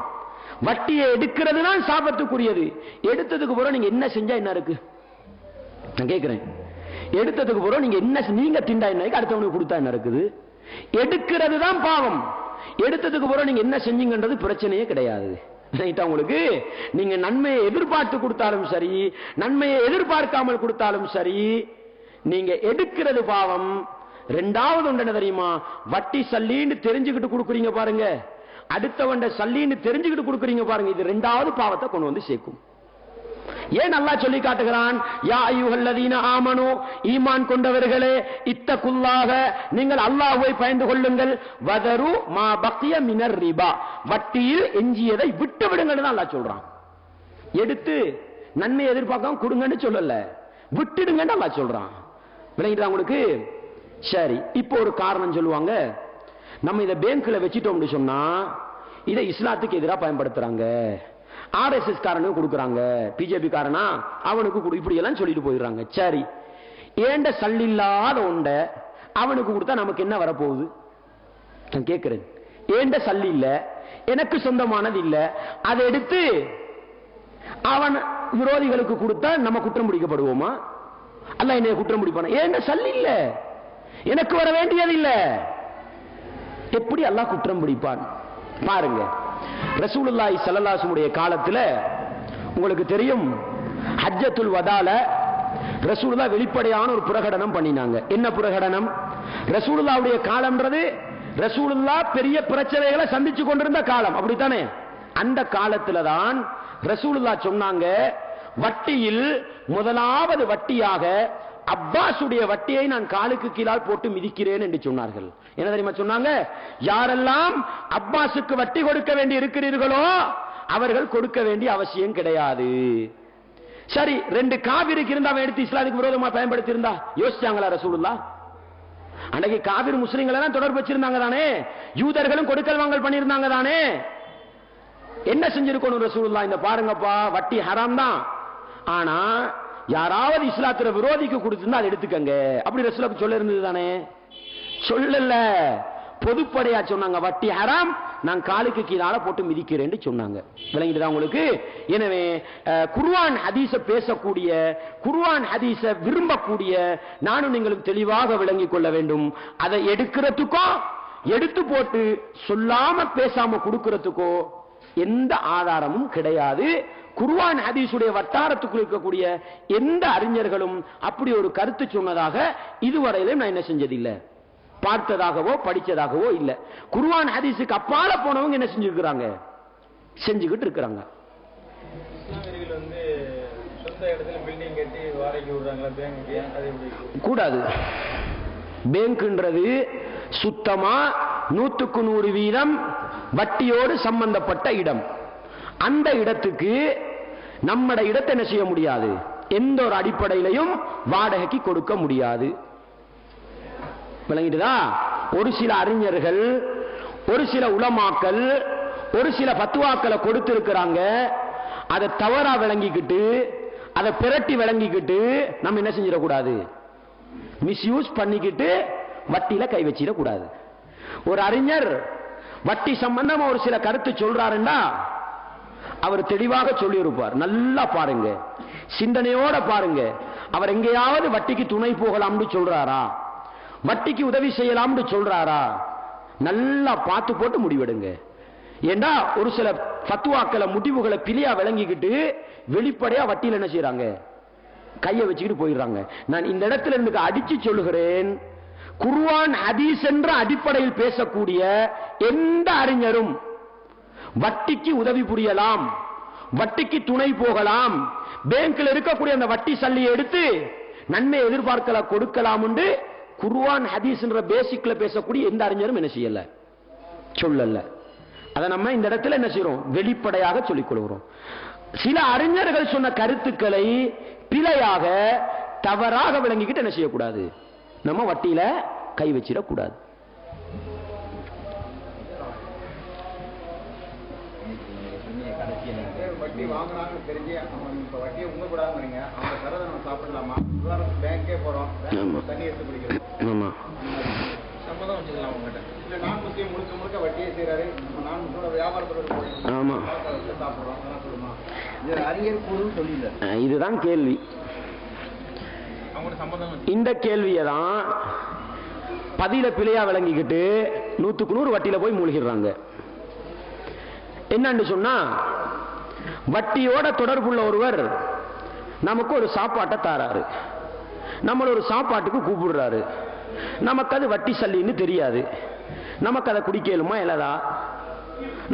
வட்டியை எடுக்கிறது தான் சாபத்துக்குரியது. எடுத்ததுக்கு பிறகு நீங்க என்ன செஞ்சா என்ன இருக்கு, நான் கேட்கிறேன். எடுத்ததுக்கு பிறகு நீங்க என்ன, நீங்க திண்டா என்ன, அடுத்தவனுக்கு கொடுத்தா என்ன இருக்குது? எடுக்கிறது தான் பாவம். எடுத்ததுக்கு பிறகு நீங்க என்ன செஞ்சீங்கன்றது பிரச்சனையே கிடையாது. உங்களுக்கு நீங்க நன்மையை எதிர்பார்த்து கொடுத்தாலும் சரி, நன்மையை எதிர்பார்க்காமல் கொடுத்தாலும் சரி, நீங்க எடுக்கிறது பாவம். ரெண்டாவது ஒன்று என்ன தெரியுமா, வட்டி சல்லின்னு தெரிஞ்சுக்கிட்டு கொடுக்குறீங்க பாருங்க, அடுத்தவண்ட சல்லின்னு தெரிஞ்சுக்கிட்டு கொடுக்குறீங்க பாருங்க, இது இரண்டாவது பாவத்தை கொண்டு வந்து சேர்க்கும். ஏன் அல்லாஹ் சொல்லி காட்டுகிறான், யா அய்யுஹல்லதீன ஆமனு, ஈமான் கொண்டவர்களே, இத்தகுல்லாஹ, நீங்கள் அல்லாஹ்வை பயந்து கொள்ளுங்கள், வதரு மா பக்கிய மினர் ரிபா, வட்டியில் எஞ்சியதை விட்டு விடுங்கன்னு அல்லாஹ் சொல்றான். எடுத்து நன்மை எதிர்பார்க்காம கொடுங்கன்னு சொல்லல, விட்டுடுங்கன்னு அல்லாஹ் சொல்றான். விளங்கிட்டா உங்களுக்கு? சரி, இப்போ ஒரு காரணம் சொல்லுவாங்க, நம்ம இதை பேங்க்ல வச்சிட்டோம்னு சொன்னா இதை இஸ்லாத்துக்கு எதிராக பயன்படுத்துறாங்க, ஆர்எஸ்எஸ் காரனுக்கு கொடுக்குறாங்க, பிஜேபி காரனா அவனுக்கு இப்படி எல்லாம் சொல்லிட்டு போயிடுறாங்க. சரி, ஏண்ட சல்லில்லாத உண்ட அவனுக்கு கொடுத்தா நமக்கு என்ன வரப்போகுது? நான் கேட்கிறேன், ஏண்ட சல்லி இல்ல, எனக்கு சொந்தமானது இல்ல, அதை எடுத்து அவன் விரோதிகளுக்கு கொடுத்தா நம்ம குற்றம் பிடிக்கப்படுவோமா? அல்ல என்ன குற்றம் பிடிப்பான? ஏண்ட சல்லி இல்ல, எனக்கு வர வேண்டியது இல்ல, எப்படி அல்லாஹ் குற்றம் பிடிப்பான்? பாருங்க, ரசூலுல்லாஹி ஸல்லல்லாஹு அலைஹி வஸல்லம் காலத்துல உங்களுக்கு தெரியும், ஹஜ்ஜத்துல் வதால ரசூலுல்லாஹ் வெளிப்படையான ஒரு பிரகடனம் பண்ணினாங்க. என்ன பிரகடனம்? ரசூலுல்லாஹ்வுடைய காலம்ன்றது ரசூலுல்லாஹ் பெரிய பிரச்சனைகளை சந்திச்சு கொண்டிருந்த காலம், அப்படித்தானே? அந்த காலத்துல தான் ரசூலுல்லாஹ் சொன்னாங்க, வட்டியில் முதலாவது வட்டியாக அப்பாசுடைய வட்டியை நான் காலுக்கு கீழால் போட்டு மிதிக்கிறேன் என்று சொன்னார்கள். என்ன தெரியுமா சொன்னாங்க? யாரெல்லாம் அப்பாசுக்கு வட்டி கொடுக்க வேண்டி இருக்கிறீர்களோ அவர்கள் கொடுக்க வேண்டிய அவசியம் கிடையாது. சரி, ரெண்டு காபிருக்கு இருந்தா அவன் எடுத்து இஸ்லாத்துக்கு விரோதமா பயன்படுத்தி இருந்தா யோசிச்சாங்களா ரசூலுல்லாஹ்? அன்னைக்கு காபிர் முஸ்லிம்கள் எல்லாம் தொடர்பு வச்சிருந்தாங்க தானே, யூதர்களும் கொடுக்கல் வாங்கல் பண்ணியிருந்தாங்க தானே. என்ன செஞ்சிருக்கணும் ரசூலுல்லாஹ்? இந்த பாருங்கப்பா, வட்டி ஹராம் தான், ஆனா யாராவது இஸ்லாத்துல விரோதிக்கு கொடுத்திருந்தா அதை எடுத்துக்கங்க, அப்படி ரசூலுல்லாஹ் சொல்ல இருந்தது தானே? சொல்லல, பொதுப்படையா சொன்னாங்க, வட்டி ஹராம், நான் காலுக்கு கீழால போட்டு மிதிக்கிறேன்னு சொன்னாங்க. விளங்கிட்டுதான் உங்களுக்கு? எனவே குர்ஆன் ஹதீஸ பேசக்கூடிய, குர்ஆன் ஹதீஸ விரும்பக்கூடிய நானும் நீங்களும் தெளிவாக விளங்கிக் கொள்ள வேண்டும். அதை எடுக்கிறதுக்கோ எடுத்து போட்டு சொல்லாம பேசாம கொடுக்கிறதுக்கோ எந்த ஆதாரமும் கிடையாது. குர்ஆன் ஹதீஸுடைய வட்டாரத்துக்குள் இருக்கக்கூடிய எந்த அறிஞர்களும் அப்படி ஒரு கருத்து சொன்னதாக இதுவரையிலும் நான் என்ன செஞ்சதில்லை, பார்த்ததாகவோ படிச்சதாகவோ இல்ல. குர்ஆன் ஹதீஸுக்கு அப்பால போனவங்க என்ன செஞ்சிருக்கிறாங்க, செஞ்சுக்கிட்டு இருக்கிறாங்க. கூடாது. பேங்க்ன்றது சுத்தமா 100% வட்டியோடு சம்பந்தப்பட்ட இடம். அந்த இடத்துக்கு நம்மட இடத்தை என்ன செய்ய முடியாது, எந்த ஒரு அடிப்படையிலையும் வாடகைக்கு கொடுக்க முடியாது. விளங்கிட்டுதா? ஒரு சில அறிஞர்கள், ஒரு சில உலமாக்கள், ஒரு சில பத்துவாக்களை கொடுத்திருக்கிறாங்க. அதை தவறா விளங்கிக்கிட்டு, அதை பிரட்டி விளங்கிக்கிட்டு நம்ம என்ன செஞ்சிடக்கூடாது, மிஸ்யூஸ் பண்ணிக்கிட்டு வட்டியில கை வச்சிடக்கூடாது. ஒரு அறிஞர் வட்டி சம்பந்தமா ஒரு சில கருத்து சொல்றாருண்டா அவர் தெளிவாக சொல்லி இருப்பார். நல்லா பாருங்க, சிந்தனையோட பாருங்க. அவர் எங்கேயாவது வட்டிக்கு துணை போகலாம்னு சொல்றாரா, வட்டிக்கு உதவி செய்யலாம்னு சொல்றாரா, நல்லா பார்த்து போட்டு முடிவெடுங்க. ஏண்டா ஒரு சில ஃபத்வாக்களை முடிவுகளை பிழையா விளங்கிக்கிட்டு வெளிப்படையா வட்டியில் என்ன செய்யறாங்க, கையை வச்சுக்கிட்டு போயிடுறாங்க. நான் இந்த இடத்துல எனக்கு அடிச்சு சொல்லுகிறேன், குர்ஆன் ஹதீஸ் என்ற அடிப்படையில் பேசக்கூடிய எந்த அறிஞரும் வட்டிக்கு உதவி புரியலாம், வட்டிக்கு துணை போகலாம், பேங்க்ல இருக்கக்கூடிய அந்த வட்டி சல்லியை எடுத்து நன்மை எதிர்பார்க்கல கொடுக்கலாம் என்று குர்ஆன் ஹதீஸ் என்ற பேசிக்ல பேசக்கூடிய எந்த அறிஞரும் என்ன செய்யல, சொல்லல. அதை நம்ம இந்த இடத்துல என்ன செய்யறோம், வெளிப்படையாக சொல்லிக் கொள்கிறோம். சில அறிஞர்கள் சொன்ன கருத்துக்களை பிழையாக தவறாக விளங்கிக்கிட்டு என்ன செய்யக்கூடாது, நம்ம வட்டியில கை வச்சிடக்கூடாது. வட்டி வாங்கினாங்க தெரிஞ்சு வட்டியை உங்க கூடாதுங்க, அவங்க தரதை நம்ம சாப்பிடலாமா? பேங்கே போறோம், தண்ணி எடுத்து குடிக்கிறோம், சம்மதம் வச்சுக்கலாம் உங்ககிட்ட. இல்ல நான் முஸ்லீம் முழுக்க முழுக்க வட்டியை செய்யறாரு, நான் முஸ்லோட வியாபாரத்தோட சாப்பிடுறோம், அதெல்லாம் சொல்லுமா? இது அறிஞர் கூறுன்னு சொல்லல. இதுதான் கேள்வி. இந்த கேள்வியை தான் பதில பிழையா விளங்கிக்கிட்டு 100% வட்டியில போய் மூழ்கிறாங்க. என்னன்னு சொன்னா, வட்டியோட தொடர்புள்ள ஒருவர் நமக்கு ஒரு சாப்பாட்டை தாராரு, நம்மள ஒரு சாப்பாட்டுக்கு கூப்பிடுறாரு, நமக்கு அது வட்டி சல்லின்னு தெரியாது, நமக்கு அதை குடிக்கலுமா இல்லதா?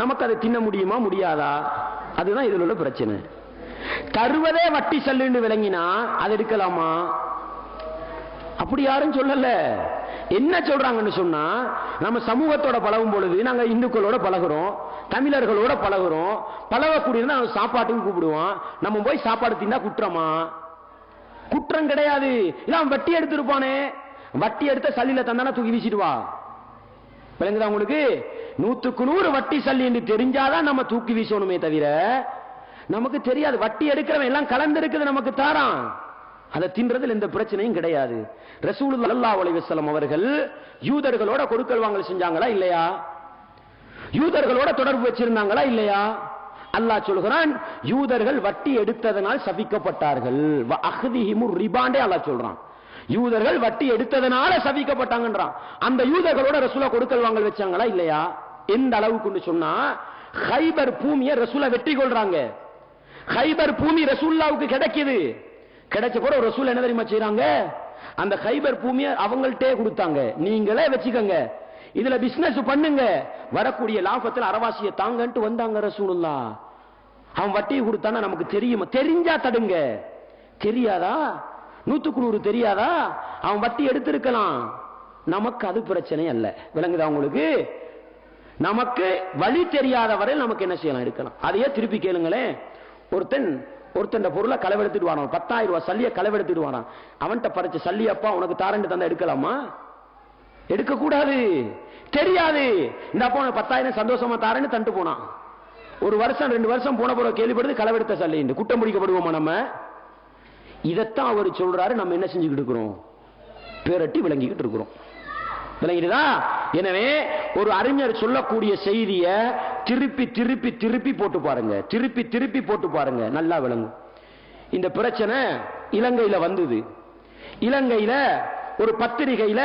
நமக்கு அதை தின்ன முடியுமா முடியாதா? அதுதான் இதில் உள்ள பிரச்சனை. தருவதே வட்டி சல்லுன்னு விளங்கினா அது எடுக்கலாமா? அப்படி யாரும் சொல்லல. என்ன சொல்றாங்கன்னு சொன்னா, நம்ம சமூகத்தோட பழகும் பொழுது நாங்க இந்துக்களோட பழகுறோம், தமிழர்களோட பழகுறோம், பழகக்கூடிய சாப்பாட்டுக்கு கூப்பிடுவோம். நம்ம போய் சாப்பாடு தின்னா குற்றமா? குற்றம் கிடையாது. இதான் வட்டி எடுத்திருப்பானே, வட்டி எடுத்த சல்லில தந்தானா தூக்கி வீசிட்டு வா. விளங்குதா உங்களுக்கு? 100க்கு 100 வட்டி சல்லி என்று தெரிஞ்சாதான் நம்ம தூக்கி வீசணுமே தவிர நமக்கு தெரியாது. வட்டி எடுக்கிறவன் எல்லாம் கலந்து இருக்குது, நமக்கு தாரான். அதை தின்றதில் எந்த பிரச்சனையும் கிடையாது. ரசூலுல்லாஹி ஸல்லல்லாஹு அலைஹி வஸல்லம் அவர்கள் யூதர்களோட கொடுக்கல் வாங்கல் செஞ்சாங்களா இல்லையா? யூதர்களோட தொடர்பு வச்சிருந்தாங்களா இல்லையா? அல்லாஹ் சொல்கிறான், யூதர்கள் வட்டி எடுத்ததனால் சபிக்கப்பட்டார்கள். ரிபாண்டே அல்லாஹ் சொல்றான், யூதர்கள் வட்டி எடுத்ததனால சபிக்கப்பட்டாங்கன்றான். அந்த யூதர்களோட ரசூலா கொடுக்கல் வாங்கல் வச்சாங்களா இல்லையா? எந்த அளவுக்கு சொன்னா, ஹைபர் பூமியை ரசூலா வெற்றி கொள்றாங்க. ஹைபர் பூமி ரசூலுல்லாஹ்வுக்கு கிடைக்குது. கிடைச்ச போற ரசூல் என்ன தெரியுமா செய்றாங்க? அந்த ஹைபர் பூமியை அவங்கள்ட்டே கொடுத்தாங்க, நீங்களே வச்சுக்கங்க, இதுல பிசினஸ் பண்ணுங்க, வரக்கூடிய லாபத்தில் அரவாசியை தாங்கன்ட்டு வந்தாங்க ரசூலுல்லாஹ். அவன் வட்டி கொடுத்தானா நமக்கு தெரியுமா? தெரிஞ்சா தடுங்க. தெரியாதா? 100க்கு 100 தெரியாதா? அவன் வட்டி எடுத்திருக்கலாம், நமக்கு அது பிரச்சனை அல்ல. விளங்குதா உங்களுக்கு? நமக்கு வழி தெரியாத வரை நமக்கு என்ன செய்யலாம், எடுக்கலாம். அதையே திருப்பி கேளுங்களேன். ஒருத்தன் பொருளை களவெடுத்துட்டு வாரான், 10,000 ரூபாய் சல்லிய களவெடுத்துட்டு வாரான். அவன்கிட்ட பறிச்ச சல்லியப்பா உனக்கு தாரண்டு தந்தா எடுக்கலாமா? எடுக்க கூடாது. தெரியாது. இந்த அப்பா 10,000 சந்தோஷமா தாரன்னு தண்டு போனான். 1 வருஷம் 2 வருஷம் போன போற கேள்விப்படுது களவெடுத்த சல்லி குற்றம் பிடிக்கப்படுவோமா நம்ம? இதத்தான் அவர் சொல்றாரு. நம்ம என்ன செஞ்சுக்கிட்டு இருக்கிறோம்? பேரட்டி விளங்கிக்கிட்டு இருக்கிறோம். விளங்கிடுதா? எனவே ஒரு அறிஞர் சொல்லக்கூடிய செய்தியை திருப்பி திருப்பி திருப்பி போட்டு பாருங்க, திருப்பி திருப்பி போட்டு பாருங்க, நல்லா விளங்கும். இந்த பிரச்சனை இலங்கையில வந்தது. இலங்கையில ஒரு பத்திரிகையில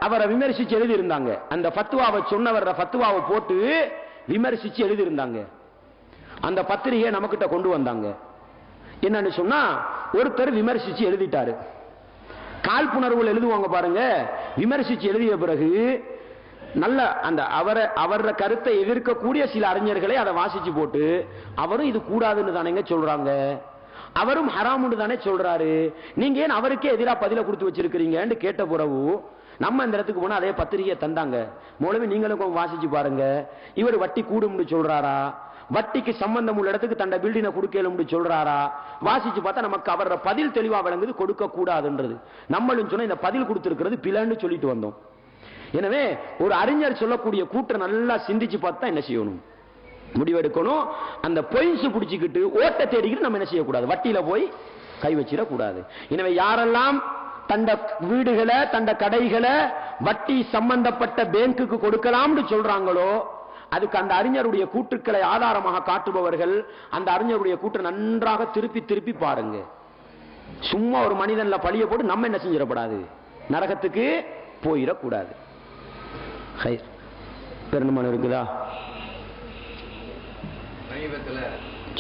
அவரை விமர்சிச்சு எழுதி இருந்தாங்க. அந்த ஃபத்வாவை சொன்னவர ஃபத்வாவை போட்டு விமர்சிச்சு எழுதி இருந்தாங்க. அந்த பத்திரிகை நமக்கிட்ட கொண்டு வந்தாங்க. என்னன்னு சொன்னா, ஒருத்தர் விமர்சிச்சு எழுதிட்டாரு. காழ்ப்புணர்வுகள் எழுதுவாங்க பாருங்க. விமர்சிச்சு எழுதிய பிறகு நல்ல அந்த அவர கருத்தை எதிர்க்கக்கூடிய சில அறிஞர்களை அதை வாசிச்சு போட்டு, அவரும் இது கூடாதுன்னு தானேங்க சொல்றாங்க, அவரும் ஹராமுன்னு தானே சொல்றாரு, நீங்க ஏன் அவருக்கே எதிராக பதில கொடுத்து வச்சிருக்கிறீங்கன்னு கேட்ட பிறகு நம்ம இந்த இடத்துக்கு போனா அதே பத்திரிகையை தந்தாங்க. மூலமே நீங்களும் வாசிச்சு பாருங்க, இவர் வட்டி கூடும்னு சொல்றாரா, வட்டிக்கு சம்பந்தம் உள்ள இடத்துக்கு தண்ட பில்டினை கொடுக்கலும்னு சொல்றாரா? வாசிச்சு பார்த்தா நமக்கு அவர பதில் தெளிவா விளங்குது, கொடுக்க கூடாதுன்றது. நம்மளும் சொன்ன இந்த பதில் கொடுத்திருக்கிறது பிழைன்னு சொல்லிட்டு வந்தோம். எனவே ஒரு அறிஞர் சொல்லக்கூடிய கூற்றை நல்லா சிந்திச்சு பார்த்தா என்ன செய்யணும், முடிவெடுக்கணும். அந்த பொய்ஸ் பிடிச்சிக்கிட்டு ஓட்ட தேடிக்கிட்டு நம்ம என்ன செய்யக்கூடாது, வட்டியில போய் கை வச்சிடக்கூடாது. எனவே யாரெல்லாம் தண்ட வீடுகளை தண்ட கடைகளை வட்டி சம்பந்தப்பட்ட பேங்குக்கு கொடுக்கலாம்னு சொல்றாங்களோ, அதுக்கு அந்த அறிஞருடைய கூற்றுக்களை ஆதாரமாக காட்டுபவர்கள் அந்த அறிஞருடைய கூற்றை நன்றாக திருப்பி திருப்பி பாருங்க. சும்மா ஒரு மனிதன்ல பழிய போட்டு நம்ம என்ன செஞ்சிடக்கூடாது, நரகத்துக்கு போயிடக்கூடாது. பெருமானம் இருக்குதா?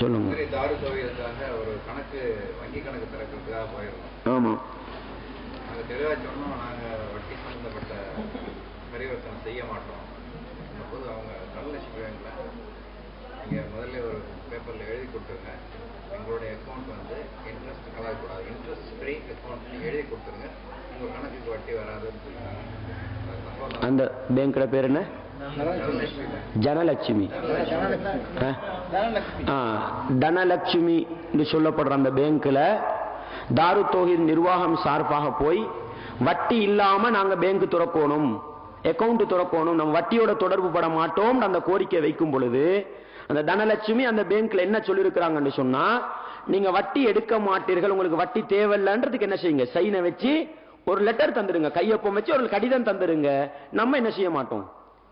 சொல்லுங்க. ஒரு கணக்கு வங்கி கணக்கு திறக்கிறதுக்காக போயிருந்தோம். ஆமா, நாங்க தெளிவா சொன்னோம், நாங்க வட்டி சம்பந்தப்பட்ட பரிவர்த்தனை செய்ய மாட்டோம். அப்போது அவங்க தனலட்சுமி பேங்க்ல நீங்க முதல்ல ஒரு பேப்பர்ல எழுதி கொடுத்துருங்க, எங்களுடைய அக்கௌண்ட் வந்து இன்ட்ரெஸ்ட் கலக்கக்கூடாது, இன்ட்ரெஸ்ட் ஃப்ரீ அக்கௌண்ட் நீங்க எழுதி கொடுத்துருங்க, உங்க கணக்குக்கு வட்டி வராதுன்னு சொல்லிட்டாங்க. அந்த பேங்க்ல பேர் என்ன? ஜனலட்சுமி. தனலட்சுமி என்று சொல்லப்படுற அந்த பேங்க்ல தாரு தௌஹீத் நிர்வாகம் சார்பாக போய் வட்டி இல்லாம நாங்க பேங்க் திறக்கணும், அக்கௌண்ட் திறக்கணும், நம்ம வட்டியோட தொடர்பு பட மாட்டோம் அந்த கோரிக்கை வைக்கும் பொழுது அந்த தனலட்சுமி அந்த பேங்க்ல என்ன சொல்லிருக்கிறாங்கன்னு சொன்னா, நீங்க வட்டி எடுக்க மாட்டீர்கள், உங்களுக்கு வட்டி தேவையில்லைன்றதுக்கு என்ன செய்யுங்க, சைனை வச்சு ஒரு லெட்டர் தந்துருங்க, கையொப்பம் வச்சு ஒரு கடிதம் தந்துருங்க, நம்ம என்ன செய்ய மாட்டோம்,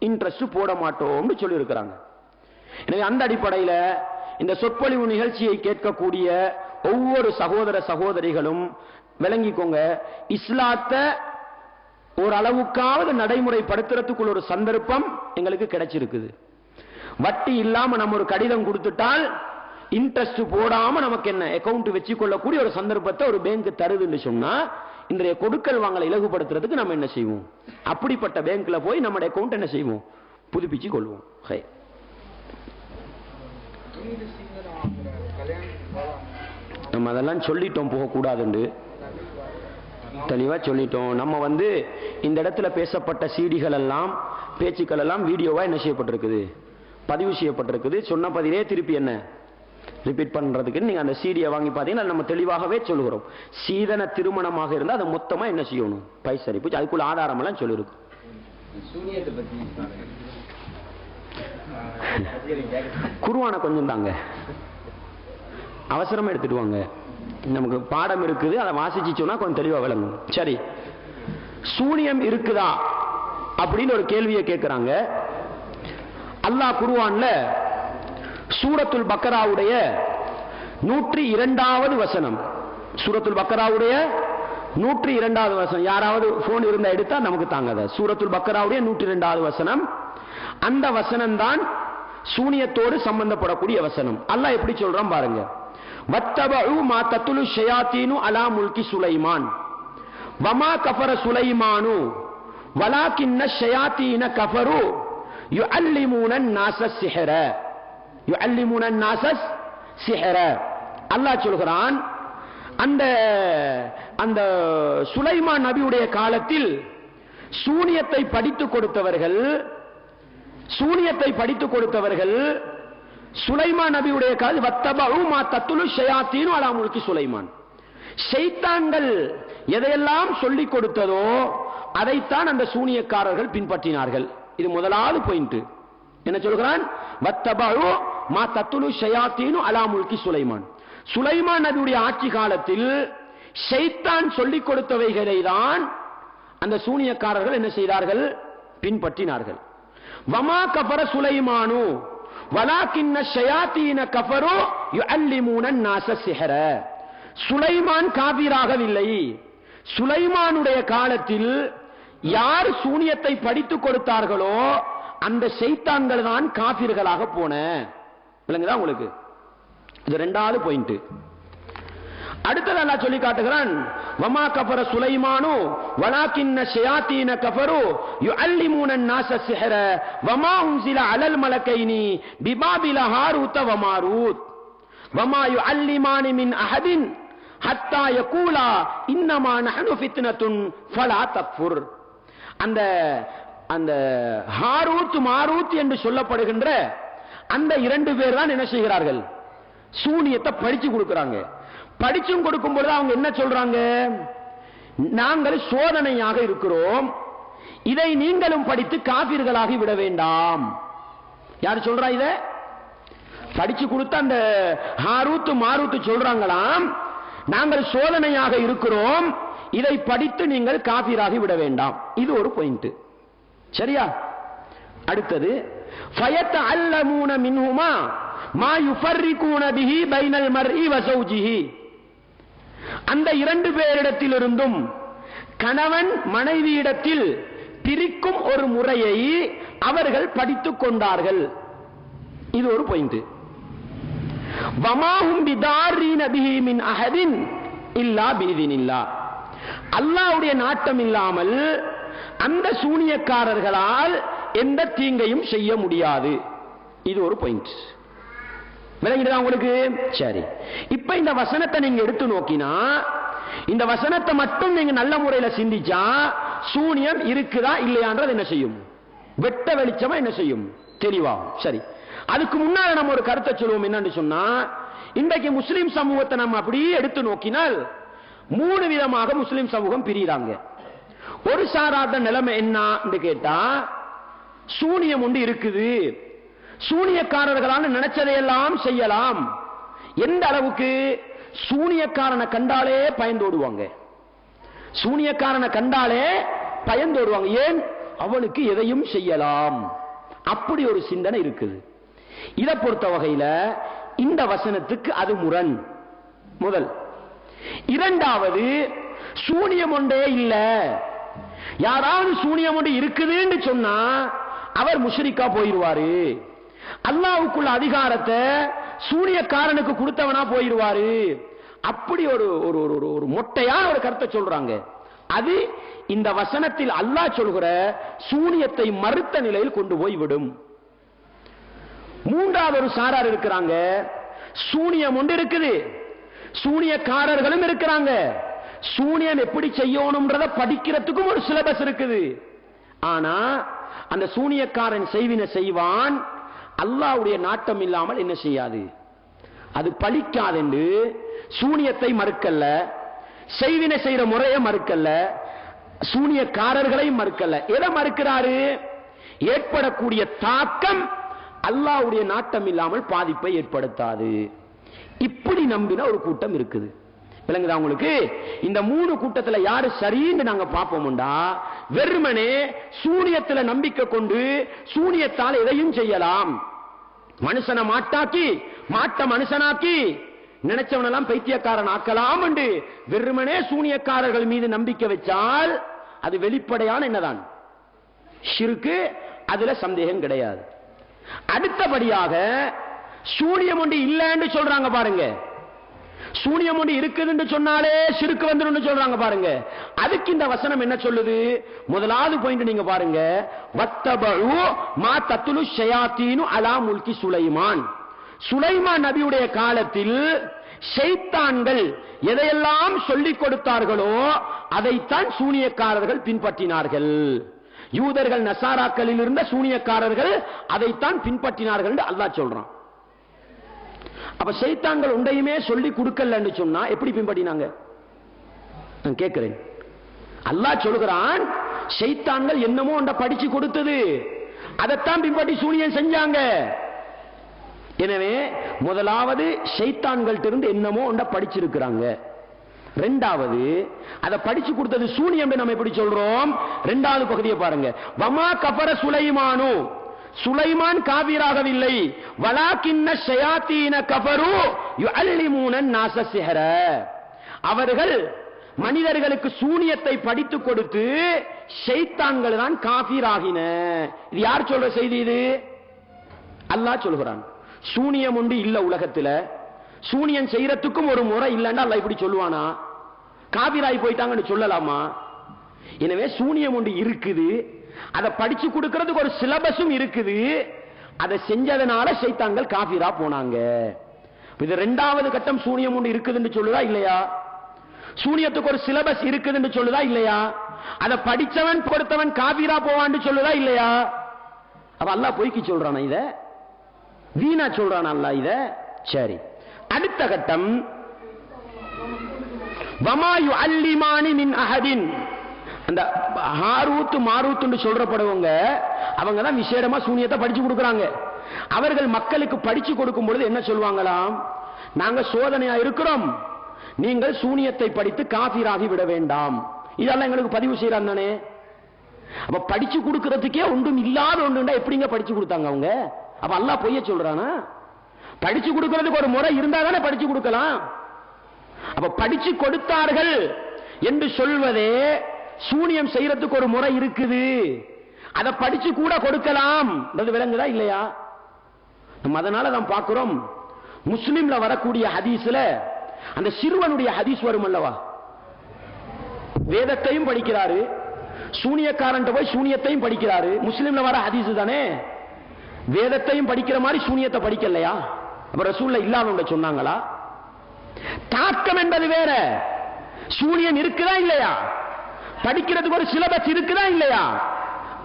இன்ட்ரெஸ்ட் போட மாட்டோம்னு சொல்லி இருக்கிறாங்க. எனவே அந்த அடிப்படையில் இந்த சொற்பொழிவு நிகழ்ச்சியை கேட்கக்கூடிய ஒவ்வொரு சகோதர சகோதரிகளும் விளங்கிக்கோங்க, இஸ்லாத்தை ஓரளவுக்காவது நடைமுறைப்படுத்துறதுக்குள்ள ஒரு சந்தர்ப்பம் எங்களுக்கு கிடைச்சிருக்குது. வட்டி இல்லாம நம்ம ஒரு கடிதம் கொடுத்துட்டால் இன்ட்ரெஸ்ட் போடாம நமக்கு என்ன அக்கவுண்ட் வச்சு கொள்ளக்கூடிய ஒரு சந்தர்ப்பத்தை ஒரு பேங்க் தருதுன்னு சொன்னா, இன்றைய கொடுக்கல் வாங்கலை இலகுபடுத்துறதுக்கு நம்ம என்ன செய்வோம், அப்படிப்பட்ட பேங்க்ல போய் நம்முடைய அக்கவுண்ட் என்ன செய்வோம், புதுப்பிச்சு கொள்வோம். நம்ம அதெல்லாம் சொல்லிட்டோம், போகக்கூடாதுண்டு தெளிவா சொல்லிட்டோம். நம்ம இந்த இடத்துல பேசப்பட்ட சீடிகள் எல்லாம் பேச்சுக்கள் எல்லாம் வீடியோவா என்ன செய்யப்பட்டிருக்குது, பதிவு செய்யப்பட்டிருக்குது. சொன்ன பதிலே திருப்பி என்ன ரிப்பீட் பண்றதுக்கு நீங்க அந்த சீடியை வாங்கி பாத்தீங்கன்னா நம்ம தெளிவாகவே சொல்லுகிறோம். சீதன திருமணமாக இருந்தால் அதை மொத்தமா என்ன செய்யணும், பைசரிப்பு. அதுக்குள்ள ஆதாரம் எல்லாம் சொல்லிருக்கும். குருவான கொஞ்சம் தாங்க, அவசரமா எடுத்துட்டு வாங்க. நமக்கு பாடம் இருக்குது, அதை வாசிச்சு சொன்னா கொஞ்சம் தெளிவா விளங்கும். சரி, சூனியம் இருக்குதா அப்படின்னு ஒரு கேள்வியை கேட்கிறாங்க. அல்லாஹ் குர்ஆன்ல சூரத்துல் பக்கராவுடைய 102வது வசனம், சூரத்துல் பக்கராவுடைய 102வது வசனம், யாராவது போன் இருந்தா எடுத்தா நமக்கு தாங்க. சூரத்துல் பக்கராவுடைய 102வது வசனம், அந்த வசனம் தான் சூனியத்தோடு சம்பந்தப்படக்கூடிய வசனம். அல்லாஹ் எப்படி சொல்றான் பாருங்க. வத்தபஉ மா தத்லு ஷயாத்தீனு அலா முல்கி சுலைமான் வமா கஃபர சுலைமானு வலாக்கின்ன ஷயாத்தீன கஃபரு யுஅல்லிமூன الناس السحر யுஅல்லிமூன الناس السحر. அல்லாஹ் சொல்கிறான், அந்த சுலைமான் நபியுடைய காலத்தில் சூனியத்தை படித்துக் கொடுத்தவர்கள் சுலைமான் நபியுடைய காலத்தில் வத்தபஉ மா தத்லு ஷயாத்தீனு அலா முல்கி சுலைமான், ஷைத்தான்கள் எதையெல்லாம் சொல்லிக் கொடுத்ததோ அதைத்தான் அந்த சூனியக்காரர்கள் பின்பற்றினார்கள். இது முதலாவது பாயிண்ட். என்ன சொல்கிறான்? வத்தபஉ மா தத்லு ஷயாத்தீனு அலா முல்கி சுலைமான், சுலைமான் நபியுடைய ஆட்சி காலத்தில் ஷைத்தான் சொல்லிக் கொடுத்தவைகளை தான் அந்த சூனியக்காரர்கள் என்ன செய்தார்கள், பின்பற்றினார்கள். வமா கஃபர சுலைமானு வலாக்கின்ன ஷயாத்தீன கஃபரு யுஅல்லிமூன الناس السحر. சுலைமான் காபிராகவில்லை. சுலைமானுடைய காலத்தில் யார் சூனியத்தை படித்துக் கொடுத்தார்களோ அந்த ஷைத்தான்கள் தான் காபிர்களாக போன. விளங்குதா உங்களுக்கு? இது இரண்டாவது பாயிண்ட். அடுத்தது அல்லாஹ் சொல்லி காட்டுகிறான், வமா கஃபர சுலைமானு வலாக்கின்ன ஷயாத்தீன கஃபரு யுஅல்லிமூன الناس السحر வமா உன்சில அலல் மலக்கைனி பிபாபில ஹாரூத வமாரூத் வமா யுஅல்லிமானி மின் அஹதின் ஹத்தா யகூலா இன்னமா நஹ்னு ஃபித்னத்துன் ஃபலா தக்ஃபுர். அந்த ஹாரூத் மாரூத் என்று சொல்லப்படுகின்ற அந்த இரண்டு பேர் தான் என்ன செய்கிறார்கள், சூனியத்தை படிச்சு கொடுக்கிறாங்க. படிச்சும் கொடுக்கும் பொழுது அவங்க என்ன சொல்றாங்க, நாங்கள் சோதனையாக இருக்கிறோம், இதை நீங்களும் படித்து காபிர்களாகி விட வேண்டாம். யார் சொல்றா? இத படிச்சு கொடுத்த அந்த ஹாரூத் மாரூத் சொல்றாங்களாம், நாங்கள் சோதனையாக இருக்கிறோம், இதை படித்து நீங்கள் காபிராகி விட வேண்டாம். இது ஒரு பாயிண்ட். சரியா? அடுத்தது ஃபயத்தஅல்லமூன மின்ஹுமா மா யுஃபர்ரிகூன பிஹி பைனல் மர்இ வ ஸௌஜிஹி. அந்த இரண்டு பேரிடத்திலிருந்தும் கணவன் மனைவியிடத்தில் பிரிக்கும் ஒரு முறையை அவர்கள் படித்துக் கொண்டார்கள். இது ஒரு பாயிண்ட். வமாஹும் பிதாரீன பிஹி மின் அஹதின் இல்லா பிஇذنில்லாஹ். அல்லாஹ்வுடைய நாட்டம் இல்லாமல் அந்த சூனியக்காரர்களால் எந்த தீங்கையும் செய்ய முடியாது. இது ஒரு பாயிண்ட். விளங்கிடுதா உங்களுக்கு? சரி, இப்ப இந்த வசனத்தை நீங்க எடுத்து நோக்கினா, இந்த வசனத்தை மட்டும் நீங்க நல்ல முறையில சிந்திச்சா சூனியம் இருக்குதா இல்லையான்றது என்ன செய்யும், வெட்ட வெளிச்சமா என்ன செய்யும், தெளிவாகும். சரி, அதுக்கு முன்னால நம்ம ஒரு கருத்தை சொல்லுவோம். என்னன்னு சொன்னா, இன்றைக்கு முஸ்லிம் சமூகத்தை நம்ம அப்படியே எடுத்து நோக்கினால் 3 விதமாக முஸ்லிம் சமூகம் பிரிகிறாங்க. ஒரு சாராத நிலைமை என்ன கேட்டா, சூனியம் ஒன்று இருக்குது, சூனியக்காரர்களான நினைச்சதையெல்லாம் செய்யலாம். எந்த அளவுக்கு? சூனியக்காரனை கண்டாலே பயந்தோடுவாங்க. சூனியக்காரனை கண்டாலே பயந்தோடுவாங்க. ஏன்? அவனுக்கு எதையும் செய்யலாம். அப்படி ஒரு சிந்தனை இருக்குது. இதை பொறுத்த வகையில இந்த வசனத்துக்கு அது முரண். முதல். இரண்டாவது, சூனியம் ஒன்றே இல்ல, யாராவது சூனியம் ஒன்று இருக்குதுன்னு சொன்னா அவர் முஷ்ரிக்கா போயிருவாரு, அல்லாஹ்வுக்குள்ள அதிகாரத்தை சூனியக்காரனுக்கு கொடுத்தவனா போயிருவாரு. அப்படி ஒரு மொட்டையான ஒரு கருத்தை சொல்றாங்க. அது இந்த வசனத்தில் அல்லாஹ் சொல்கிற சூனியத்தை மறுத்த நிலையில் கொண்டு போய் விடும். மூன்றாவது ஒரு சாரார் இருக்கிறாங்க, சூனியம் ஒன்று இருக்குது, சூனியக்காரர்களும் இருக்கிறாங்க. சூனியம் எப்படி செய்யணும்ன்றத படிக்கிறதுக்கும் ஒரு சிலபஸ் இருக்குது. ஆனா அந்த சூனியக்காரன் செய்வினை செய்வான், அல்லாஹ்வுடைய நாட்டம் இல்லாமல் என்ன செய்யாது, அது பலிக்காதென்று சூனியத்தை மறுக்கல்ல, செய்வினை செய்யற முறையை மறுக்கல்ல, சூனியக்காரர்களை மறுக்கல்ல. எதை மறுக்கிறாரு? ஏற்படக்கூடிய தாக்கம் அல்லாஹ்வுடைய நாட்டம் இல்லாமல் பாதிப்பை ஏற்படுத்தாது. இப்படி நம்பின ஒரு கூட்டம் இருக்குது. விளங்குதா உங்களுக்கு? இந்த மூணு கூட்டத்துல யாரு சரின்னு நாங்க பார்ப்போம்டா, வெறுமனே சூனியத்துல நம்பிக்கை கொண்டு சூனியத்தால் எதையும் செய்யலாம், மனுஷனை மாட்டாக்கி மாட்ட மனுஷனாக்கி நினைச்சவனெல்லாம் பைத்தியக்காரன் ஆக்கலாம் என்று வெறுமனே சூனியக்காரர்கள் மீது நம்பிக்கை வச்சால் அது வெளிப்படையான என்னதான் ஷிர்க்கு, அதுல சந்தேகம் கிடையாது. அடுத்தபடியாக சூனியம் ஒன்று இல்லைன்னு சொல்றாங்க பாருங்க, சூனியம் ஒன்று இருக்குதுன்னு சொன்னாலே ஷிர்க்கு வந்துடும் சொல்றாங்க பாருங்க. அதுக்கு இந்த வசனம் என்ன சொல்லுது? முதலாவது பாயிண்ட் நீங்க பாருங்க, வத்தபு மா தத்துலு ஷயாத்தீனு அலா முல்கி சுலைமான். சுலைமான் நபியுடைய காலத்தில் ஷைத்தான்கள் எதையெல்லாம் சொல்லிக் கொடுத்தார்களோ அதைத்தான் சூனியக்காரர்கள் பின்பற்றினார்கள். யூதர்கள் நசாராக்களில் இருந்த சூனியக்காரர்கள் அதைத்தான் பின்பற்றினார்கள் அல்லாஹ் சொல்றான். அப்ப ஷைத்தான்கள் ஒன்றையுமே சொல்லி கொடுக்கலன்னு சொன்னா எப்படி பின்பற்றினாங்க? நான் கேட்கிறேன். அல்லாஹ் சொல்கிறான், ஷைத்தான்கள் என்னமோ ஒன்றை படிச்சு கொடுத்தது, அதைத்தான் பின்பற்றி சூனியம் செஞ்சாங்க. எனவே முதலாவது ஷைத்தான்கள்ட்ட இருந்து என்னமோ ஒன்றை படிச்சிருக்கிறாங்க. ரெண்டாவது அதை படிச்சு கொடுத்தது சூனியம் நம்ம எப்படி சொல்றோம்? ரெண்டாவது பகுதியை பாருங்க, வமா கஃபர சுலைமானு, சுலைமான் காபிராகவில்லை, வலாக்கின்ன ஷயாத்தீன கஃபரு யுஅல்லிமூன நாஸ சிஹ்ர, அவர்கள் மனிதர்களுக்கு சூனியத்தை படித்து கொடுத்து ஷைத்தான்கள் தான் காபிராகின. இது யார் சொல்ற செய்தி? இது அல்லாஹ் சொல்கிறான். சூனியம் உண்டு இல்ல உலகத்துல, சூனியம் செய்யறதுக்கும் ஒரு முறை இல்லைன்னா அல்லாஹ் இப்படி சொல்லுவானா? காபிராய் போயிட்டாங்கன்னு சொல்லலாமா? எனவே சூனியம் ஒன்று இருக்குது, அதை படிச்சு கொடுக்கிறதுக்கு ஒரு சிலபஸும் இருக்குது, அதை செஞ்சதனால ஷைத்தான்கள் காபிரா போனாங்க. இது இரண்டாவது கட்டம். சூனியம் ஒன்று இருக்குதுன்னு சொல்லுதா இல்லையா? சூனியத்துக்கு ஒரு சிலபஸ் இருக்குதுன்னு சொல்லுதா இல்லையா? அதை படிச்சவன் கொடுத்தவன் காபிரா போவான்னு சொல்லுதா இல்லையா? அப்ப அல்லாஹ் பொய்க்கு சொல்றானா? இத வீணா சொல்றானா அல்லாஹ் இத? சரி, அடுத்த கட்டம், வமா யுஅல்லிமானி மின் அஹதின். அந்த ஹாரூத் மாரூத் என்று சொல்றப்படுவங்க அவங்க தான் விசேடமா சூனியத்தை படிச்சு கொடுக்கறாங்க. அவர்கள் மக்களுக்கு படிச்சு கொடுக்கும் பொழுது என்ன சொல்வாங்களாம்? நாங்க சோதனையா இருக்கிறோம், நீங்கள் சூனியத்தை படித்து காபிராகி விட வேண்டாம். இதெல்லாம் எங்களுக்கு பதிவு செய்யறான் தானே. அப்ப படிச்சு கொடுக்கறதுக்கே ஒன்றும் இல்லாத ஒன்றுண்டா எப்படிங்க படிச்சு கொடுத்தாங்க அவங்க? அப்ப அல்லாஹ் பொய்ய சொல்றானா? படிச்சு கொடுக்கிறதுக்கு ஒரு முறை இருந்தா தானே படிச்சு கொடுக்கலாம். அப்ப படிச்சு கொடுத்தார்கள் என்று சொல்வதே சூனியம் செய்யறதுக்கு ஒரு முறை இருக்குது, அதை படிச்சு கூட கொடுக்கலாம். விளங்குதா இல்லையா? நம்ம அதனால தான் பார்க்கிறோம், முஸ்லிம்ல வரக்கூடிய ஹதீஸ்ல அந்த சிறுவனுடைய ஹதீஸ் வரும் அல்லவா, வேதத்தையும் படிக்கிறாரு, சூனியக்காரன் போய் சூனியத்தையும் படிக்கிறாரு. முஸ்லிம்ல வர ஹதீஸ் தானே. வேதத்தையும் படிக்கிற மாதிரி சூனியத்தை படிக்கலையா? அப்ப ரசூல்ல இல்லாம சொன்னாங்களா? தாக்கம் என்பது வேற. சூனியம் இருக்குதா இல்லையா? படிக்கிறதுக்கு ஒரு சிலபஸ் இருக்குதா இல்லையா?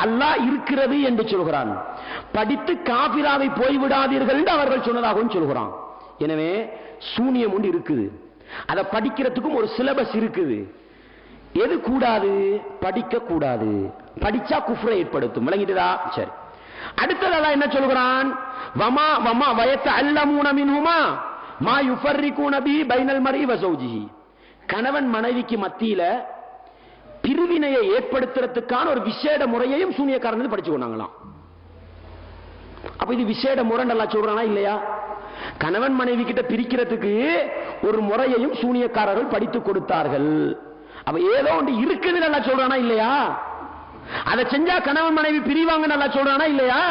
அல்லாஹ் இருக்கிறது என்று சொல்கிறான். படித்து காபிராவை போய்விடாதீர்கள் என்று அவர்கள் சொன்னதாகவும் சொல்கிறான். எனவே சூனியம் ஒன்று இருக்குது, அதை படிக்கிறதுக்கும் ஒரு சிலபஸ் இருக்குது. எது கூடாது? படிக்க கூடாது. படிச்சா குஃப்ரை ஏற்படுத்தும். விளங்கிட்டதா? சரி, அடுத்தது அல்லாஹ் என்ன சொல்கிறான்? வமா வமா வயத்தஅல்லமூன மின்ஹுமா மா யுஃபர்ரிகூன பி பைனல் மர்இ வ ஸௌஜிஹி. கணவன் மனைவிக்கு மத்தியில பிரிவினையை ஏற்படுத்துறதுக்கான ஒரு விசேட முறையையும் சூனியக்காரன் படிச்சு கொண்டாங்களாம். அப்ப இது விசேட முறை அல்லாஹ் சொல்றானா இல்லையா? கணவன் மனைவி கிட்ட பிரிக்கிறதுக்கு ஒரு முறையையும் சூனியக்காரர்கள் படித்து கொடுத்தார்கள். அப்ப ஏதோ ஒன்று இருக்குது நல்லா சொல்றானா இல்லையா? அதை செஞ்சா கணவன் மனைவி பிரிவாங்க நல்லா சொல்றானா இல்லையா?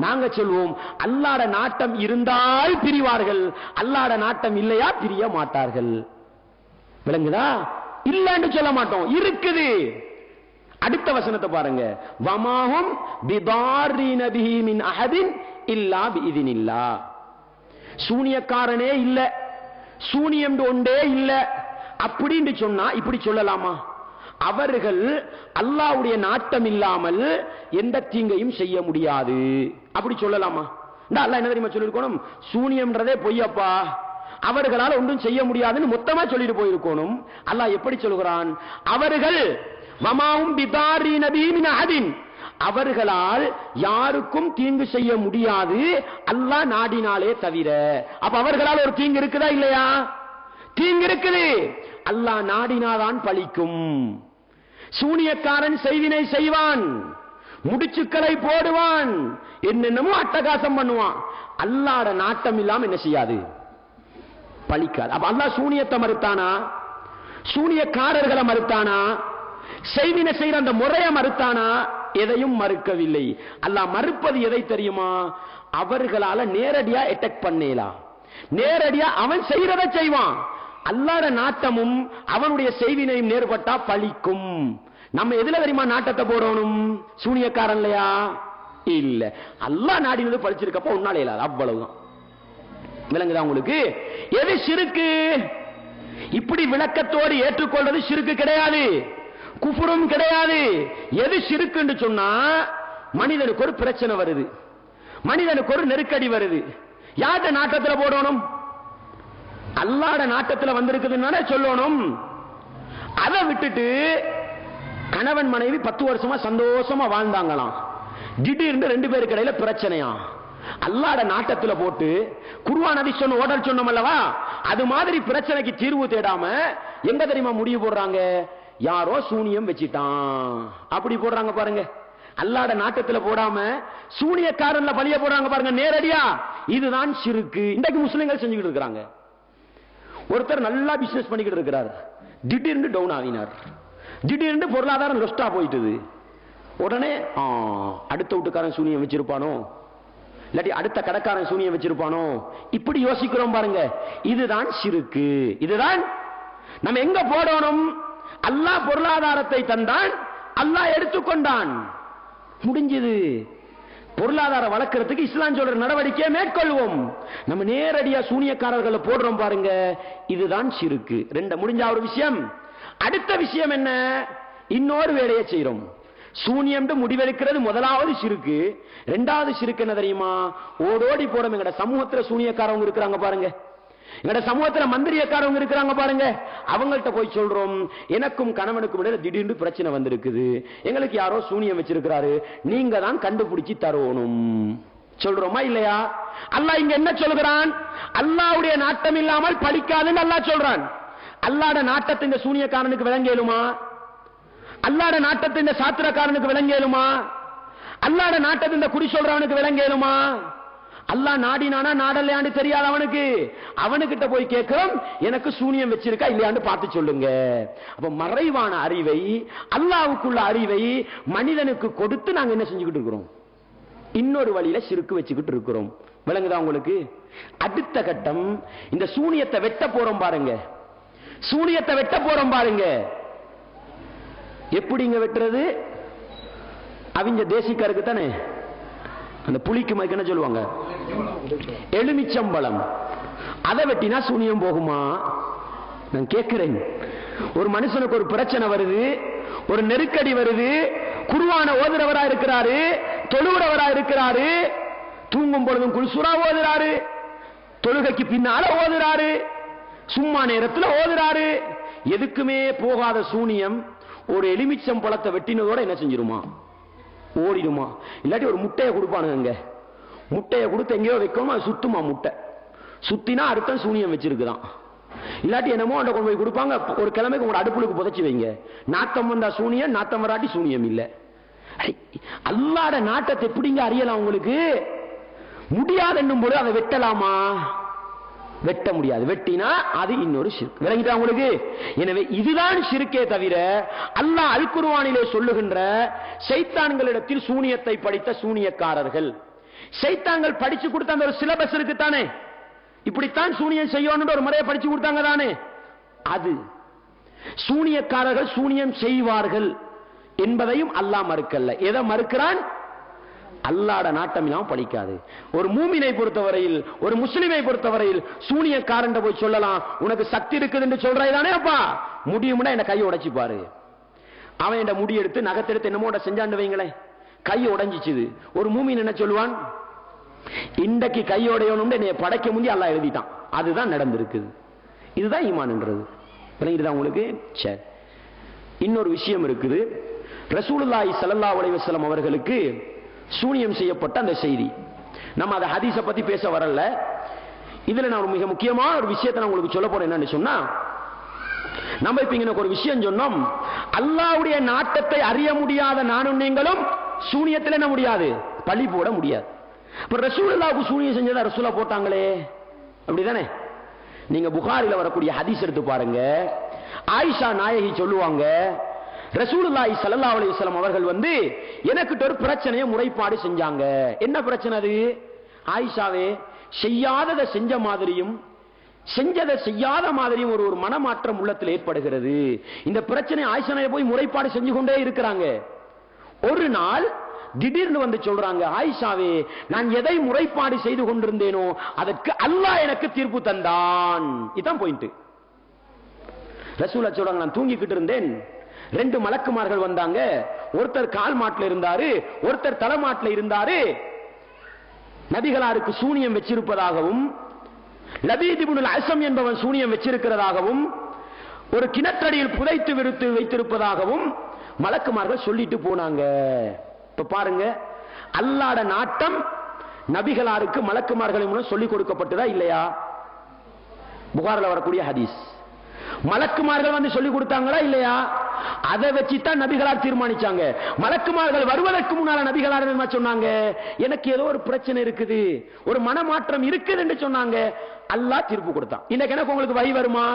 நாங்க சொல்வோம், அல்லாஹ்வுடைய நாட்டம் இருந்தால் பிரிவார்கள், அல்லாஹ்வுடைய நாட்டம் இல்லையா பிரிய மாட்டார்கள். விளங்குதா? இல்லன்னு சொல்ல மாட்டோம், இருக்குது. அடுத்த வசனத்தை பாருங்க, வமாஹும் பிதாரின பிஹி மின் அஹதின் இல்லா பிஇذنில்லாஹ். சூனியக்காரனே இல்ல, சூனியம் ஒன்றே இல்ல அப்படின்னு சொன்னா இப்படி சொல்லலாமா? அவர்கள் அல்லாஹ்வுடைய நாட்டம் இல்லாமல் எந்த தீங்கையும் செய்ய முடியாது அப்படி சொல்லலாமா? அல்லாஹ் என்ன தெரியுமா சொல்லிருக்கணும்? சூனியம்ன்றதே பொய்யப்பா, அவர்களால் ஒன்றும் செய்ய முடியாதுன்னு மொத்தமா சொல்லிட்டு போயிருக்கணும். அல்லாஹ் எப்படி சொல்கிறான்? அவர்கள் வமாவும் பிதாரின பிஹி மின் அஹதின், அவர்களால் யாருக்கும் தீங்கு செய்ய முடியாது அல்லாஹ் நாடினாலே தவிர. அப்ப அவர்களால் ஒரு தீங்கு இருக்குதா இல்லையா? தீங்கு இருக்குது. அல்லாஹ் நாடினாதான் பலிக்கும். சூனியக்காரன் செய்வினை செய்வான், முடிச்சுக்களை போடுவான், என்னென்னமோ அட்டகாசம் பண்ணுவான். அல்லாஹ்வுடைய நாட்டம் இல்லாம என்ன செய்யாது? பலிக்காது. அப்ப அல்லாஹ் சூனியத்தை மறுத்தானா? சூனியக்காரர்களை மறுத்தானா? செய்வினை செய்யற அந்த முறையை மறுத்தானா? எதையும் மறுக்கவில்லை. அல்லாஹ் மறுப்பது எதை தெரியுமா? அவர்களால நேரடியா அட்டாக் பண்ணலாம், நேரடியா அவன் செய்யறத செய்வான். அல்லாஹ்வுடைய நாட்டமும் அவனுடைய செய்வினையும் நேர்பட்டா பலிக்கும். நம்ம எதுல தெரியுமா நாட்டத்தை போடணும்? சூனியக்காரன் இல்லையா? இல்ல, அல்லாஹ் நாடினது பழிச்சிருக்கப்ப உன்னால இல்லாது, அவ்வளவுதான். விளங்குதா உங்களுக்கு? எது ஷிர்க்கு? இப்படி விளக்கத்தோடு ஏற்றுக்கொள்வது ஷிர்க்கு கிடையாது, குஃப்ரும் கிடையாது. எது ஷிர்க்குன்னு சொன்னா, மனிதனுக்கு ஒரு பிரச்சனை வருது, மனிதனுக்கு ஒரு நெருக்கடி வருது, யார்ட நாட்டத்துல போடணும்? அல்லாஹ்வுடைய நாட்டத்துல வந்திருக்குதுன்னு சொல்லணும். அதை விட்டுட்டு கணவன் மனைவி 10 வருஷமா சந்தோஷமா வாழ்ந்தாங்களாம், திடீர்னு 2 பேருக்கு இடையில பிரச்சனையா? அல்லாஹ்வுடைய நாட்டத்துல போட்டு குர்ஆன் ஹதீஸ் சொன்ன ஓடல் சொன்னோம் அல்லவா, அது மாதிரி பிரச்சனைக்கு தீர்வு தேடாம எங்க தெரியுமா முடிவு போடுறாங்க? யாரோ சூனியம் வச்சிட்டான் அப்படி போடுறாங்க பாருங்க. அல்லாஹ்வுடைய நாட்டத்துல போடாம சூனியக்காரன்ல பலிய போடுறாங்க பாருங்க நேரடியா. இதுதான் ஷிர்க்கு. இன்றைக்கு முஸ்லிம்கள் செஞ்சுக்கிட்டு இருக்காங்க. ஒருத்தர் நல்லா பிசினஸ் பண்ணிக்கிட்டு இருக்கிறார், திடீர்னு டவுன் ஆகினார், திடீர்னு பொருளாதாரம் லொஸ்டா போயிட்டுது. உடனே அடுத்த வீட்டுக்காரன் சூனியம் வச்சிருப்பானோ, இல்லாட்டி அடுத்த கடைக்காரன் சூனியம் வச்சிருப்பானோ, இப்படி யோசிக்கிறோம் பாருங்க. இதுதான் ஷிர்க்கு. இதுதான் நம்ம எங்க போடணும்? அல்லாஹ் பொருளாதாரத்தை தந்தான், அல்லாஹ் எடுத்துக்கொண்டான், முடிஞ்சது. பொருளாதார வளர்க்கறதுக்கு இஸ்லாம் சொல்ற நடவடிக்கையை மேற்கொள்வோம். நம்ம நேரடியா சூனியக்காரர்களை போடுறோம் பாருங்க, இதுதான் ஷிர்க்கு. முடிஞ்சா ஒரு விஷயம். அடுத்த விஷயம் என்ன? இன்னொரு வேலையை செய்யறோம். சூனியம் முடிவெடுக்கிறது முதலாவது ஷிர்க்கு. இரண்டாவது ஷிர்க்கு என்ன தெரியுமா? ஓடோடி போறோம். எங்கட சமூகத்துல சூனியக்காரவங்க இருக்கிறாங்க பாருங்க, எங்கட சமூகத்துல மந்திரியக்காரவங்க இருக்கிறாங்க பாருங்க, அவங்கள்ட்ட போய் சொல்றோம், எனக்கும் கணவனுக்கும் இடையில திடீர்னு பிரச்சனை வந்திருக்குது, எங்களுக்கு யாரோ சூனியம் வச்சிருக்கிறாரு, நீங்க தான் கண்டுபிடிச்சு தரணும். சொல்றோமா இல்லையா? அல்லாஹ் இங்க என்ன சொல்கிறான்? அல்லாஹ்வுடைய நாட்டம் இல்லாமல் பலிக்காதுன்னு அல்லாஹ் சொல்றான். அல்லாஹ்வுடைய நாட்டத்தை இந்த சூனியக்காரனுக்கு விளங்கேலுமா? அல்லாஹ்வுடைய நாட்டத்தை இந்த சாத்திரக்காரனுக்கு விளங்கேலுமா? அல்லாஹ்வுடைய நாட்டத்தை இந்த குறி சொல்றவனுக்கு விளங்கேலுமா? அல்லாஹ் நாடினானா நாடலையான்னு தெரியாது அவனுக்கு. அவனுக்கிட்ட போய் கேட்கிறோம், எனக்கு சூனியம் வச்சிருக்கா இல்லையான்னு பார்த்து சொல்லுங்க. அப்ப மறைவான அறிவை, அல்லாஹ்வுக்குள்ள அறிவை மனிதனுக்கு கொடுத்து நாங்க என்ன செஞ்சுக்கிட்டு இருக்கிறோம்? இன்னொரு வழியில ஷிர்க்கு வச்சுக்கிட்டு இருக்கிறோம். விளங்குதா உங்களுக்கு? அடுத்த கட்டம், இந்த சூனியத்தை வெட்ட போறோம் பாருங்க, சூனியத்தை வெட்ட போறோம் பாருங்க. எப்படிங்க வெட்டுறது? அவங்க தேசிக்காருக்கு தானே, அந்த புளிக்கு மைக்கு என்ன சொல்லுவாங்க? எலுமிச்சம்பழம். அதை வெட்டினா சூனியம் போகுமா? நான் கேட்கிறேன். ஒரு மனுஷனுக்கு ஒரு பிரச்சனை வருது, ஒரு நெருக்கடி வருது, குர்ஆனை ஓதுறவரா இருக்கிறாரு, தொழுகிறவரா இருக்கிறாரு, தூங்கும் பொழுதும் குல்சூரா ஓதுறாரு, தொழுகைக்கு பின்னால ஓதுறாரு, சும்மா நேரத்தில் ஓதுறாரு, எதுக்குமே போகாத சூனியம் ஒரு எலுமிச்சம் பழத்தை வெட்டினதோட என்ன செஞ்சிருமா? ஓடிடுமா? இல்லாட்டி ஒரு முட்டையை கொடுப்பானுங்க, முட்டையை கொடுத்து எங்கேயோ வைக்கணும், அது சுத்துமா, முட்டை சுத்தினா அர்த்தம் சூனியம் வச்சிருக்குதான். இல்லாட்டி என்னமோ கொண்டு போய் கொடுப்பாங்க, ஒரு கிழமைக்கு உங்களோட அடுப்புக்கு புதைச்சி வைங்க, நாத்தம் வந்தா சூனியம், நாத்தம் வராட்டி சூனியம் இல்ல. அல்லாஹ்வுடைய நாட்டத்தை எப்படிங்க அறியலாம்? உங்களுக்கு முடியாது என்னும் போது அதை வெட்டலாமா? வெட்ட முடியாது. வெட்டினா அது இன்னொரு ஷிர்க். விளங்கிட்டா உங்களுக்கு? எனவே இதுதான் ஷிர்க்கே தவிர அல்லாஹ் அல் குர்ஆனிலே சொல்லுகின்ற ஷைத்தான்களிடத்தில் சூனியத்தை படித்த சூனியக்காரர்கள், ஷைத்தான்கள் படிச்சு கொடுத்த அந்த ஒரு சிலபஸ் இருக்கு தானே, இப்படித்தான் சூனியம் செய்யணும் ஒரு முறையை படிச்சு கொடுத்தாங்க தானே, அது சூனியக்காரர்கள் சூனியம் செய்வார்கள் என்பதையும் அல்லாஹ் மறுக்கல்ல. எதை மறுக்கிறான்? அல்லாஹ்வுடைய நாட்டம் இல்லாம பலிக்காது. ஒரு மூமினை பொறுத்தவரையில், ஒரு முஸ்லிமை பொறுத்தவரையில் சூனியக்காரன் போய் சொல்லலாம், உனக்கு சக்தி இருக்குதுன்னு சொல்றானே அப்பா, முடியும்னா என்ன கையை உடைச்சு பாரு. அவன் என்ன முடி எடுத்து நகத்தெடுத்து என்னமோ செஞ்சாண்டு வைங்களேன், கையை உடைஞ்சிச்சுது. ஒரு மூமின் என்ன சொல்லுவான், இன்றைக்கு கையோடையவனும் என்னை படைக்க முந்தி அல்லாஹ் எழுதிட்டான். அதுதான் நடந்திருக்குது. இதுதான் ஈமான்ன்றது. புரியுதா உங்களுக்கு? சரி, இன்னொரு விஷயம் இருக்குது. ரசூலுல்லாஹி ஸல்லல்லாஹு அலைஹி வஸல்லம் அவர்களுக்கு சூனியம் செய்யப்பட்ட அந்த செய்தி, நம்ம அந்த ஹதீஸை பத்தி பேச வரல. இதுல நான் மிக முக்கியமான ஒரு விஷயத்தை நான் உங்களுக்கு சொல்ல போறேன். என்னன்னு சொன்னா, நம்ம இப்ப இங்க ஒரு விஷயம் சொன்னோம், அல்லாஹ்வுடைய நாட்டத்தை அறிய முடியாத நானும் நீங்களும் சூனியத்தில் என்ன முடியாது, பழி போட முடியாது. இப்ப ரசூலுல்லாஹ்வுக்கு சூனியம் செஞ்சதா ரசூலா போட்டாங்களே, அப்படிதானே? நீங்க புகாரில வரக்கூடிய ஹதீஸ் எடுத்து பாருங்க. ஆயிஷா நாயகி சொல்லுவாங்க, ரசூலுல்லாஹி ஸல்லல்லாஹு அலைஹி வஸல்லம் அவர்கள் எனக்கிட்ட ஒரு பிரச்சனையை முறைப்பாடு செஞ்சாங்க. என்ன பிரச்சனை அது? ஆயிஷாவே, செய்யாததை செஞ்ச மாதிரியும் செஞ்சதை செய்யாத மாதிரியும் ஒரு மனமாற்றம் உள்ளத்தில் ஏற்படுகிறது. இந்த பிரச்சனை ஆயிஷாவை போய் முறைப்பாடு செஞ்சு கொண்டே இருக்கிறாங்க. ஒரு நாள் திடீர்னு சொல்றாங்க, ஆயிஷாவே, நான் எதை முறைப்பாடு செய்து கொண்டிருந்தேனோ அதற்கு அல்லாஹ் எனக்கு தீர்ப்பு தந்தான். இதான் பாயிண்ட். ரசூலா சொல்றாங்க, நான் தூங்கிக்கிட்டு இருந்தேன், 2 மலக்குமார்கள் வந்தாங்க. ஒருத்தர் கால் மாட்டில் இருந்தாரு, ஒருத்தர் தலைமாட்டில் இருந்தாரு. நபிகளாருக்கு சூனியம் வச்சிருப்பதாகவும், லபீத் இப்னுல் அஸம் என்பவன் சூனியம் வச்சிருக்கிறதாகவும், ஒரு கிணற்றடியில் புதைத்து விடுத்து வைத்திருப்பதாகவும் மலக்குமார்கள் சொல்லிட்டு போனாங்க. இப்ப பாருங்க, அல்லாஹ்வுடைய நாட்டம் நபிகளாருக்கு மலக்குமார்கள் மூலம் சொல்லிக் கொடுக்கப்பட்டதா இல்லையா? புகாரில் வரக்கூடிய ஹதீஸ். மலக்குமார்கள் சொல்லிக் கொடுத்தாங்களா இல்லையா? அதை வச்சுதான் நபிகளார் தீர்மானிச்சாங்க. மலக்குமார்கள் வருவதற்கு முன்னால நபிகளார் என்ன சொன்னாங்க, எனக்கு ஏதோ ஒரு பிரச்சனை இருக்குது, ஒரு மனமாற்றம் இருக்குது என்று சொன்னாங்க. அல்லாஹ் தீர்ப்பு கொடுத்தான். இன்னைக்கு எனக்கு உங்களுக்கு வஹி வருமா?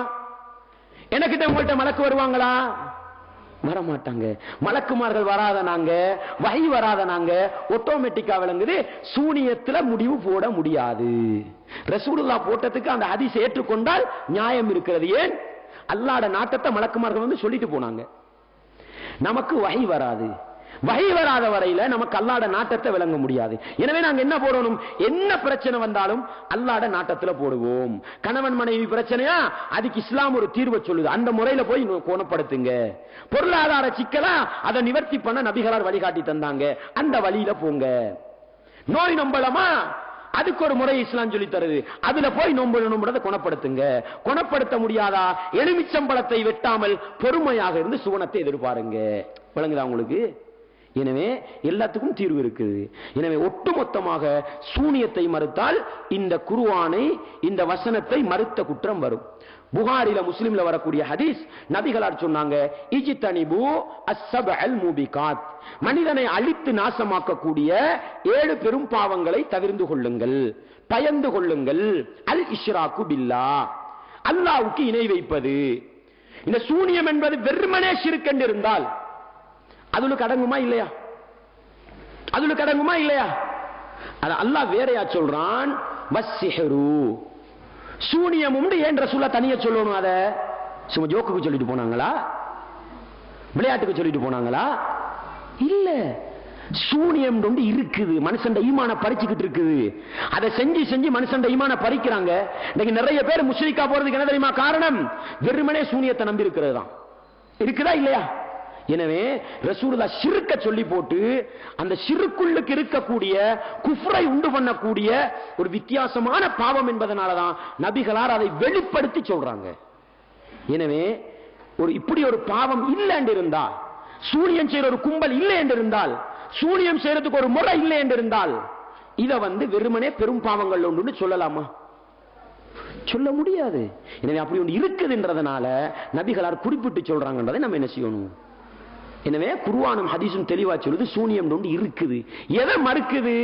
எனக்கிட்ட உங்கள்கிட்ட மலக்கு வருவாங்களா? வரமாட்டாங்க. மலக்குமார்கள் வராத நாங்க, வஹி வராத நாங்க, ஆட்டோமேட்டிக்கா விளங்குது சூனியத்துல முடிவு போட முடியாது. ரசூலுல்லாஹ் போட்டதுக்கு அந்த ஹதீஸ் ஏற்றுக்கொண்டால் நியாயம் இருக்கிறது. ஏன்? அல்லாஹ்வுடைய நாட்டத்தை மலக்குமார்கள் சொல்லிட்டு போனாங்க. நமக்கு வஹி வராது. வஹி வராத வரையில நமக்கு அல்லாஹ்வுடைய நாட்டத்தை விளங்க முடியாது. எனவே நாங்க என்ன போடணும், என்ன பிரச்சனை வந்தாலும் அல்லாஹ்வுடைய நாட்டத்துல போடுவோம். கணவன் மனைவி பிரச்சனையா, அதுக்கு இஸ்லாம் ஒரு தீர்வை சொல்லுது, அந்த முறையில போய் குணப்படுத்துங்க. பொருளாதார சிக்கலா, அதை நிவர்த்தி பண்ண நபிகளார் வழிகாட்டி தந்தாங்க, அந்த வழியில போங்க. நோய் நம்பலமா, அதுக்கு ஒரு முறை இஸ்லாம் சொல்லி தருது, அதுல போய் நோம்புறத குணப்படுத்துங்க. குணப்படுத்த முடியாதா, எலுமிச்சம்பழத்தை வெட்டாமல் பொறுமையாக இருந்து சுவனத்தை எதிர்பாருங்க. விளங்குதா உங்களுக்கு? எனவே எல்லாத்துக்கும் தீர்வு இருக்குது. எனவே ஒட்டுமொத்தமாக சூனியத்தை மறுத்தால் இந்த குர்ஆனை, இந்த வசனத்தை மறுத்த குற்றம் வரும். புகாரில முஸ்லிம்ல வரக்கூடிய ஹதீஸ், நபிகளார் சொன்னாங்க, இஜ்தனிபு அஸ்ஸபஅல் மூபிகாத், மனிதனை அழித்து நாசமாக்கக்கூடிய 7 பெரும் பாவங்களை தவிர்ந்து கொள்ளுங்கள், பயந்து கொள்ளுங்கள். அல் இஷ்ராக்கு பில்லாஹ், அல்லாஹ்வுக்கு இணை வைப்பது. இந்த சூனியம் என்பது வெறுமனே ஷிர்க் என்று இருந்தால் அதுல கடங்குமா இல்லையா? அதுல கடங்குமா இல்லையா? அல்லாஹ் வேறையா சொல்றான், வஸ்ஸிஹ்ரு, சூனியம் உண்டு. ஏன் ரசூலுல்லாஹ் தனியா சொல்லணும்? அத சும்மா ஜோக்குக்கு சொல்லிட்டு போனாங்களா? விளையாட்டுக்கு சொல்லிட்டு போனாங்களா? இல்ல, சூனியம் ஒன்று இருக்குது, மனுஷன் ஈமான பறிச்சுக்கிட்டு இருக்குது. அதை செஞ்சு செஞ்சு மனுஷன் ஈமான பறிக்கிறாங்க. இன்னைக்கு நிறைய பேர் முஸ்லிக்கா போறதுக்கு என்ன தெரியுமா காரணம்? வெறுமனே சூனியத்தை நம்பி இருக்கிறது தான். இருக்குதா இல்லையா? எனவே ரசூலுல்லாஹ் ஷிர்க்க சொல்லி போட்டு அந்த ஷிர்க்குள்ளுக்கு இருக்கக்கூடிய குஃப்ரை உண்டு பண்ணக்கூடிய ஒரு வித்தியாசமான பாவம் என்பதனாலதான் நபிகளார் அதை வெளிப்படுத்தி சொல்றாங்க. எனவே இப்படி ஒரு பாவம் இல்லை என்று இருந்தால், சூனியம் செய்யற ஒரு கும்பல் இல்லை என்று இருந்தால், சூனியம் செய்யறதுக்கு ஒரு முறை இல்லை என்று இருந்தால், இதை வெறுமனே பெரும் பாவங்கள் ஒன்று சொல்லலாமா? சொல்ல முடியாது. எனவே அப்படி ஒன்று இருக்குதுன்றதுனால நபிகளார் குறிப்பிட்டு சொல்றாங்கன்றதை நம்ம என்ன செய்யணும்? எனவே குர்ஆனும் ஹதீஸும் தெளிவா சொல்லுது, சூனியம் ஒன்று இருக்குது. எதை மறுக்குது?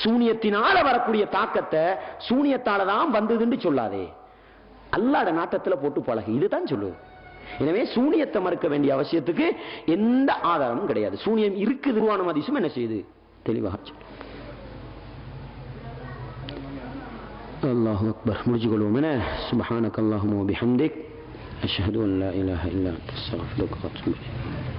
சூனியத்தினால வரக்கூடிய தாக்கத்தை சூனியத்தால தான் வந்ததுன்னு சொல்லாதே, அல்லாஹ்வுடைய நாட்டத்துல போட்டு பழகு, இதுதான் சொல்லுது. எனவே சூனியத்தை மறுக்க வேண்டிய அவசியத்துக்கு எந்த ஆதாரமும் கிடையாது. சூனியம் இருக்குது, குர்ஆனும் ஹதீஸும் என்ன செய்யுது? தெளிவாக. அல்லாஹு அக்பர். முடிச்சுக்கொள்வோம். சுப்ஹானக அல்லாஹும்ம வ பிஹம்திக், அஷ்ஹது அன் லா இலாஹா இல்லா அன்த, அஸ்தக்ஃபிருக வ அத்தூபு இலைக்.